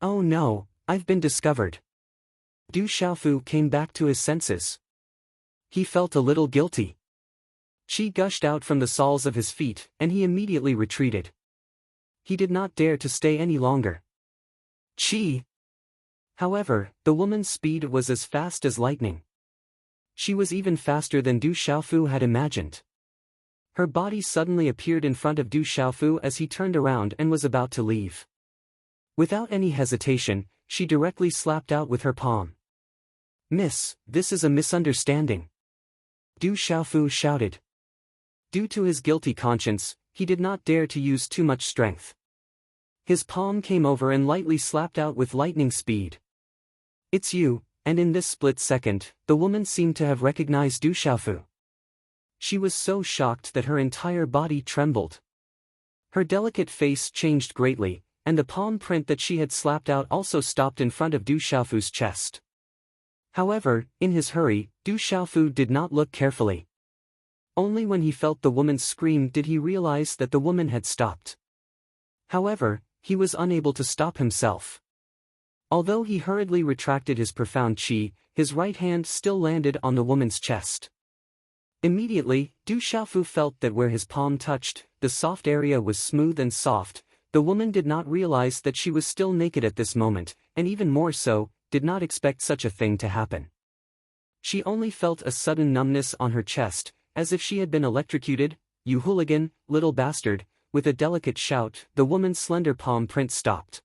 Oh no, I've been discovered. Du Xiaofu came back to his senses. He felt a little guilty. Qi gushed out from the soles of his feet, and he immediately retreated. He did not dare to stay any longer. Qi! However, the woman's speed was as fast as lightning. She was even faster than Du Xiaofu had imagined. Her body suddenly appeared in front of Du Xiaofu as he turned around and was about to leave. Without any hesitation, she directly slapped out with her palm. Miss, this is a misunderstanding. Du Xiaofu shouted. Due to his guilty conscience, he did not dare to use too much strength. His palm came over and lightly slapped out with lightning speed. It's you, and in this split second, the woman seemed to have recognized Du Xiaofu. She was so shocked that her entire body trembled. Her delicate face changed greatly, and the palm print that she had slapped out also stopped in front of Du Xiaofu's chest. However, in his hurry, Du Xiaofu did not look carefully. Only when he felt the woman's scream did he realize that the woman had stopped. However, he was unable to stop himself. Although he hurriedly retracted his profound chi, his right hand still landed on the woman's chest. Immediately, Du Xiaofu felt that where his palm touched, the soft area was smooth and soft. The woman did not realize that she was still naked at this moment, and even more so, did not expect such a thing to happen. She only felt a sudden numbness on her chest, as if she had been electrocuted. "You hooligan, little bastard!" With a delicate shout, the woman's slender palm print stopped.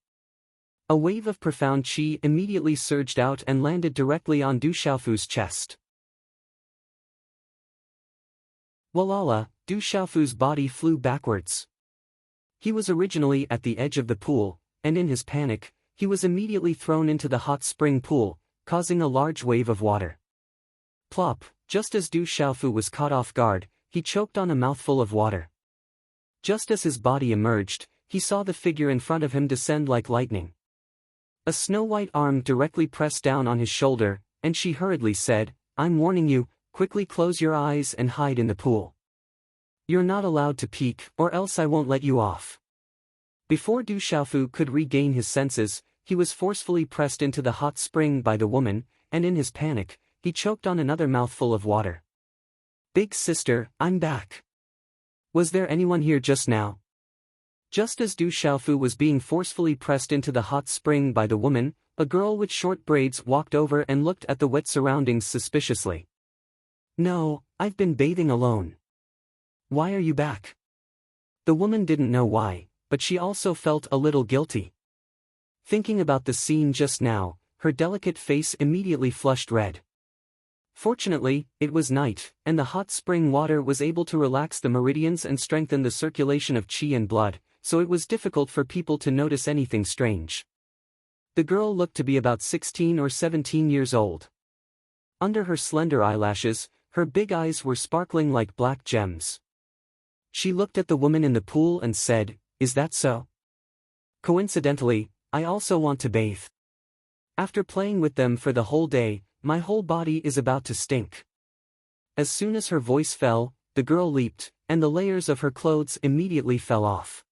A wave of profound chi immediately surged out and landed directly on Du Xiaofu's chest. Walala, Du Xiaofu's body flew backwards. He was originally at the edge of the pool, and in his panic, he was immediately thrown into the hot spring pool, causing a large wave of water. Plop, just as Du Xiaofu was caught off guard, he choked on a mouthful of water. Just as his body emerged, he saw the figure in front of him descend like lightning. A snow-white arm directly pressed down on his shoulder, and she hurriedly said, "I'm warning you, quickly close your eyes and hide in the pool. You're not allowed to peek, or else I won't let you off." Before Du Xiaofu could regain his senses, he was forcefully pressed into the hot spring by the woman, and in his panic, he choked on another mouthful of water. "Big sister, I'm back. Was there anyone here just now?" Just as Du Xiaofu was being forcefully pressed into the hot spring by the woman, a girl with short braids walked over and looked at the wet surroundings suspiciously. "No, I've been bathing alone. Why are you back?" The woman didn't know why, but she also felt a little guilty. Thinking about the scene just now, her delicate face immediately flushed red. Fortunately, it was night, and the hot spring water was able to relax the meridians and strengthen the circulation of qi and blood, so it was difficult for people to notice anything strange. The girl looked to be about 16 or 17 years old. Under her slender eyelashes, her big eyes were sparkling like black gems. She looked at the woman in the pool and said, "Is that so? Coincidentally, I also want to bathe. After playing with them for the whole day, my whole body is about to stink." As soon as her voice fell, the girl leaped, and the layers of her clothes immediately fell off.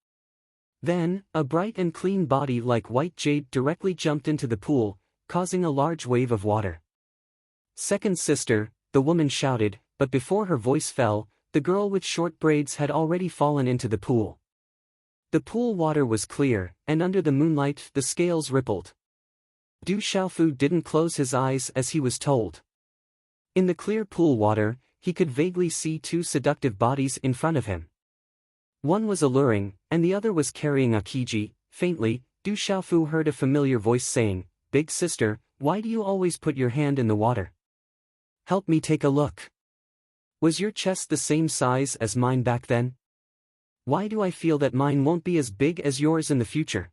Then, a bright and clean body like white jade directly jumped into the pool, causing a large wave of water. "Second sister," the woman shouted, but before her voice fell, the girl with short braids had already fallen into the pool. The pool water was clear, and under the moonlight the scales rippled. Du Xiaofu didn't close his eyes as he was told. In the clear pool water, he could vaguely see two seductive bodies in front of him. One was alluring, and the other was carrying a kiji. Faintly, Du Xiaofu heard a familiar voice saying, "Big sister, why do you always put your hand in the water? Help me take a look. Was your chest the same size as mine back then? Why do I feel that mine won't be as big as yours in the future?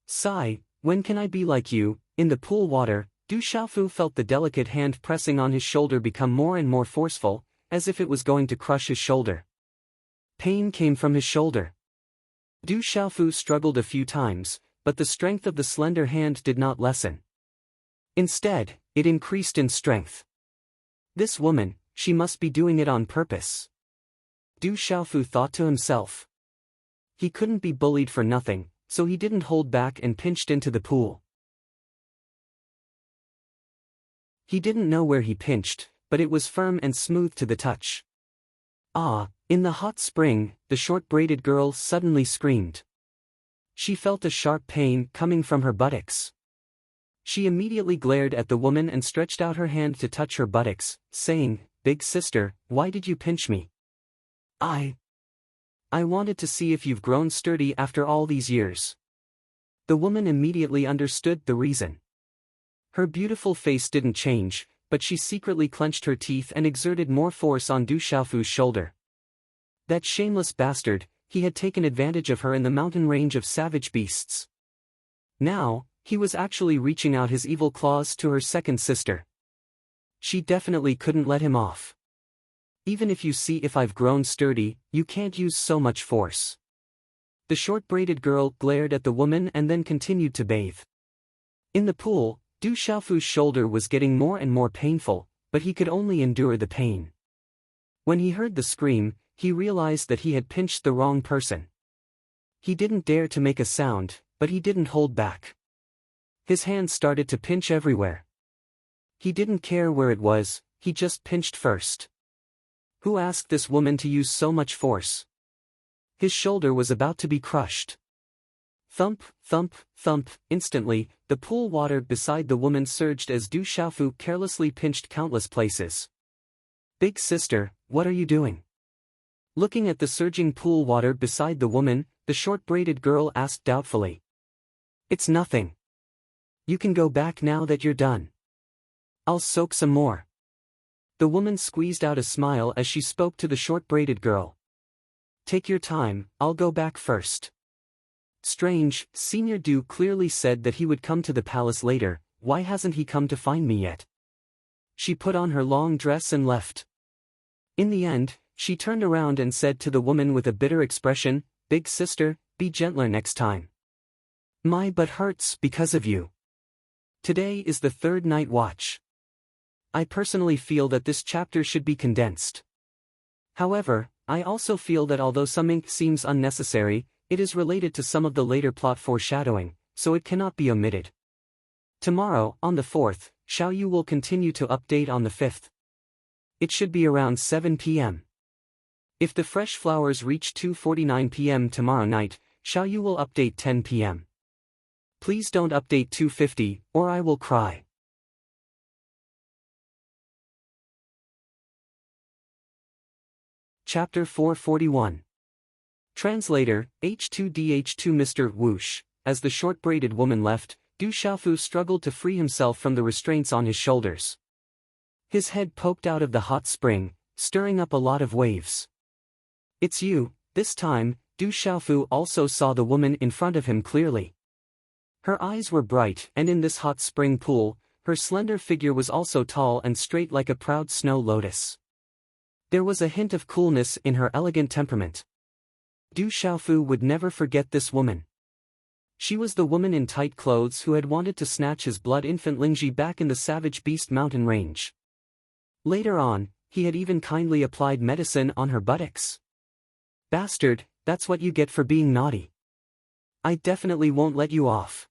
Sigh, when can I be like you?" In the pool water, Du Xiaofu felt the delicate hand pressing on his shoulder become more and more forceful, as if it was going to crush his shoulder. Pain came from his shoulder. Du Xiaofu struggled a few times, but the strength of the slender hand did not lessen. Instead, it increased in strength. This woman, she must be doing it on purpose. Du Xiaofu thought to himself. He couldn't be bullied for nothing, so he didn't hold back and pinched into the pool. He didn't know where he pinched, but it was firm and smooth to the touch. Ah! In the hot spring, the short-braided girl suddenly screamed. She felt a sharp pain coming from her buttocks. She immediately glared at the woman and stretched out her hand to touch her buttocks, saying, "Big sister, why did you pinch me? I wanted to see if you've grown sturdy after all these years." The woman immediately understood the reason. Her beautiful face didn't change, but she secretly clenched her teeth and exerted more force on Du Xiaofu's shoulder. That shameless bastard, he had taken advantage of her in the mountain range of savage beasts. Now, He was actually reaching out his evil claws to her second sister. She definitely couldn't let him off. Even if you see if I've grown sturdy, you can't use so much force. The short-braided girl glared at the woman and then continued to bathe. In the pool, Du Xiaofu's shoulder was getting more and more painful, but he could only endure the pain. When he heard the scream, he realized that he had pinched the wrong person. He didn't dare to make a sound, but he didn't hold back. His hands started to pinch everywhere. He didn't care where it was, he just pinched first. Who asked this woman to use so much force? His shoulder was about to be crushed. Thump, thump, thump. Instantly, the pool water beside the woman surged as Du Xiaofu carelessly pinched countless places. Big sister, what are you doing? Looking at the surging pool water beside the woman, the short-braided girl asked doubtfully. It's nothing. You can go back now that you're done. I'll soak some more. The woman squeezed out a smile as she spoke to the short-braided girl. Take your time, I'll go back first. Strange, Senior Du clearly said that he would come to the palace later, why hasn't he come to find me yet? She put on her long dress and left. In the end, she turned around and said to the woman with a bitter expression, Big sister, be gentler next time. My butt hurts because of you. Today is the third night watch. I personally feel that this chapter should be condensed. However, I also feel that although some ink seems unnecessary, it is related to some of the later plot foreshadowing, so it cannot be omitted. Tomorrow, on the 4th, Xiao Yu will continue to update on the 5th. It should be around 7 p.m. If the fresh flowers reach 2:49 p.m. tomorrow night, Xiao Yu will update 10 p.m. Please don't update 2:50, or I will cry. Chapter 441. Translator, H2DH2 Mr. Whoosh. As the short-braided woman left, Du Xiaofu struggled to free himself from the restraints on his shoulders. His head poked out of the hot spring, stirring up a lot of waves. It's you. This time, Du Xiaofu also saw the woman in front of him clearly. Her eyes were bright, and in this hot spring pool, her slender figure was also tall and straight like a proud snow lotus. There was a hint of coolness in her elegant temperament. Du Xiaofu would never forget this woman. She was the woman in tight clothes who had wanted to snatch his blood infant Lingji back in the Savage Beast mountain range. Later on, he had even kindly applied medicine on her buttocks. Bastard, that's what you get for being naughty. I definitely won't let you off.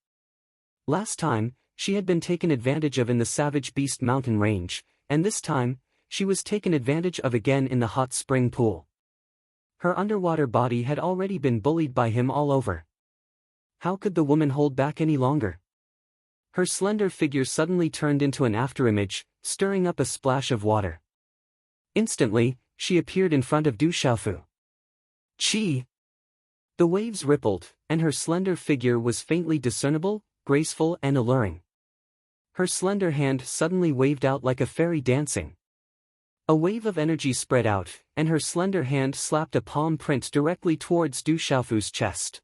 Last time, she had been taken advantage of in the Savage Beast mountain range, and this time, she was taken advantage of again in the hot spring pool. Her underwater body had already been bullied by him all over. How could the woman hold back any longer? Her slender figure suddenly turned into an afterimage, stirring up a splash of water. Instantly, she appeared in front of Du Xiaofu. Chi! The waves rippled, and her slender figure was faintly discernible, graceful and alluring. Her slender hand suddenly waved out like a fairy dancing. A wave of energy spread out, and her slender hand slapped a palm print directly towards Du Xiaofu's chest.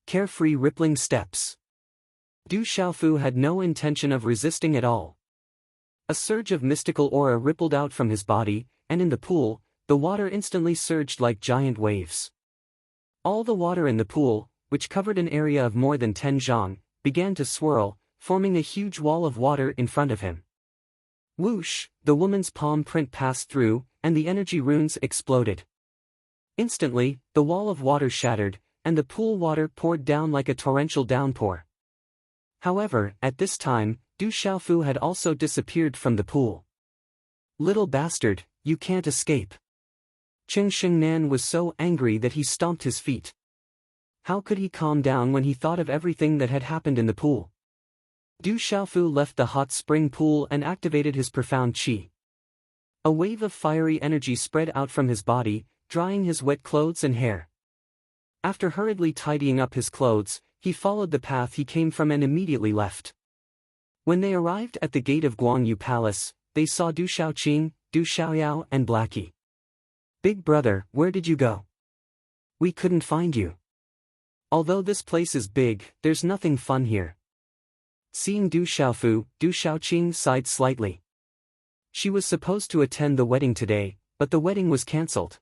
Carefree rippling steps. Du Xiaofu had no intention of resisting at all. A surge of mystical aura rippled out from his body, and in the pool, the water instantly surged like giant waves. All the water in the pool, which covered an area of more than 10 zhang, began to swirl, forming a huge wall of water in front of him. Whoosh, the woman's palm print passed through, and the energy runes exploded. Instantly, the wall of water shattered, and the pool water poured down like a torrential downpour. However, at this time, Du Xiaofu had also disappeared from the pool. Little bastard, you can't escape. Cheng Shengnan was so angry that he stomped his feet. How could he calm down when he thought of everything that had happened in the pool? Du Xiaofu left the hot spring pool and activated his profound qi. A wave of fiery energy spread out from his body, drying his wet clothes and hair. After hurriedly tidying up his clothes, he followed the path he came from and immediately left. When they arrived at the gate of Guangyu Palace, they saw Du Xiaoqing, Du Xiaoyao and Blackie. Big brother, where did you go? We couldn't find you. Although this place is big, there's nothing fun here. Seeing Du Xiaofu, Du Xiaoqing sighed slightly. She was supposed to attend the wedding today, but the wedding was cancelled.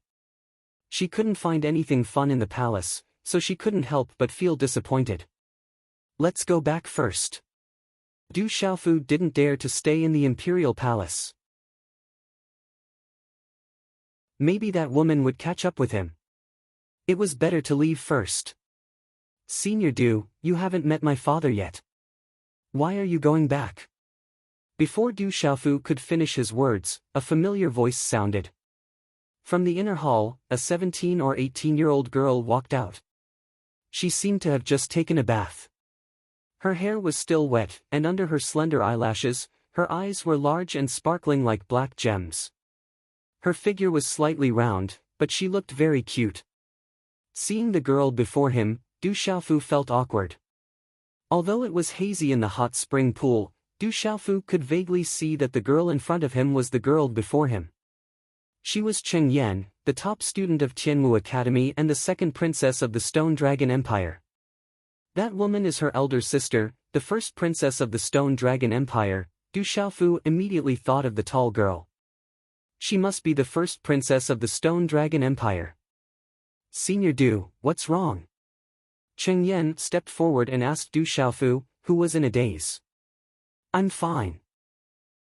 She couldn't find anything fun in the palace, so she couldn't help but feel disappointed. Let's go back first. Du Xiaofu didn't dare to stay in the imperial palace. Maybe that woman would catch up with him. It was better to leave first. Senior Du, you haven't met my father yet. Why are you going back? Before Du Xiaofu could finish his words, a familiar voice sounded. From the inner hall, a 17 or 18-year-old girl walked out. She seemed to have just taken a bath. Her hair was still wet, and under her slender eyelashes, her eyes were large and sparkling like black gems. Her figure was slightly round, but she looked very cute. Seeing the girl before him, Du Xiaofu felt awkward. Although it was hazy in the hot spring pool, Du Xiaofu could vaguely see that the girl in front of him was the girl before him. She was Cheng Yan, the top student of Tianmu Academy and the second princess of the Stone Dragon Empire. That woman is her elder sister, the first princess of the Stone Dragon Empire. Du Xiaofu immediately thought of the tall girl. She must be the first princess of the Stone Dragon Empire. Senior Du, what's wrong? Cheng Yan stepped forward and asked Du Xiaofu, who was in a daze. I'm fine.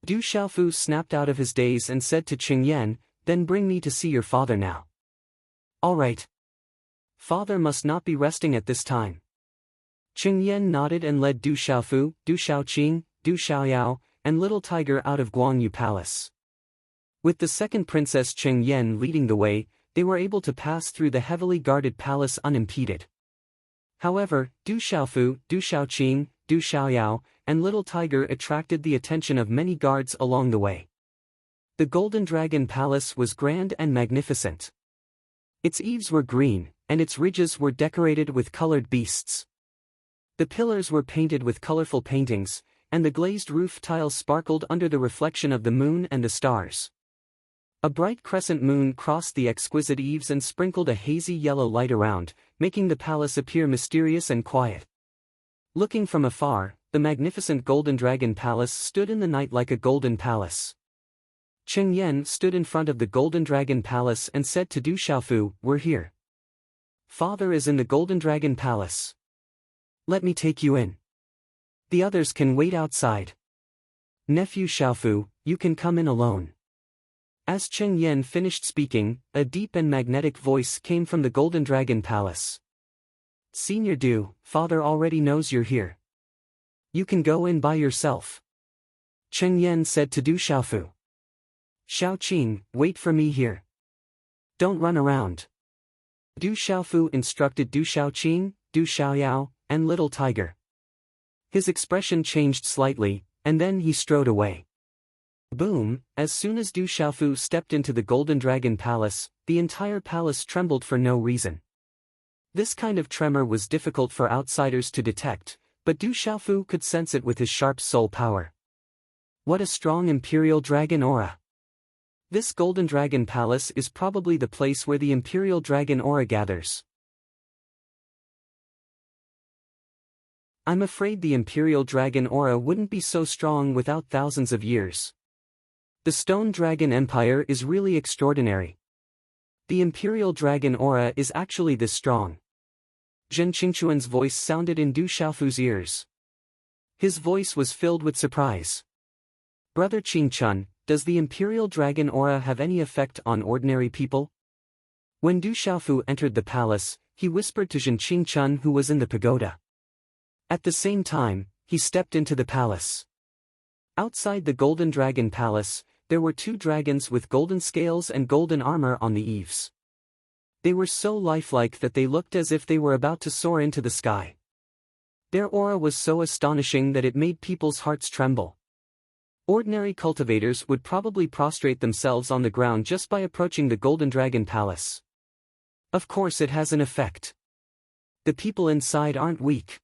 Du Xiaofu snapped out of his daze and said to Cheng Yan, then bring me to see your father now. All right. Father must not be resting at this time. Cheng Yan nodded and led Du Xiaofu, Du Xiaoqing, Du Xiaoyao, and Little Tiger out of Guangyu Palace. With the second princess Cheng Yan leading the way, they were able to pass through the heavily guarded palace unimpeded. However, Du Xiaofu, Du Xiaoqing, Du Xiaoyao, and Little Tiger attracted the attention of many guards along the way. The Golden Dragon Palace was grand and magnificent. Its eaves were green, and its ridges were decorated with colored beasts. The pillars were painted with colorful paintings, and the glazed roof tiles sparkled under the reflection of the moon and the stars. A bright crescent moon crossed the exquisite eaves and sprinkled a hazy yellow light around, making the palace appear mysterious and quiet. Looking from afar, the magnificent Golden Dragon Palace stood in the night like a golden palace. Cheng Yan stood in front of the Golden Dragon Palace and said to Du Xiaofu, "We're here. Father is in the Golden Dragon Palace. Let me take you in. The others can wait outside. Nephew Xiaofu, you can come in alone." As Cheng Yan finished speaking, a deep and magnetic voice came from the Golden Dragon Palace. "Senior Du, Father already knows you're here. You can go in by yourself." Cheng Yan said to Du Xiaofu. "Xiaoqing, wait for me here. Don't run around." Du Xiaofu instructed Du Xiaoqing, Du Xiaoyao, and Little Tiger. His expression changed slightly, and then he strode away. Boom! As soon as Du Xiaofu stepped into the Golden Dragon Palace, the entire palace trembled for no reason. This kind of tremor was difficult for outsiders to detect, but Du Xiaofu could sense it with his sharp soul power. What a strong Imperial Dragon aura! This Golden Dragon Palace is probably the place where the Imperial Dragon aura gathers. I'm afraid the Imperial Dragon aura wouldn't be so strong without thousands of years. The Stone Dragon Empire is really extraordinary. The Imperial Dragon aura is actually this strong. Zhen Qingquan's voice sounded in Du Xiaofu's ears. His voice was filled with surprise. Brother Qingchun, does the Imperial Dragon aura have any effect on ordinary people? When Du Xiaofu entered the palace, he whispered to Zhen Qingchun who was in the pagoda. At the same time, he stepped into the palace. Outside the Golden Dragon Palace, there were two dragons with golden scales and golden armor on the eaves. They were so lifelike that they looked as if they were about to soar into the sky. Their aura was so astonishing that it made people's hearts tremble. Ordinary cultivators would probably prostrate themselves on the ground just by approaching the Golden Dragon Palace. Of course it has an effect. The people inside aren't weak.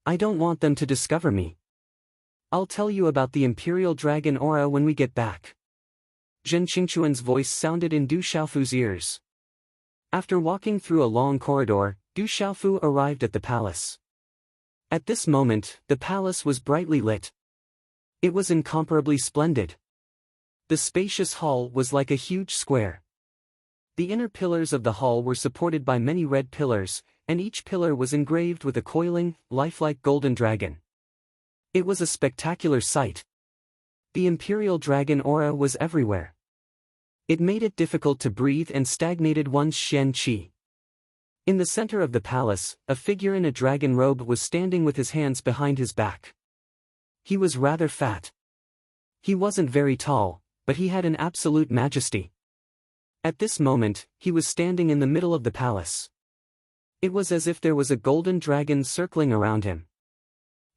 I don't want them to discover me. I'll tell you about the Imperial Dragon aura when we get back. Zhen Qingquan's voice sounded in Du Xiaofu's ears. After walking through a long corridor, Du Xiaofu arrived at the palace. At this moment, the palace was brightly lit. It was incomparably splendid. The spacious hall was like a huge square. The inner pillars of the hall were supported by many red pillars, and each pillar was engraved with a coiling, lifelike golden dragon. It was a spectacular sight. The imperial dragon aura was everywhere. It made it difficult to breathe and stagnated one's Shen qi. In the center of the palace, a figure in a dragon robe was standing with his hands behind his back. He was rather fat. He wasn't very tall, but he had an absolute majesty. At this moment, he was standing in the middle of the palace. It was as if there was a golden dragon circling around him.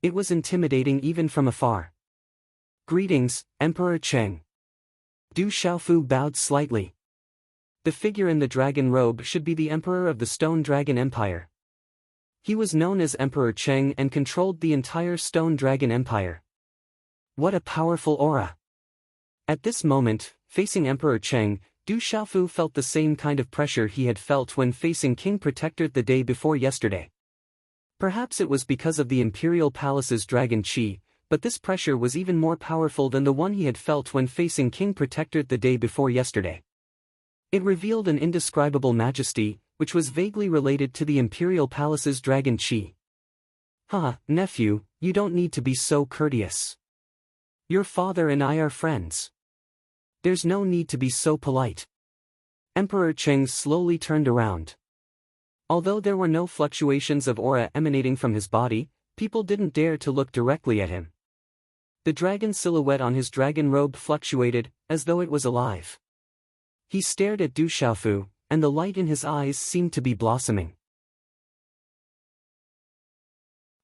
It was intimidating even from afar. "Greetings, Emperor Cheng." Du Xiaofu bowed slightly. The figure in the dragon robe should be the Emperor of the Stone Dragon Empire. He was known as Emperor Cheng and controlled the entire Stone Dragon Empire. What a powerful aura! At this moment, facing Emperor Cheng, Du Xiaofu felt the same kind of pressure he had felt when facing King Protector the day before yesterday. Perhaps it was because of the Imperial Palace's dragon qi, but this pressure was even more powerful than the one he had felt when facing King Protector the day before yesterday. It revealed an indescribable majesty, which was vaguely related to the Imperial Palace's dragon qi. Nephew, you don't need to be so courteous. Your father and I are friends. There's no need to be so polite. Emperor Cheng slowly turned around. Although there were no fluctuations of aura emanating from his body, people didn't dare to look directly at him. The dragon silhouette on his dragon robe fluctuated, as though it was alive. He stared at Du Xiaofu, and the light in his eyes seemed to be blossoming.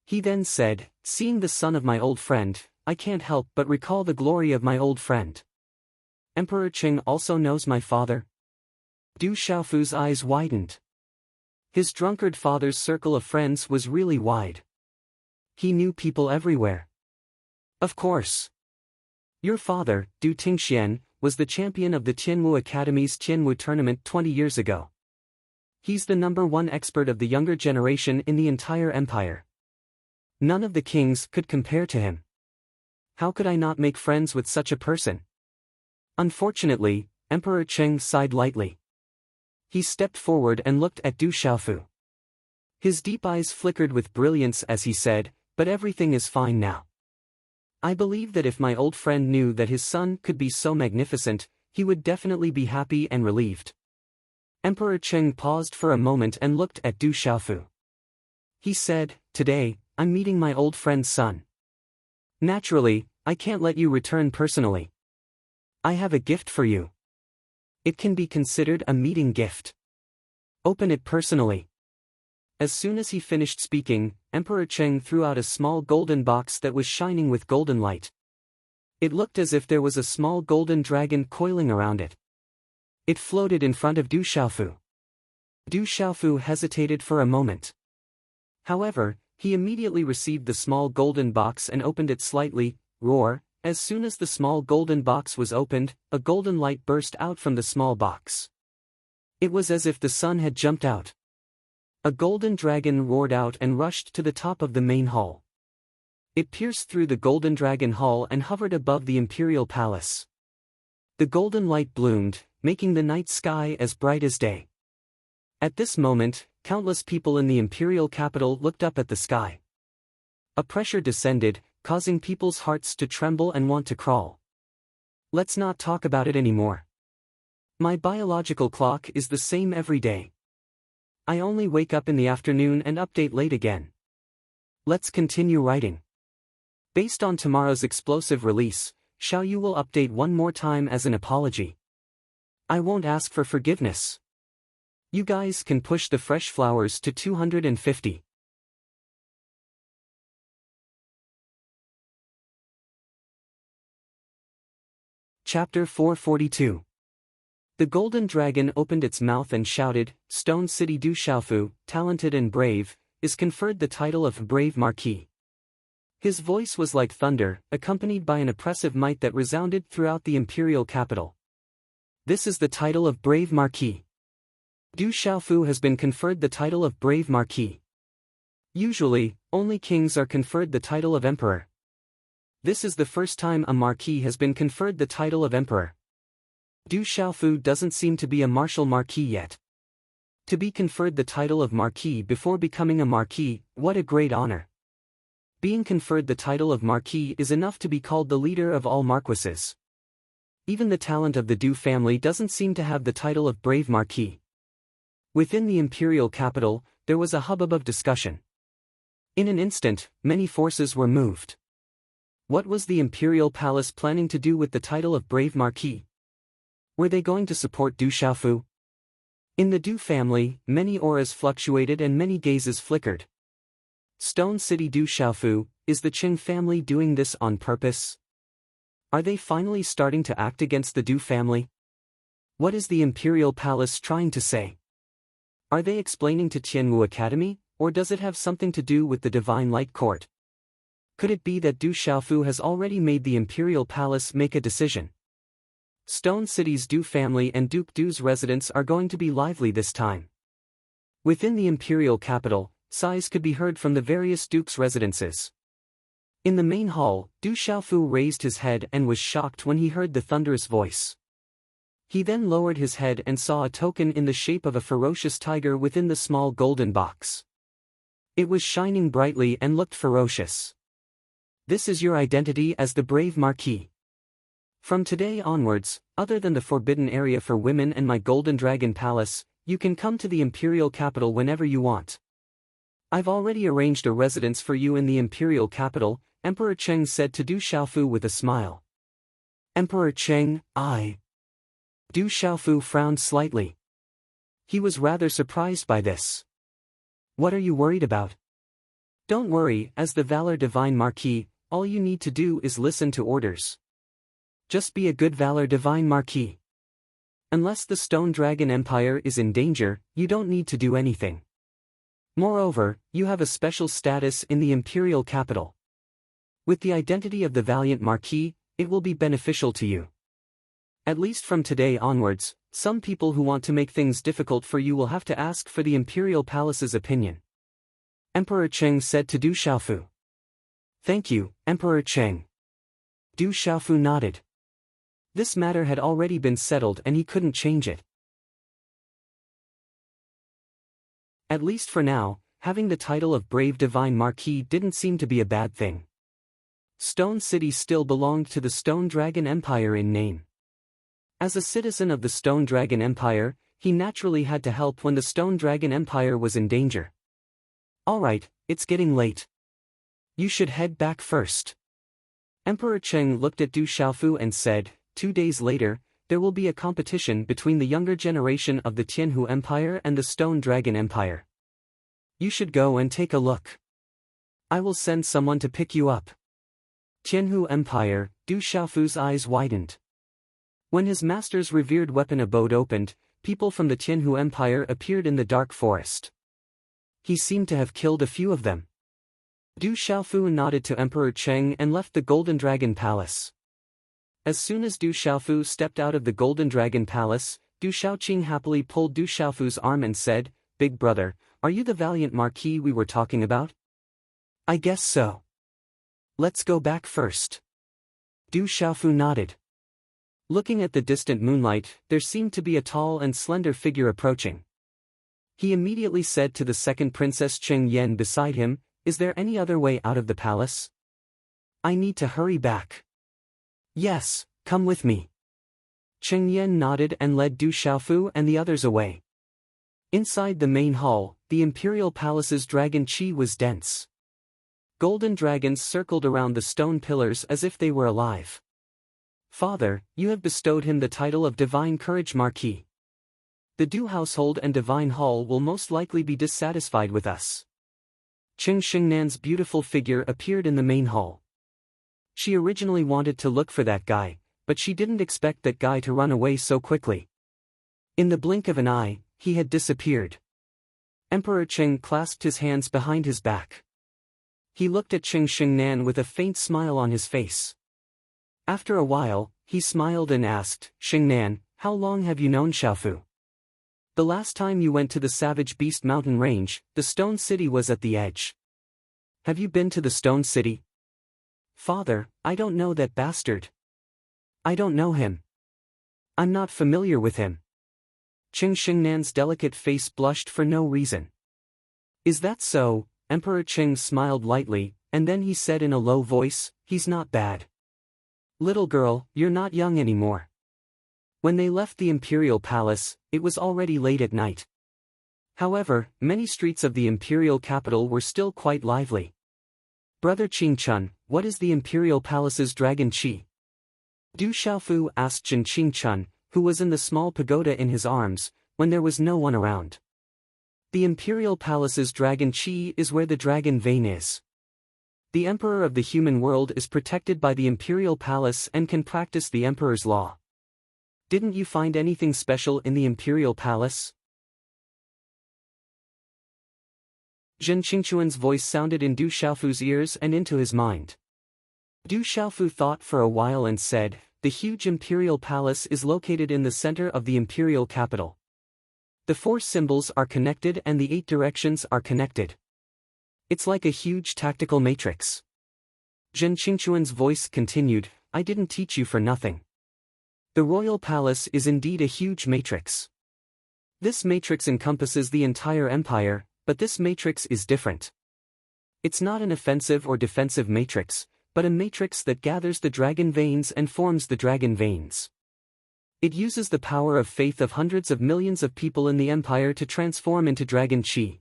He then said, "Seeing the son of my old friend, I can't help but recall the glory of my old friend. Emperor Cheng also knows my father." Du Xiaofu's eyes widened. His drunkard father's circle of friends was really wide. He knew people everywhere. Of course. Your father, Du Tingxian, was the champion of the Tianwu Academy's Tianwu tournament 20 years ago. He's the #1 expert of the younger generation in the entire empire. None of the kings could compare to him. How could I not make friends with such a person? Unfortunately, Emperor Cheng sighed lightly. He stepped forward and looked at Du Xiaofu. His deep eyes flickered with brilliance as he said, "But everything is fine now. I believe that if my old friend knew that his son could be so magnificent, he would definitely be happy and relieved." Emperor Cheng paused for a moment and looked at Du Xiaofu. He said, "Today, I'm meeting my old friend's son. Naturally, I can't let you return personally. I have a gift for you. It can be considered a meeting gift. Open it personally." As soon as he finished speaking, Emperor Cheng threw out a small golden box that was shining with golden light. It looked as if there was a small golden dragon coiling around it. It floated in front of Du Xiaofu. Du Xiaofu hesitated for a moment. However, he immediately received the small golden box and opened it slightly. Roar! As soon as the small golden box was opened, a golden light burst out from the small box. It was as if the sun had jumped out. A golden dragon roared out and rushed to the top of the main hall. It pierced through the golden dragon hall and hovered above the imperial palace. The golden light bloomed, making the night sky as bright as day. At this moment, countless people in the imperial capital looked up at the sky. A pressure descended, causing people's hearts to tremble and want to crawl. Let's not talk about it anymore. My biological clock is the same every day. I only wake up in the afternoon and update late again. Let's continue writing. Based on tomorrow's explosive release, Xiao Yu will update one more time as an apology. I won't ask for forgiveness. You guys can push the fresh flowers to 250. Chapter 442. The golden dragon opened its mouth and shouted, "Stone City Du Xiaofu, talented and brave, is conferred the title of Brave Marquis." His voice was like thunder, accompanied by an oppressive might that resounded throughout the imperial capital. This is the title of Brave Marquis. Du Xiaofu has been conferred the title of Brave Marquis. Usually, Only kings are conferred the title of emperor. This is the first time a marquis has been conferred the title of emperor. Du Xiaofu doesn't seem to be a martial marquis yet. To be conferred the title of marquis before becoming a marquis, what a great honor. Being conferred the title of marquis is enough to be called the leader of all marquises. Even the talent of the Du family doesn't seem to have the title of brave marquis. Within the imperial capital, there was a hubbub of discussion. In an instant, many forces were moved. What was the imperial palace planning to do with the title of brave marquis? Were they going to support Du Xiaofu? In the Du family, many auras fluctuated and many gazes flickered. Stone City Du Xiaofu, is the Qing family doing this on purpose? Are they finally starting to act against the Du family? What is the imperial palace trying to say? Are they explaining to Tianwu Academy, or does it have something to do with the Divine Light Court? Could it be that Du Xiaofu has already made the imperial palace make a decision? Stone City's Du family and Duke Du's residence are going to be lively this time. Within the imperial capital, sighs could be heard from the various dukes' residences. In the main hall, Du Xiaofu raised his head and was shocked when he heard the thunderous voice. He then lowered his head and saw a token in the shape of a ferocious tiger within the small golden box. It was shining brightly and looked ferocious. This is your identity as the brave marquis. From today onwards, other than the forbidden area for women and my golden dragon palace, you can come to the imperial capital whenever you want. I've already arranged a residence for you in the imperial capital, Emperor Cheng said to Du Xiaofu with a smile. Emperor Cheng, Du Xiaofu frowned slightly. He was rather surprised by this. What are you worried about? Don't worry, as the Valor Divine Marquis, all you need to do is listen to orders. Just be a good Valor Divine Marquis. Unless the Stone Dragon Empire is in danger, you don't need to do anything. Moreover, you have a special status in the imperial capital. With the identity of the Valiant Marquis, it will be beneficial to you. At least from today onwards, some people who want to make things difficult for you will have to ask for the imperial palace's opinion. Emperor Cheng said to Du Xiaofu. Thank you, Emperor Cheng. Du Xiaofu nodded. This matter had already been settled and he couldn't change it. At least for now, having the title of Brave Divine Marquis didn't seem to be a bad thing. Stone City still belonged to the Stone Dragon Empire in name. As a citizen of the Stone Dragon Empire, he naturally had to help when the Stone Dragon Empire was in danger. Alright, it's getting late. You should head back first. Emperor Cheng looked at Du Xiaofu and said, 2 days later, there will be a competition between the younger generation of the Tianhu Empire and the Stone Dragon Empire. You should go and take a look. I will send someone to pick you up. Tianhu Empire, Du Xiaofu's eyes widened. When his master's revered weapon abode opened, people from the Tianhu Empire appeared in the dark forest. He seemed to have killed a few of them. Du Xiaofu nodded to Emperor Cheng and left the Golden Dragon Palace. As soon as Du Xiaofu stepped out of the Golden Dragon Palace, Du Xiaoqing happily pulled Du Xiaofu's arm and said, Big brother, are you the valiant marquis we were talking about? I guess so. Let's go back first. Du Xiaofu nodded. Looking at the distant moonlight, there seemed to be a tall and slender figure approaching. He immediately said to the second Princess Cheng Yen beside him, Is there any other way out of the palace? I need to hurry back. Yes, come with me. Cheng Yen nodded and led Du Xiaofu and the others away. Inside the main hall, the imperial palace's dragon qi was dense. Golden dragons circled around the stone pillars as if they were alive. Father, you have bestowed him the title of Divine Courage Marquis. The Du household and Divine Hall will most likely be dissatisfied with us. Qing Xingnan's beautiful figure appeared in the main hall. She originally wanted to look for that guy, but she didn't expect that guy to run away so quickly. In the blink of an eye, he had disappeared. Emperor Qing clasped his hands behind his back. He looked at Qing Xingnan with a faint smile on his face. After a while, he smiled and asked, Xingnan, how long have you known Xiaofu? The last time you went to the Savage Beast Mountain Range, the Stone City was at the edge. Have you been to the Stone City? Father, I don't know that bastard. I don't know him. I'm not familiar with him. Qing Xingnan's delicate face blushed for no reason. Is that so? Emperor Qing smiled lightly, and then he said in a low voice, he's not bad. Little girl, you're not young anymore. When they left the imperial palace, it was already late at night. However, many streets of the imperial capital were still quite lively. Brother Qingchun, what is the imperial palace's dragon qi? Du Xiaofu asked Jin Qingchun, who was in the small pagoda in his arms, when there was no one around. The imperial palace's dragon qi is where the dragon vein is. The emperor of the human world is protected by the imperial palace and can practice the emperor's law. Didn't you find anything special in the imperial palace? Zhen Qingchuan's voice sounded in Du Xiaofu's ears and into his mind. Du Xiaofu thought for a while and said, the huge imperial palace is located in the center of the imperial capital. The 4 symbols are connected and the 8 directions are connected. It's like a huge tactical matrix. Zhen Qingchuan's voice continued, I didn't teach you for nothing. The royal palace is indeed a huge matrix. This matrix encompasses the entire empire, but this matrix is different. It's not an offensive or defensive matrix, but a matrix that gathers the dragon veins and forms the dragon veins. It uses the power of faith of hundreds of millions of people in the empire to transform into dragon qi.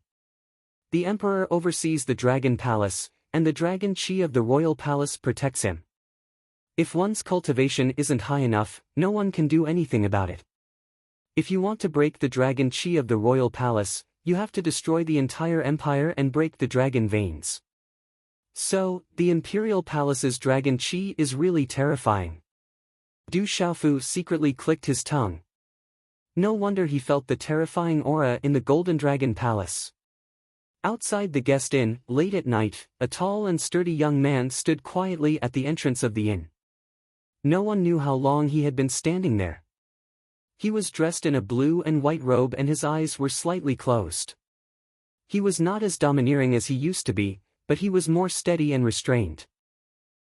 The emperor oversees the dragon palace, and the dragon qi of the royal palace protects him. If one's cultivation isn't high enough, no one can do anything about it. If you want to break the dragon qi of the royal palace, you have to destroy the entire empire and break the dragon veins. So, the imperial palace's dragon qi is really terrifying. Du Xiaofu secretly clicked his tongue. No wonder he felt the terrifying aura in the Golden Dragon Palace. Outside the guest inn, late at night, a tall and sturdy young man stood quietly at the entrance of the inn. No one knew how long he had been standing there. He was dressed in a blue and white robe and his eyes were slightly closed. He was not as domineering as he used to be, but he was more steady and restrained.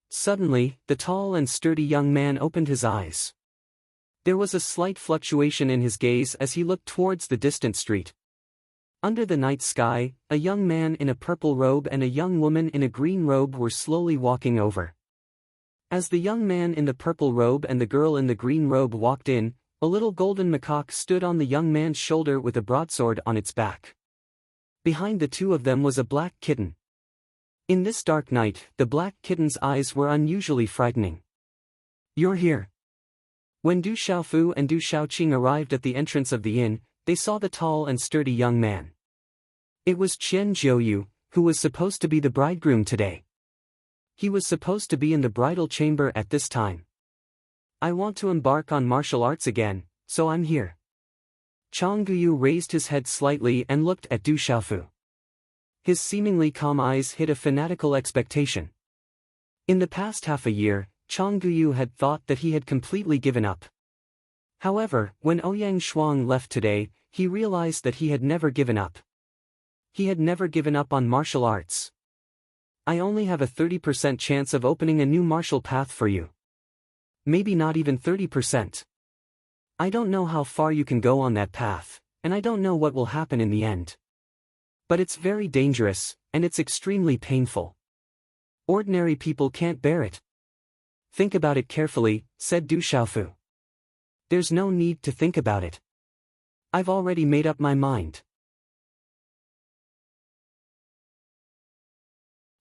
Suddenly, the tall and sturdy young man opened his eyes. There was a slight fluctuation in his gaze as he looked towards the distant street. Under the night sky, a young man in a purple robe and a young woman in a green robe were slowly walking over. As the young man in the purple robe and the girl in the green robe walked in, a little golden macaque stood on the young man's shoulder with a broadsword on its back. Behind the two of them was a black kitten. In this dark night, the black kitten's eyes were unusually frightening. You're here. When Du Xiaofu and Du Xiaoqing arrived at the entrance of the inn, they saw the tall and sturdy young man. It was Qian Jiuyu, who was supposed to be the bridegroom today. He was supposed to be in the bridal chamber at this time. I want to embark on martial arts again, so I'm here. Chang Guyu raised his head slightly and looked at Du Xiaofu. His seemingly calm eyes hid a fanatical expectation. In the past half a year, Chang Guyu had thought that he had completely given up. However, when Ouyang Shuang left today, he realized that he had never given up. He had never given up on martial arts. I only have a 30% chance of opening a new martial path for you. Maybe not even 30%. I don't know how far you can go on that path, and I don't know what will happen in the end. But it's very dangerous, and it's extremely painful. Ordinary people can't bear it. Think about it carefully, said Du Xiaofu. There's no need to think about it. I've already made up my mind.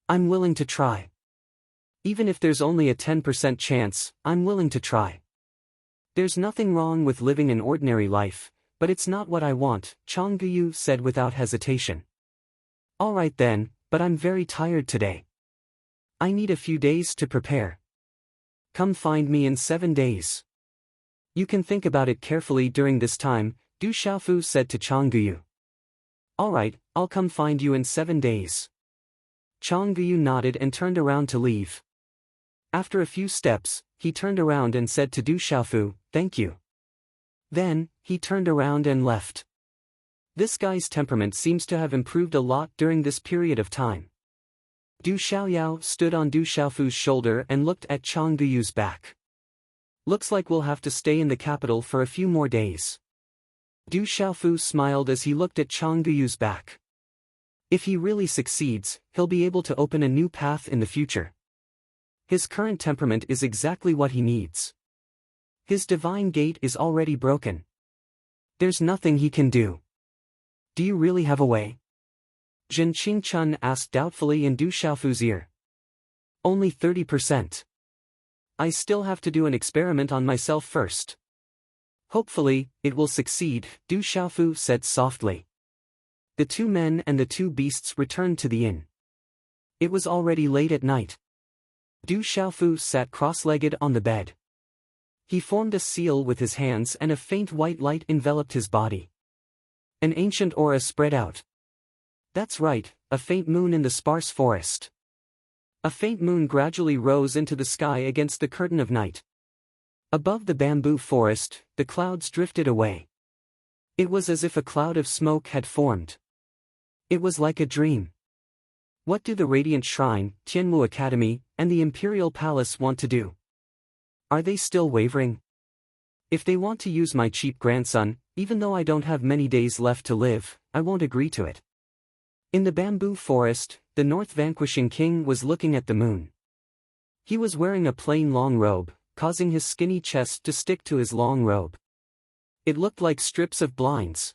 I'm willing to try. Even if there's only a 10% chance, I'm willing to try. There's nothing wrong with living an ordinary life, but it's not what I want, Chang Guyu said without hesitation. Alright then, but I'm very tired today. I need a few days to prepare. Come find me in 7 days. You can think about it carefully during this time, Du Xiaofu said to Chang Guyu. Alright, I'll come find you in 7 days. Chang Guyu nodded and turned around to leave. After a few steps, he turned around and said to Du Xiaofu, thank you. Then, he turned around and left. This guy's temperament seems to have improved a lot during this period of time. Du Xiaoyao stood on Du Xiaofu's shoulder and looked at Chang Guyu's back. Looks like we'll have to stay in the capital for a few more days. Du Xiaofu smiled as he looked at Chang Guyu's back. If he really succeeds, he'll be able to open a new path in the future. His current temperament is exactly what he needs. His divine gate is already broken. There's nothing he can do. Do you really have a way? Zhen Qingchun asked doubtfully in Du Xiaofu's ear. Only 30%. I still have to do an experiment on myself first. Hopefully, it will succeed, Du Xiaofu said softly. The two men and the two beasts returned to the inn. It was already late at night. Du Xiaofu sat cross-legged on the bed. He formed a seal with his hands and a faint white light enveloped his body. An ancient aura spread out. That's right, a faint moon in the sparse forest. A faint moon gradually rose into the sky against the curtain of night. Above the bamboo forest, the clouds drifted away. It was as if a cloud of smoke had formed. It was like a dream. What do the Radiant Shrine, Tianmu Academy, and the Imperial Palace want to do? Are they still wavering? If they want to use my cheap grandson, even though I don't have many days left to live, I won't agree to it. In the bamboo forest, the North Vanquishing King was looking at the moon. He was wearing a plain long robe, causing his skinny chest to stick to his long robe. It looked like strips of blinds.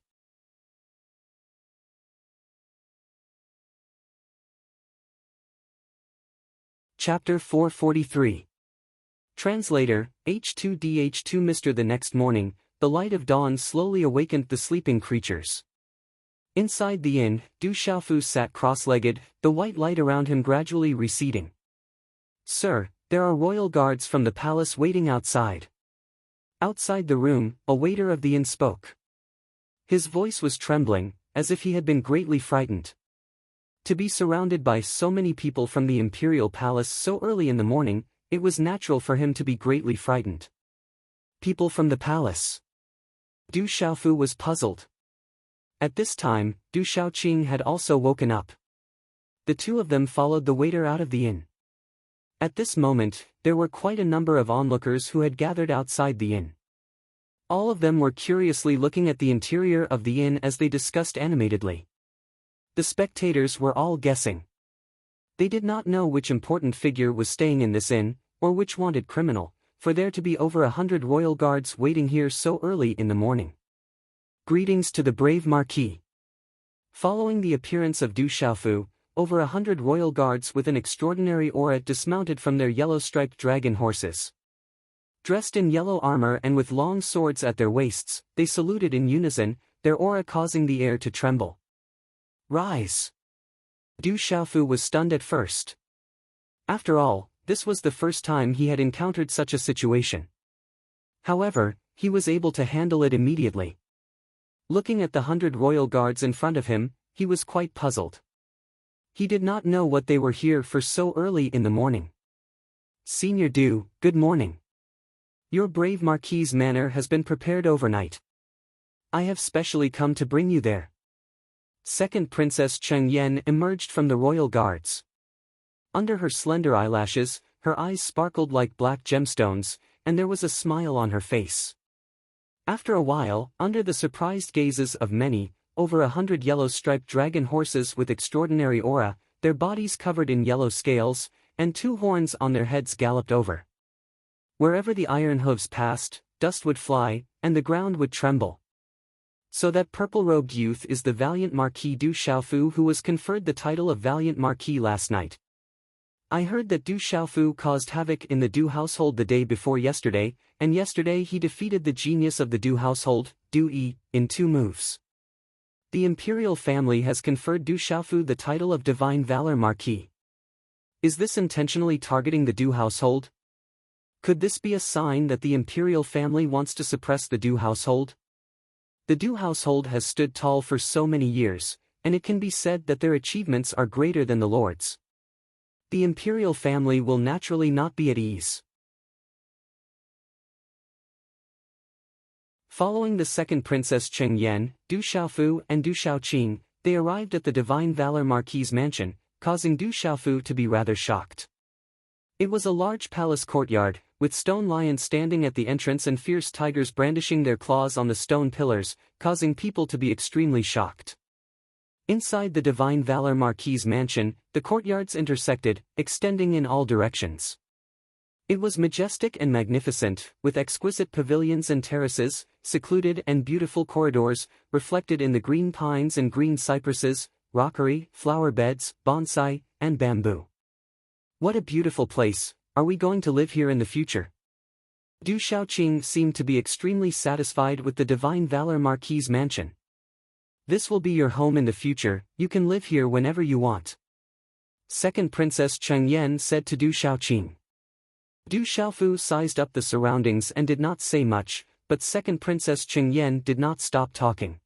Chapter 443. Translator, H2DH2 Mr. The next morning, the light of dawn slowly awakened the sleeping creatures. Inside the inn, Du Xiaofu sat cross-legged, the white light around him gradually receding. Sir, there are royal guards from the palace waiting outside. Outside the room, a waiter of the inn spoke. His voice was trembling, as if he had been greatly frightened. To be surrounded by so many people from the imperial palace so early in the morning, it was natural for him to be greatly frightened. People from the palace. Du Xiaofu was puzzled. At this time, Du Xiaoqing had also woken up. The two of them followed the waiter out of the inn. At this moment, there were quite a number of onlookers who had gathered outside the inn. All of them were curiously looking at the interior of the inn as they discussed animatedly. The spectators were all guessing. They did not know which important figure was staying in this inn, or which wanted criminal, for there to be over 100 royal guards waiting here so early in the morning. Greetings to the brave Marquis. Following the appearance of Du Xiaofu, over 100 royal guards with an extraordinary aura dismounted from their yellow-striped dragon horses. Dressed in yellow armor and with long swords at their waists, they saluted in unison, their aura causing the air to tremble. Rise! Du Xiaofu was stunned at first. After all, this was the first time he had encountered such a situation. However, he was able to handle it immediately. Looking at the 100 royal guards in front of him, he was quite puzzled. He did not know what they were here for so early in the morning. Senior Du, good morning. Your brave Marquis's manor has been prepared overnight. I have specially come to bring you there. Second Princess Cheng Yen emerged from the royal guards. Under her slender eyelashes, her eyes sparkled like black gemstones, and there was a smile on her face. After a while, under the surprised gazes of many, over 100 yellow-striped dragon horses with extraordinary aura, their bodies covered in yellow scales, and 2 horns on their heads galloped over. Wherever the iron hooves passed, dust would fly, and the ground would tremble. So that purple-robed youth is the valiant Marquis Du Xiaofu who was conferred the title of Valiant Marquis last night. I heard that Du Xiaofu caused havoc in the Du household the day before yesterday, and yesterday he defeated the genius of the Du household, Du Yi, in 2 moves. The imperial family has conferred Du Xiaofu the title of Divine Valor Marquis. Is this intentionally targeting the Du household? Could this be a sign that the imperial family wants to suppress the Du household? The Du household has stood tall for so many years, and it can be said that their achievements are greater than the lord's. The imperial family will naturally not be at ease. Following the second Princess Cheng Yen, Du Xiaofu and Du Xiaoqing, they arrived at the Divine Valor Marquis's mansion, causing Du Xiaofu to be rather shocked. It was a large palace courtyard, with stone lions standing at the entrance and fierce tigers brandishing their claws on the stone pillars, causing people to be extremely shocked. Inside the Divine Valor Marquis's mansion, the courtyards intersected, extending in all directions. It was majestic and magnificent, with exquisite pavilions and terraces, secluded and beautiful corridors, reflected in the green pines and green cypresses, rockery, flower beds, bonsai, and bamboo. What a beautiful place! Are we going to live here in the future? Du Xiaoqing seemed to be extremely satisfied with the Divine Valor Marquis's mansion. This will be your home in the future, you can live here whenever you want. Second Princess Chengyan said to Du Xiaoqing. Du Xiaofu sized up the surroundings and did not say much, but Second Princess Chengyan did not stop talking.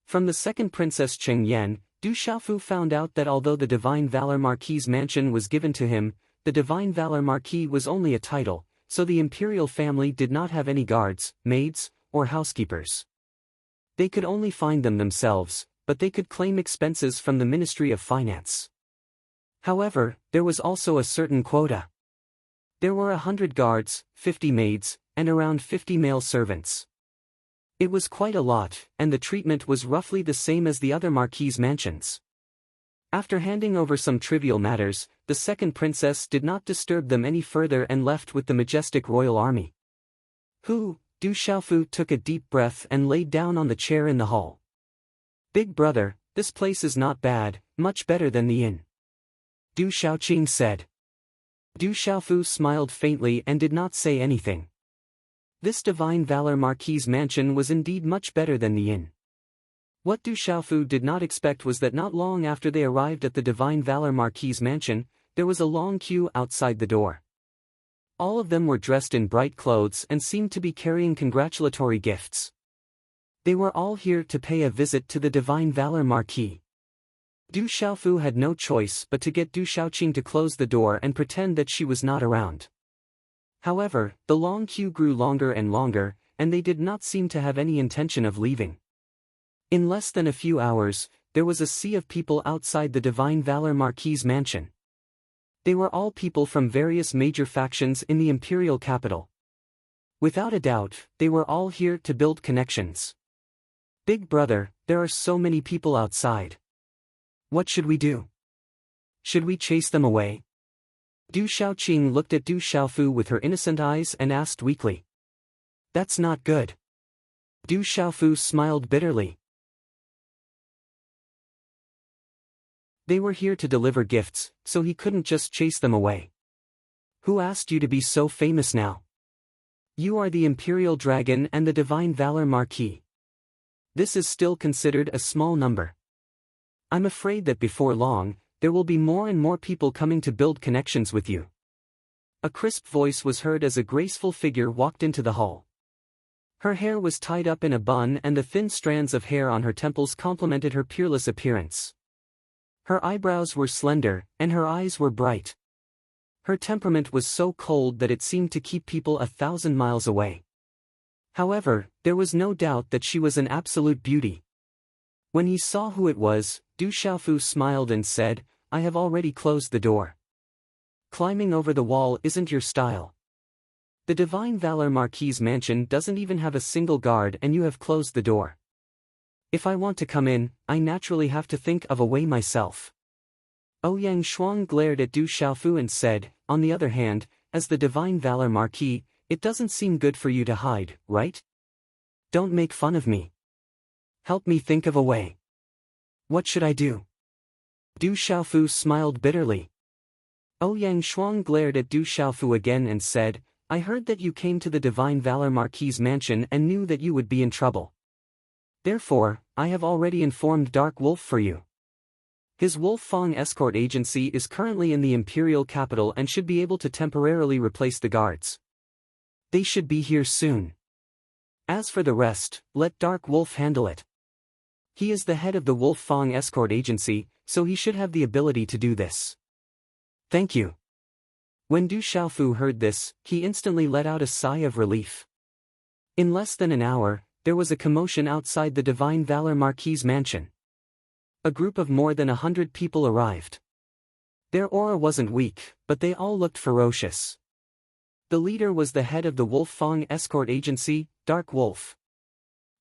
From the Second Princess Chengyan, Du Xiaofu found out that although the Divine Valor Marquis's mansion was given to him, the Divine Valor Marquis was only a title, so the imperial family did not have any guards, maids, or housekeepers. They could only find them themselves, but they could claim expenses from the Ministry of Finance. However, there was also a certain quota. There were 100 guards, 50 maids, and around 50 male servants. It was quite a lot, and the treatment was roughly the same as the other marquis' mansions. After handing over some trivial matters, the second princess did not disturb them any further and left with the majestic royal army. Du Xiaofu took a deep breath and laid down on the chair in the hall. Big brother, this place is not bad, much better than the inn. Du Xiaoqing said. Du Xiaofu smiled faintly and did not say anything. This Divine Valor Marquis's mansion was indeed much better than the inn. What Du Xiaofu did not expect was that not long after they arrived at the Divine Valor Marquis's mansion, there was a long queue outside the door. All of them were dressed in bright clothes and seemed to be carrying congratulatory gifts. They were all here to pay a visit to the Divine Valor Marquis. Du Xiaofu had no choice but to get Du Xiaoqing to close the door and pretend that she was not around. However, the long queue grew longer and longer, and they did not seem to have any intention of leaving. In less than a few hours, there was a sea of people outside the Divine Valor Marquis's mansion. They were all people from various major factions in the imperial capital. Without a doubt, they were all here to build connections. Big brother, there are so many people outside. What should we do? Should we chase them away? Du Xiaoqing looked at Du Xiaofu with her innocent eyes and asked weakly. That's not good. Du Xiaofu smiled bitterly. They were here to deliver gifts, so he couldn't just chase them away. Who asked you to be so famous now? You are the Imperial Dragon and the Divine Valor Marquis. This is still considered a small number. I'm afraid that before long, there will be more and more people coming to build connections with you. A crisp voice was heard as a graceful figure walked into the hall. Her hair was tied up in a bun and the thin strands of hair on her temples complemented her peerless appearance. Her eyebrows were slender, and her eyes were bright. Her temperament was so cold that it seemed to keep people 1,000 miles away. However, there was no doubt that she was an absolute beauty. When he saw who it was, Du Xiaofu smiled and said, I have already closed the door. Climbing over the wall isn't your style. The Divine Valor Marquis's mansion doesn't even have a single guard and you have closed the door. If I want to come in, I naturally have to think of a way myself. Ouyang Shuang glared at Du Xiaofu and said, on the other hand, as the Divine Valor Marquis, it doesn't seem good for you to hide, right? Don't make fun of me. Help me think of a way. What should I do? Du Xiaofu smiled bitterly. Ouyang Shuang glared at Du Xiaofu again and said, I heard that you came to the Divine Valor Marquis's mansion and knew that you would be in trouble. Therefore, I have already informed Dark Wolf for you. His Wolf Fang escort agency is currently in the imperial capital and should be able to temporarily replace the guards. They should be here soon. As for the rest, let Dark Wolf handle it. He is the head of the Wolf Fang escort agency, so he should have the ability to do this. Thank you. When Du Xiaofu heard this, he instantly let out a sigh of relief. In less than an hour, there was a commotion outside the Divine Valor Marquis's mansion. A group of more than 100 people arrived. Their aura wasn't weak, but they all looked ferocious. The leader was the head of the Wolf Fang escort agency, Dark Wolf.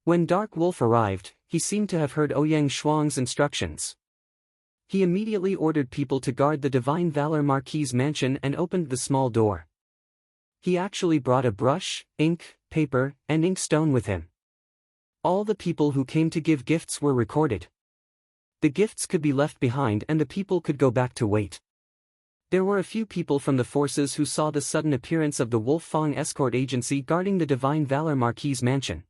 When Dark Wolf arrived, he seemed to have heard Ouyang Shuang's instructions. He immediately ordered people to guard the Divine Valor Marquis's mansion and opened the small door. He actually brought a brush, ink, paper, and inkstone with him. All the people who came to give gifts were recorded. The gifts could be left behind and the people could go back to wait. There were a few people from the forces who saw the sudden appearance of the Wolf Fang escort agency guarding the Divine Valor Marquis's mansion.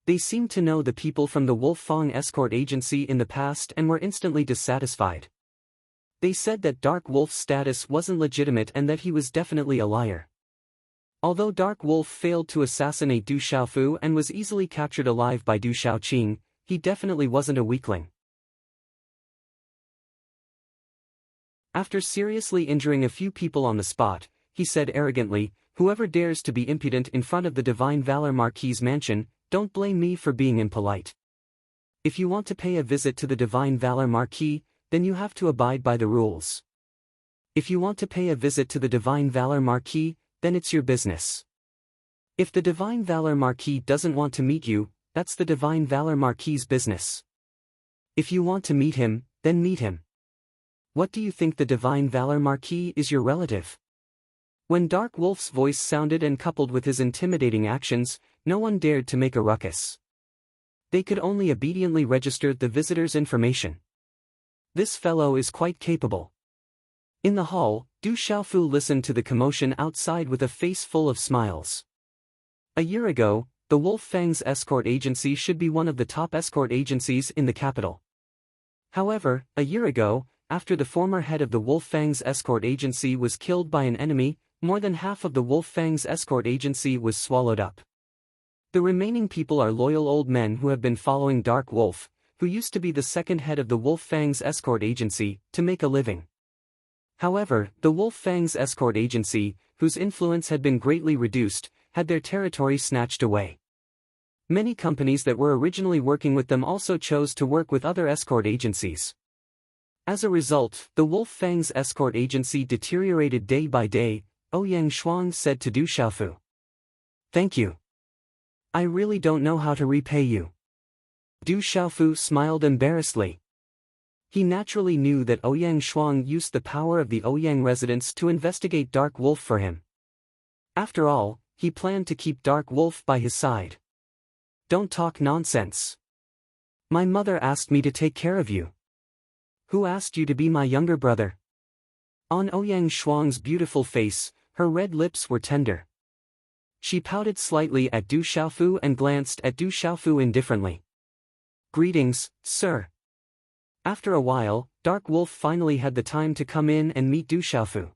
They seemed to know the people from the Wolf Fang escort agency in the past and were instantly dissatisfied. They said that Dark Wolf's status wasn't legitimate and that he was definitely a liar. Although Dark Wolf failed to assassinate Du Xiaofu and was easily captured alive by Du Xiaoqing, he definitely wasn't a weakling. After seriously injuring a few people on the spot, he said arrogantly, "Whoever dares to be impudent in front of the Divine Valor Marquis's mansion, don't blame me for being impolite. If you want to pay a visit to the Divine Valor Marquis, then you have to abide by the rules. If you want to pay a visit to the Divine Valor Marquis, then it's your business. If the Divine Valor Marquis doesn't want to meet you, that's the Divine Valor Marquis's business. If you want to meet him, then meet him. What do you think the Divine Valor Marquis is your relative?" When Dark Wolf's voice sounded and coupled with his intimidating actions, no one dared to make a ruckus. They could only obediently register the visitor's information. This fellow is quite capable. In the hall, Du Xiaofu listened to the commotion outside with a face full of smiles. A year ago, the Wolf Fang's escort agency should be one of the top escort agencies in the capital. However, a year ago, after the former head of the Wolf Fang's escort agency was killed by an enemy, more than half of the Wolf Fang's escort agency was swallowed up. The remaining people are loyal old men who have been following Dark Wolf, who used to be the second head of the Wolf Fang's escort agency, to make a living. However, the Wolf Fang's escort agency, whose influence had been greatly reduced, had their territory snatched away. Many companies that were originally working with them also chose to work with other escort agencies. As a result, the Wolf Fang's escort agency deteriorated day by day, Ouyang Shuang said to Du Xiaofu. "Thank you. I really don't know how to repay you." Du Xiaofu smiled embarrassedly. He naturally knew that Ouyang Shuang used the power of the Ouyang residents to investigate Dark Wolf for him. After all, he planned to keep Dark Wolf by his side. "Don't talk nonsense. My mother asked me to take care of you." "Who asked you to be my younger brother?" On Ouyang Shuang's beautiful face, her red lips were tender. She pouted slightly at Du Xiaofu and glanced at Du Xiaofu indifferently. "Greetings, sir." After a while, Dark Wolf finally had the time to come in and meet Du Xiaofu.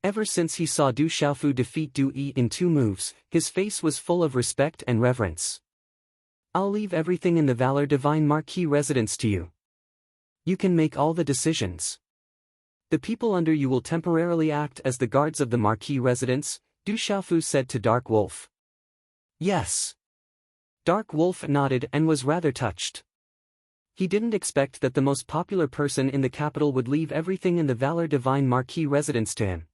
Ever since he saw Du Xiaofu defeat Du Yi in 2 moves, his face was full of respect and reverence. "I'll leave everything in the Valor Divine Marquis residence to you. You can make all the decisions. The people under you will temporarily act as the guards of the Marquis residence," Du Xiaofu said to Dark Wolf. "Yes." Dark Wolf nodded and was rather touched. He didn't expect that the most popular person in the capital would leave everything in the Valor Divine Marquis residence to him.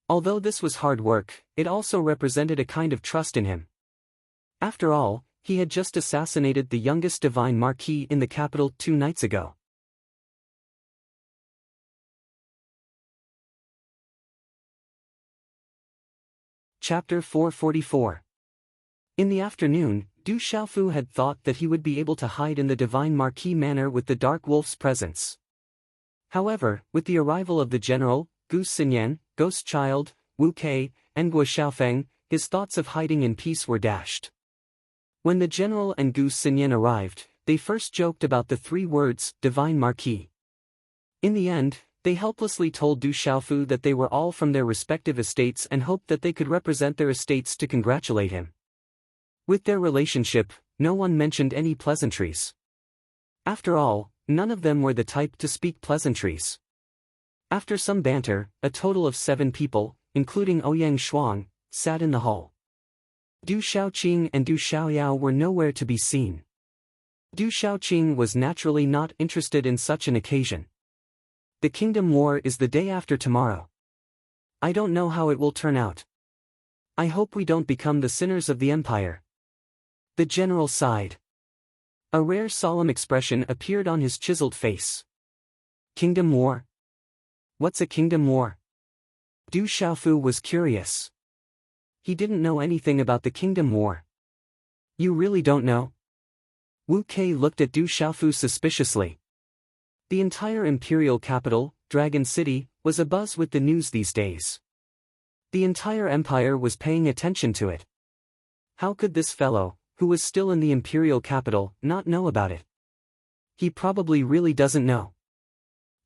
Although this was hard work, it also represented a kind of trust in him. After all, he had just assassinated the youngest Divine Marquis in the capital 2 nights ago. Chapter 444. In the afternoon, Du Xiaofu had thought that he would be able to hide in the Divine Marquis Manor with the Dark Wolf's presence. However, with the arrival of the general, Gu Xinyan, Ghost Child, Wu Kei, and Guo Xiaofeng, his thoughts of hiding in peace were dashed. When the general and Gu Xinyan arrived, they first joked about the 3 words, Divine Marquis. In the end, they helplessly told Du Xiaofu that they were all from their respective estates and hoped that they could represent their estates to congratulate him. With their relationship, no one mentioned any pleasantries. After all, none of them were the type to speak pleasantries. After some banter, a total of 7 people, including Ouyang Shuang, sat in the hall. Du Xiaoqing and Du Xiaoyao were nowhere to be seen. Du Xiaoqing was naturally not interested in such an occasion. The Kingdom War is the day after tomorrow. I don't know how it will turn out. I hope we don't become the sinners of the Empire. The general sighed. A rare solemn expression appeared on his chiseled face. Kingdom War? What's a Kingdom War? Du Xiaofu was curious. He didn't know anything about the Kingdom War. You really don't know? Wu Kei looked at Du Xiaofu suspiciously. The entire imperial capital, Dragon City, was abuzz with the news these days. The entire empire was paying attention to it. How could this fellow, who was still in the imperial capital, not know about it? He probably really doesn't know.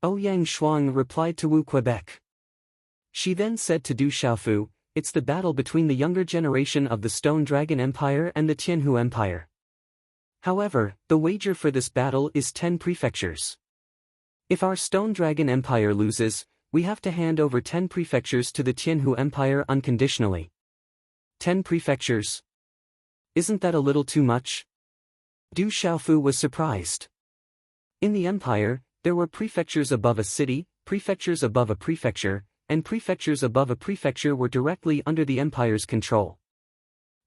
Ouyang Shuang replied to Wu Quebec. She then said to Du Xiaofu, it's the battle between the younger generation of the Stone Dragon Empire and the Tianhu Empire. However, the wager for this battle is 10 prefectures. If our Stone Dragon Empire loses, we have to hand over 10 prefectures to the Tianhu Empire unconditionally. 10 prefectures? Isn't that a little too much? Du Xiaofu was surprised. In the empire, there were prefectures above a city, prefectures above a prefecture, and prefectures above a prefecture were directly under the empire's control.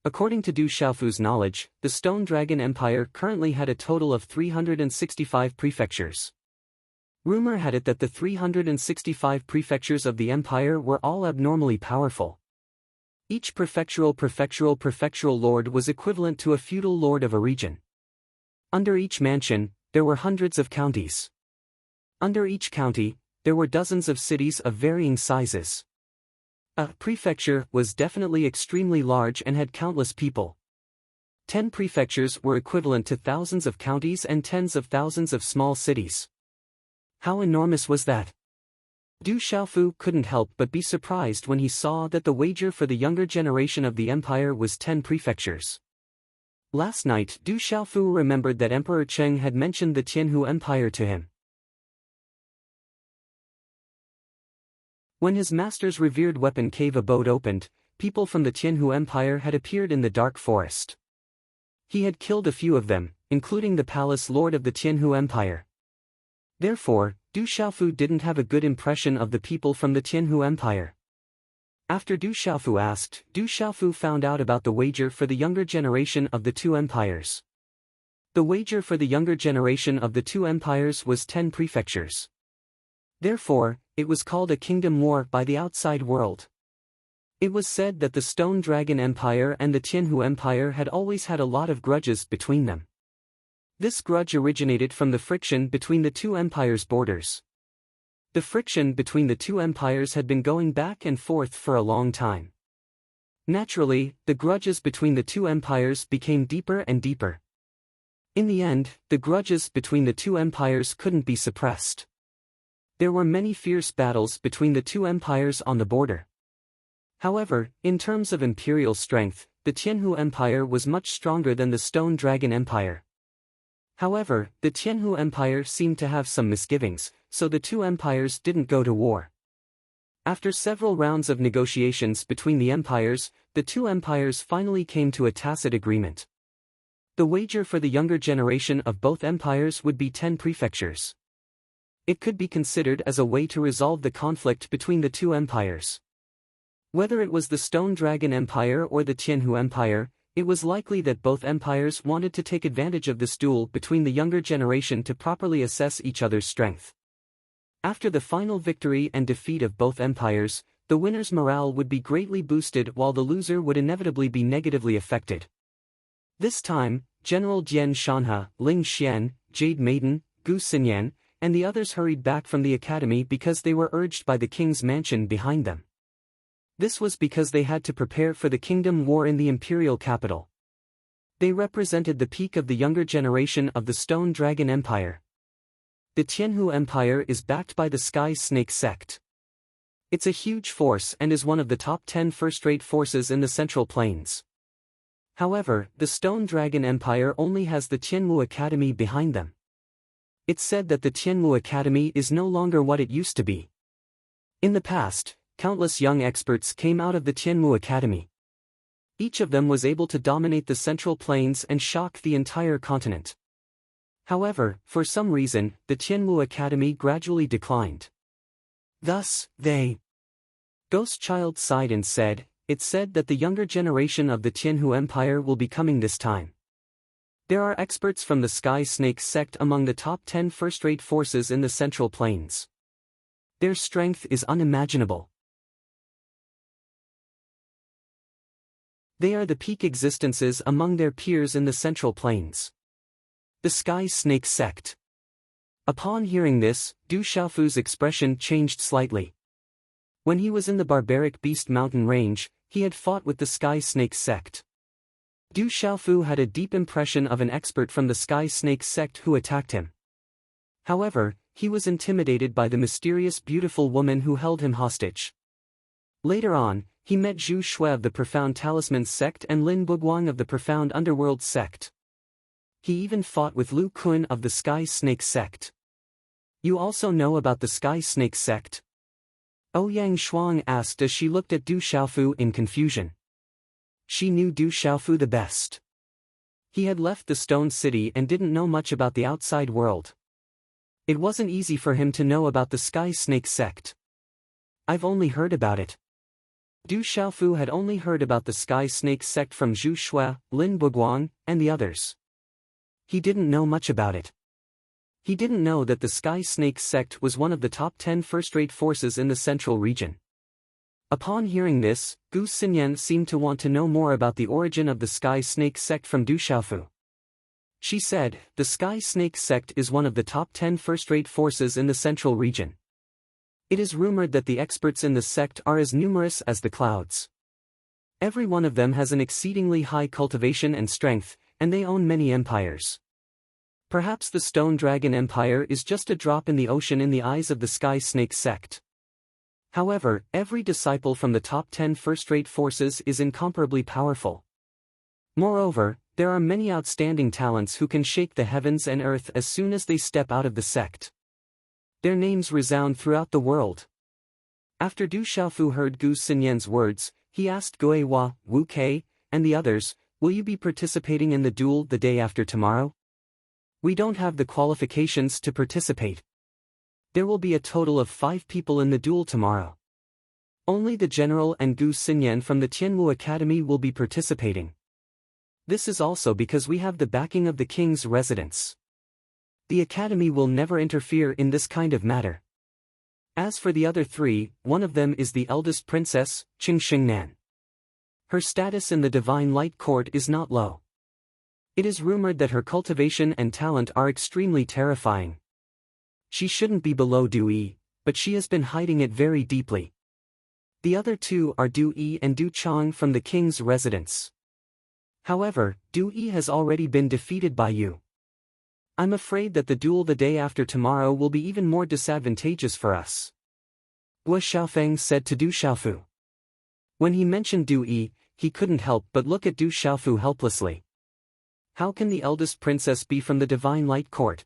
According to Du Xiaofu's knowledge, the Stone Dragon Empire currently had a total of 365 prefectures. Rumor had it that the 365 prefectures of the empire were all abnormally powerful. Each prefectural lord was equivalent to a feudal lord of a region. Under each mansion, there were hundreds of counties. Under each county, there were dozens of cities of varying sizes. A prefecture was definitely extremely large and had countless people. 10 prefectures were equivalent to thousands of counties and tens of thousands of small cities. How enormous was that? Du Xiaofu couldn't help but be surprised when he saw that the wager for the younger generation of the empire was 10 prefectures. Last night, Du Xiaofu remembered that Emperor Cheng had mentioned the Tianhu Empire to him. When his master's revered weapon cave abode opened, people from the Tianhu Empire had appeared in the dark forest. He had killed a few of them, including the palace lord of the Tianhu Empire. Therefore, Du Xiaofu didn't have a good impression of the people from the Tianhu Empire. After Du Xiaofu asked, Du Xiaofu found out about the wager for the younger generation of the two empires. The wager for the younger generation of the two empires was 10 prefectures. Therefore, it was called a kingdom war by the outside world. It was said that the Stone Dragon Empire and the Tianhu Empire had always had a lot of grudges between them. This grudge originated from the friction between the two empires' borders. The friction between the two empires had been going back and forth for a long time. Naturally, the grudges between the two empires became deeper and deeper. In the end, the grudges between the two empires couldn't be suppressed. There were many fierce battles between the two empires on the border. However, in terms of imperial strength, the Tianhu Empire was much stronger than the Stone Dragon Empire. However, the Tianhu Empire seemed to have some misgivings, so the two empires didn't go to war. After several rounds of negotiations between the empires, the two empires finally came to a tacit agreement. The wager for the younger generation of both empires would be 10 prefectures. It could be considered as a way to resolve the conflict between the two empires. Whether it was the Stone Dragon Empire or the Tianhu Empire, it was likely that both empires wanted to take advantage of this duel between the younger generation to properly assess each other's strength. After the final victory and defeat of both empires, the winner's morale would be greatly boosted while the loser would inevitably be negatively affected. This time, General Jian Shanhe, Ling Xian, Jade Maiden, Gu Xinyan, and the others hurried back from the academy because they were urged by the king's mansion behind them. This was because they had to prepare for the kingdom war in the imperial capital. They represented the peak of the younger generation of the Stone Dragon Empire. The Tianhu Empire is backed by the Sky Snake sect. It's a huge force and is one of the top 10 first-rate forces in the Central Plains. However, the Stone Dragon Empire only has the Tianmu Academy behind them. It's said that the Tianmu Academy is no longer what it used to be. In the past, countless young experts came out of the Tianmu Academy. Each of them was able to dominate the Central Plains and shock the entire continent. However, for some reason, the Tianmu Academy gradually declined. Thus, they. Ghost Child sighed and said, it's said that the younger generation of the Tianhu Empire will be coming this time. There are experts from the Sky Snake sect among the top 10 first-rate forces in the Central Plains. Their strength is unimaginable. They are the peak existences among their peers in the Central Plains. The Sky Snake sect. Upon hearing this, Du Xiaofu's expression changed slightly. When he was in the barbaric Beast Mountain range, he had fought with the Sky Snake sect. Du Xiaofu had a deep impression of an expert from the Sky Snake sect who attacked him. However, he was intimidated by the mysterious beautiful woman who held him hostage. Later on, he met Zhu Shui of the Profound Talisman sect and Lin Buguang of the Profound Underworld sect. He even fought with Lu Kun of the Sky Snake sect. You also know about the Sky Snake sect? Ouyang Shuang asked as she looked at Du Xiaofu in confusion. She knew Du Xiaofu the best. He had left the Stone City and didn't know much about the outside world. It wasn't easy for him to know about the Sky Snake sect. I've only heard about it. Du Xiaofu had only heard about the Sky Snake sect from Zhu Shui, Lin Buguang, and the others. He didn't know much about it. He didn't know that the Sky Snake sect was one of the top 10 first-rate forces in the central region. Upon hearing this, Gu Xinyan seemed to want to know more about the origin of the Sky Snake sect from Du Xiaofu. She said, the Sky Snake sect is one of the top 10 first-rate forces in the central region. It is rumored that the experts in the sect are as numerous as the clouds. Every one of them has an exceedingly high cultivation and strength, and they own many empires. Perhaps the Stone Dragon Empire is just a drop in the ocean in the eyes of the Sky Snake sect. However, every disciple from the top 10 first-rate forces is incomparably powerful. Moreover, there are many outstanding talents who can shake the heavens and earth as soon as they step out of the sect. Their names resound throughout the world. After Du Xiaofu heard Gu Xinyan's words, he asked Gui Hua, Wu Kei, and the others, will you be participating in the duel the day after tomorrow? We don't have the qualifications to participate. There will be a total of 5 people in the duel tomorrow. Only the general and Gu Xinyan from the Tianwu Academy will be participating. This is also because we have the backing of the king's residence. The academy will never interfere in this kind of matter. As for the other 3, one of them is the eldest princess, Qing Xingnan. Her status in the Divine Light Court is not low. It is rumored that her cultivation and talent are extremely terrifying. She shouldn't be below Du Yi, but she has been hiding it very deeply. The other 2 are Du Yi and Du Chang from the king's residence. However, Du Yi has already been defeated by you. I'm afraid that the duel the day after tomorrow will be even more disadvantageous for us. Guo Xiaofeng said to Du Xiaofu. When he mentioned Du Yi, he couldn't help but look at Du Xiaofu helplessly. How can the eldest princess be from the Divine Light Court?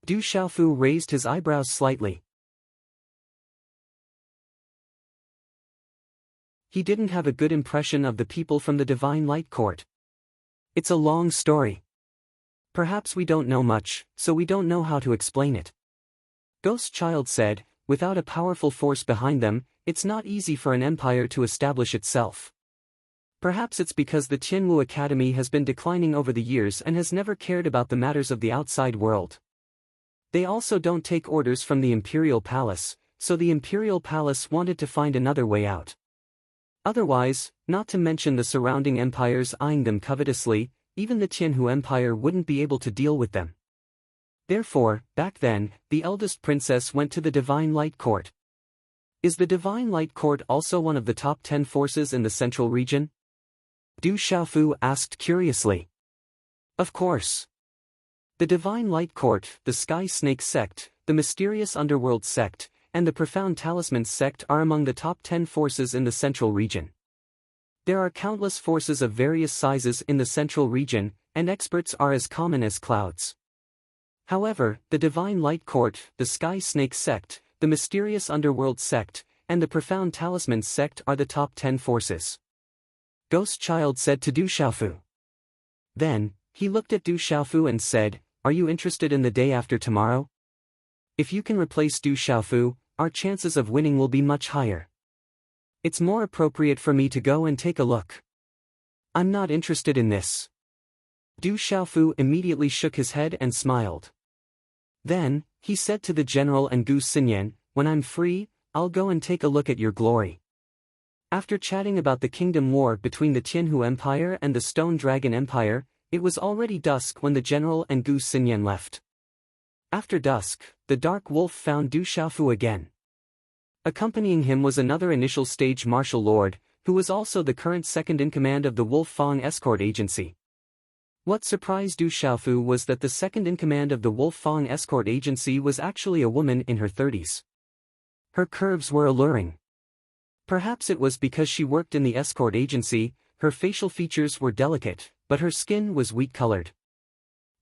Du Xiaofu raised his eyebrows slightly. He didn't have a good impression of the people from the Divine Light Court. It's a long story. Perhaps we don't know much, so we don't know how to explain it. Ghost Child said, without a powerful force behind them, it's not easy for an empire to establish itself. Perhaps it's because the Tianwu Academy has been declining over the years and has never cared about the matters of the outside world. They also don't take orders from the Imperial Palace, so the Imperial Palace wanted to find another way out. Otherwise, not to mention the surrounding empires eyeing them covetously, even the Tianhu Empire wouldn't be able to deal with them. Therefore, back then, the eldest princess went to the Divine Light Court. Is the Divine Light Court also one of the top 10 forces in the central region? Du Xiaofu asked curiously. Of course. The Divine Light Court, the Sky Snake sect, the Mysterious Underworld sect, and the Profound Talisman sect are among the top 10 forces in the central region. There are countless forces of various sizes in the central region, and experts are as common as clouds. However, the Divine Light Court, the Sky Snake sect, the Mysterious Underworld sect, and the Profound Talisman sect are the top 10 forces. Ghost Child said to Du Xiaofu. Then, he looked at Du Xiaofu and said, are you interested in the day after tomorrow? If you can replace Du Xiaofu, our chances of winning will be much higher. It's more appropriate for me to go and take a look. I'm not interested in this. Du Xiaofu immediately shook his head and smiled. Then, he said to the general and Gu Xinyan, when I'm free, I'll go and take a look at your glory. After chatting about the kingdom war between the Tianhu Empire and the Stone Dragon Empire, it was already dusk when the general and Gu Xinyan left. After dusk, the Dark Wolf found Du Xiaofu again. Accompanying him was another initial stage martial lord, who was also the current second-in-command of the Wolf Fang Escort Agency. What surprised Du Xiaofu was that the second-in-command of the Wolf Fang Escort Agency was actually a woman in her 30s. Her curves were alluring. Perhaps it was because she worked in the escort agency, her facial features were delicate, but her skin was wheat-colored.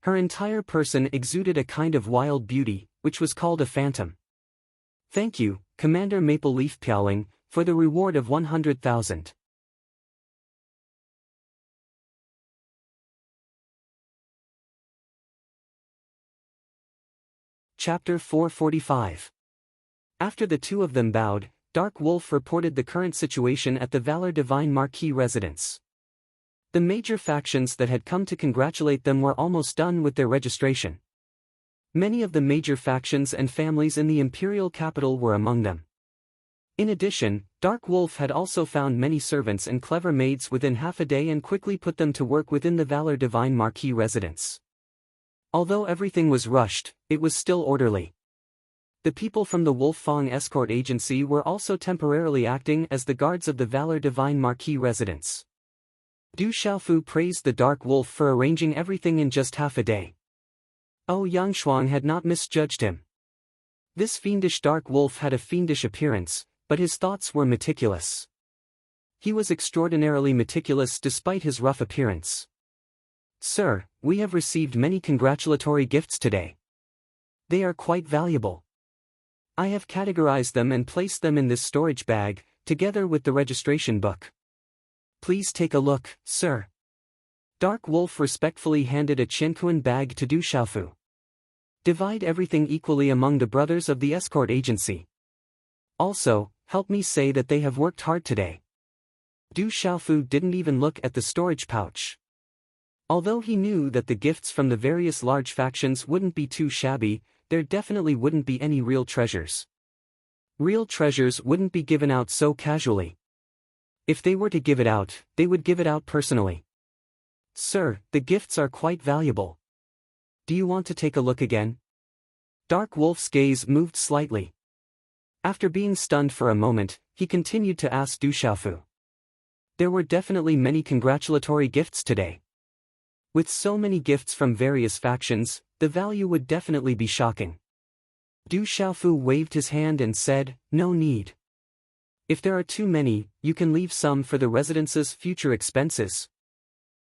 Her entire person exuded a kind of wild beauty, which was called a phantom. Thank you, Commander Maple Leaf Piaoling, for the reward of 100,000. Chapter 445. After the two of them bowed, Dark Wolf reported the current situation at the Valor Divine Marquis residence. The major factions that had come to congratulate them were almost done with their registration. Many of the major factions and families in the imperial capital were among them. In addition, Dark Wolf had also found many servants and clever maids within half a day and quickly put them to work within the Valor Divine Marquis residence. Although everything was rushed, it was still orderly. The people from the Wolf Fang Escort Agency were also temporarily acting as the guards of the Valor Divine Marquis residence. Du Xiaofu praised the Dark Wolf for arranging everything in just half a day. Yang Shuang had not misjudged him. This fiendish Dark Wolf had a fiendish appearance, but his thoughts were meticulous. He was extraordinarily meticulous despite his rough appearance. Sir, we have received many congratulatory gifts today. They are quite valuable. I have categorized them and placed them in this storage bag, together with the registration book. Please take a look, sir. Dark Wolf respectfully handed a Qianquan bag to Du Xiaofu. Divide everything equally among the brothers of the escort agency. Also, help me say that they have worked hard today. Du Xiaofu didn't even look at the storage pouch. Although he knew that the gifts from the various large factions wouldn't be too shabby, there definitely wouldn't be any real treasures. Real treasures wouldn't be given out so casually. If they were to give it out, they would give it out personally. Sir, the gifts are quite valuable. Do you want to take a look again? Dark Wolf's gaze moved slightly. After being stunned for a moment, he continued to ask Du Xiaofu. There were definitely many congratulatory gifts today. With so many gifts from various factions, the value would definitely be shocking. Du Xiaofu waved his hand and said, no need. If there are too many, you can leave some for the residence's future expenses.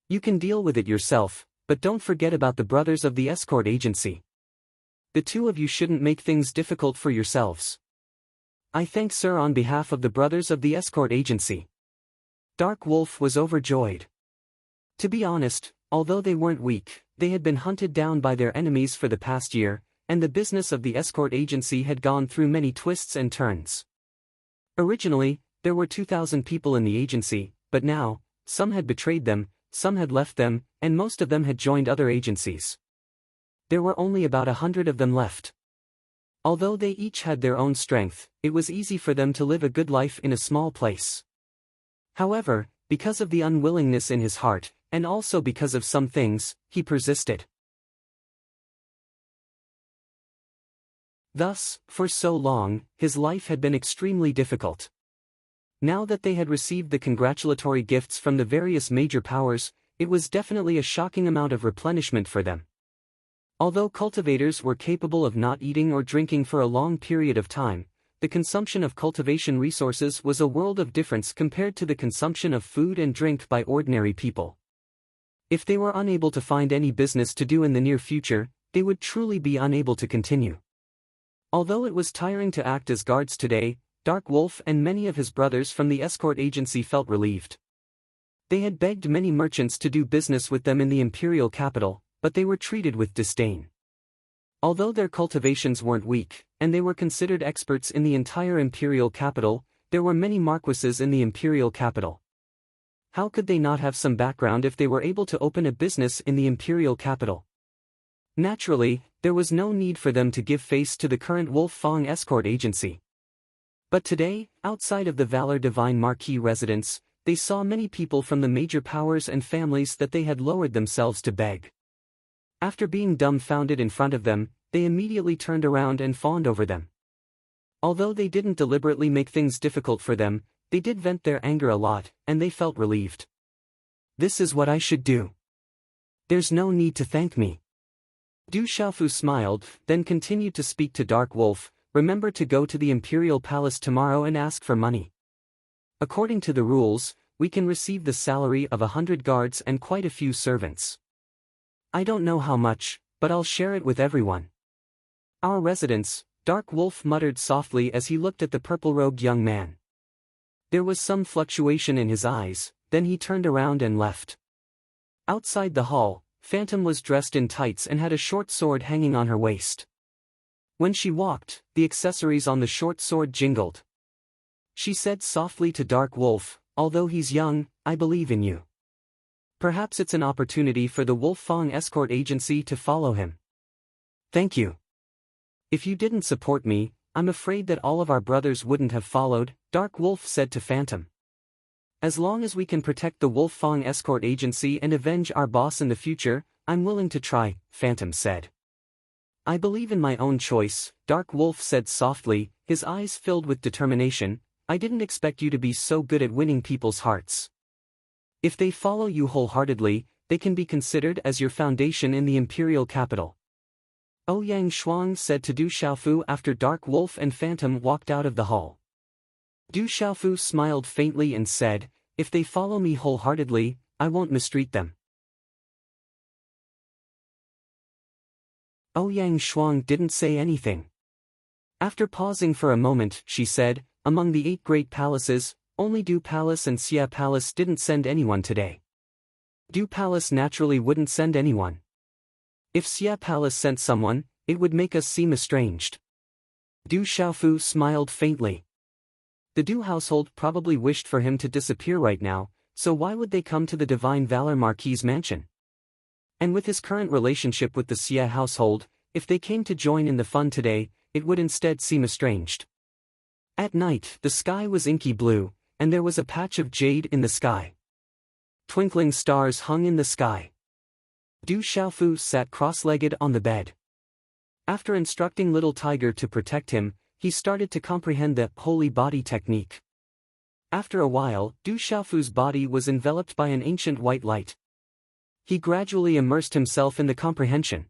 You can deal with it yourself, but don't forget about the brothers of the escort agency. The two of you shouldn't make things difficult for yourselves. I thank sir on behalf of the brothers of the escort agency. Dark Wolf was overjoyed. To be honest, although they weren't weak, they had been hunted down by their enemies for the past year, and the business of the escort agency had gone through many twists and turns. Originally, there were 2,000 people in the agency, but now, some had betrayed them, some had left them, and most of them had joined other agencies. There were only about 100 of them left. Although they each had their own strength, it was easy for them to live a good life in a small place. However, because of the unwillingness in his heart, and also because of some things, he persisted. Thus, for so long, his life had been extremely difficult. Now that they had received the congratulatory gifts from the various major powers, it was definitely a shocking amount of replenishment for them. Although cultivators were capable of not eating or drinking for a long period of time, the consumption of cultivation resources was a world of difference compared to the consumption of food and drink by ordinary people. If they were unable to find any business to do in the near future, they would truly be unable to continue. Although it was tiring to act as guards today, Dark Wolf and many of his brothers from the escort agency felt relieved. They had begged many merchants to do business with them in the imperial capital, but they were treated with disdain. Although their cultivations weren't weak, and they were considered experts in the entire imperial capital, there were many marquises in the imperial capital. How could they not have some background if they were able to open a business in the imperial capital? Naturally, there was no need for them to give face to the current Wolf Fang escort agency. But today, outside of the Valor Divine Marquis residence, they saw many people from the major powers and families that they had lowered themselves to beg. After being dumbfounded in front of them, they immediately turned around and fawned over them. Although they didn't deliberately make things difficult for them, they did vent their anger a lot, and they felt relieved. This is what I should do. There's no need to thank me. Du Xiaofu smiled, then continued to speak to Dark Wolf. Remember to go to the Imperial Palace tomorrow and ask for money. According to the rules, we can receive the salary of 100 guards and quite a few servants. I don't know how much, but I'll share it with everyone. Our residence, Dark Wolf muttered softly as he looked at the purple-robed young man. There was some fluctuation in his eyes, then he turned around and left. Outside the hall, Phantom was dressed in tights and had a short sword hanging on her waist. When she walked, the accessories on the short sword jingled. She said softly to Dark Wolf, "Although he's young, I believe in you. Perhaps it's an opportunity for the Wolf Fang escort agency to follow him. Thank you. If you didn't support me, I'm afraid that all of our brothers wouldn't have followed," Dark Wolf said to Phantom. "As long as we can protect the Wolf Fang escort agency and avenge our boss in the future, I'm willing to try," Phantom said. "I believe in my own choice," Dark Wolf said softly, his eyes filled with determination. "I didn't expect you to be so good at winning people's hearts. If they follow you wholeheartedly, they can be considered as your foundation in the imperial capital." Ouyang Shuang said to Du Xiaofu after Dark Wolf and Phantom walked out of the hall. Du Xiaofu smiled faintly and said, "If they follow me wholeheartedly, I won't mistreat them." Ouyang Shuang didn't say anything. After pausing for a moment, she said, "Among the 8 great palaces, only Du Palace and Xia Palace didn't send anyone today. Du Palace naturally wouldn't send anyone. If Xia Palace sent someone, it would make us seem estranged." Du Xiaofu smiled faintly. The Du household probably wished for him to disappear right now, so why would they come to the Divine Valor Marquis' mansion? And with his current relationship with the Xia household, if they came to join in the fun today, it would instead seem estranged. At night, the sky was inky blue, and there was a patch of jade in the sky. Twinkling stars hung in the sky. Du Xiaofu sat cross-legged on the bed. After instructing Little Tiger to protect him, he started to comprehend the holy body technique. After a while, Du Xiaofu's body was enveloped by an ancient white light. He gradually immersed himself in the comprehension.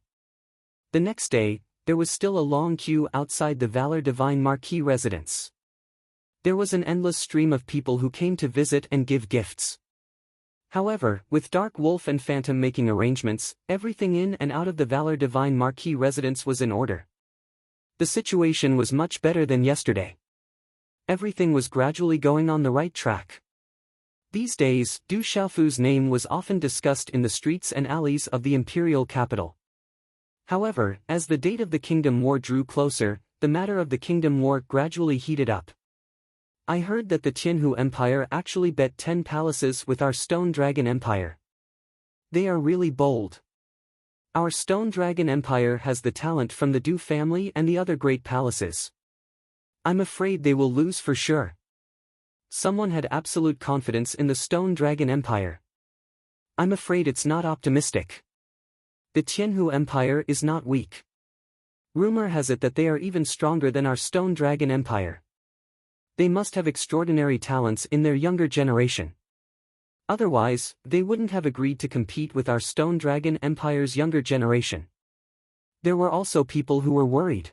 The next day, there was still a long queue outside the Valor Divine Marquis residence. There was an endless stream of people who came to visit and give gifts. However, with Dark Wolf and Phantom making arrangements, everything in and out of the Valor Divine Marquis residence was in order. The situation was much better than yesterday. Everything was gradually going on the right track. These days, Du Xiaofu's name was often discussed in the streets and alleys of the imperial capital. However, as the date of the Kingdom War drew closer, the matter of the Kingdom War gradually heated up. "I heard that the Tianhu Empire actually bet 10 palaces with our Stone Dragon Empire. They are really bold. Our Stone Dragon Empire has the talent from the Du family and the other great palaces. I'm afraid they will lose for sure." Someone had absolute confidence in the Stone Dragon Empire. "I'm afraid it's not optimistic. The Tianhu Empire is not weak. Rumor has it that they are even stronger than our Stone Dragon Empire. They must have extraordinary talents in their younger generation. Otherwise, they wouldn't have agreed to compete with our Stone Dragon Empire's younger generation." There were also people who were worried.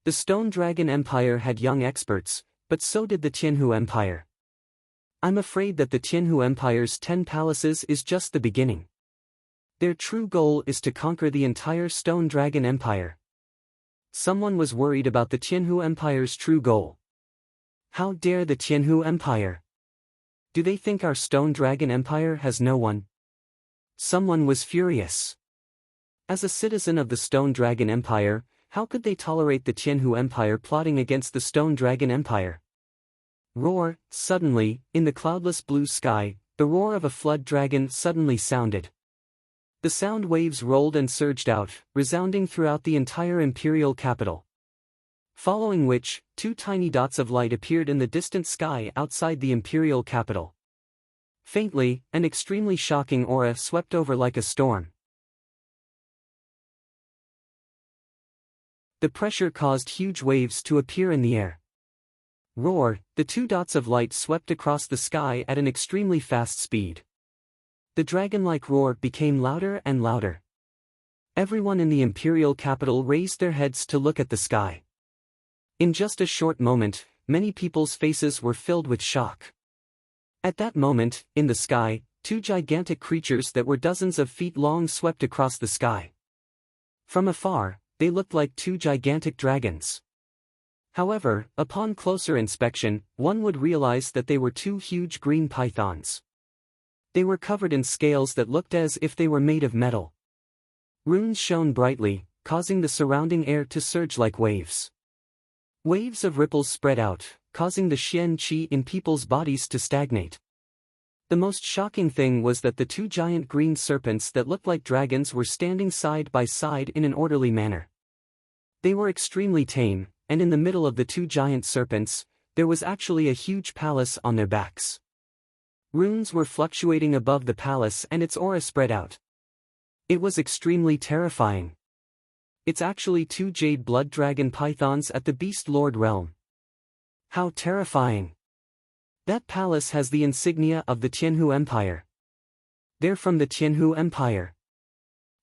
The Stone Dragon Empire had young experts, but so did the Tianhu Empire. "I'm afraid that the Tianhu Empire's 10 palaces is just the beginning. Their true goal is to conquer the entire Stone Dragon Empire." Someone was worried about the Tianhu Empire's true goal. "How dare the Tianhu Empire? Do they think our Stone Dragon Empire has no one?" Someone was furious. As a citizen of the Stone Dragon Empire, how could they tolerate the Tianhu Empire plotting against the Stone Dragon Empire? Roar! Suddenly, in the cloudless blue sky, the roar of a flood dragon suddenly sounded. The sound waves rolled and surged out, resounding throughout the entire imperial capital. Following which, two tiny dots of light appeared in the distant sky outside the imperial capital. Faintly, an extremely shocking aura swept over like a storm. The pressure caused huge waves to appear in the air. Roar! The two dots of light swept across the sky at an extremely fast speed. The dragon-like roar became louder and louder. Everyone in the imperial capital raised their heads to look at the sky. In just a short moment, many people's faces were filled with shock. At that moment, in the sky, two gigantic creatures that were dozens of feet long swept across the sky. From afar, they looked like two gigantic dragons. However, upon closer inspection, one would realize that they were two huge green pythons. They were covered in scales that looked as if they were made of metal. Runes shone brightly, causing the surrounding air to surge like waves. Waves of ripples spread out, causing the Xian Qi in people's bodies to stagnate. The most shocking thing was that the two giant green serpents that looked like dragons were standing side by side in an orderly manner. They were extremely tame, and in the middle of the two giant serpents, there was actually a huge palace on their backs. Runes were fluctuating above the palace and its aura spread out. It was extremely terrifying. It's actually two jade blood dragon pythons at the Beast Lord realm. How terrifying! That palace has the insignia of the Tianhu Empire. They're from the Tianhu Empire.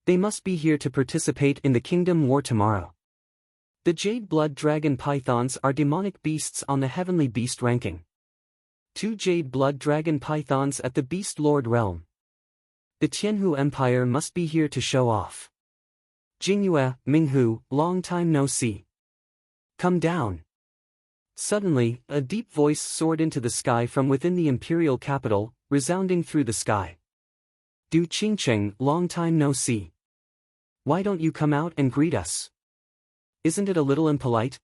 They must be here to participate in the kingdom war tomorrow. The jade blood dragon pythons are demonic beasts on the heavenly beast ranking. Two jade blood dragon pythons at the Beast Lord realm. The Tianhu Empire must be here to show off. Jingyue, Minghu, long time no see. Come down. Suddenly, a deep voice soared into the sky from within the imperial capital, resounding through the sky. Du Qingcheng, long time no see. Why don't you come out and greet us? Isn't it a little impolite?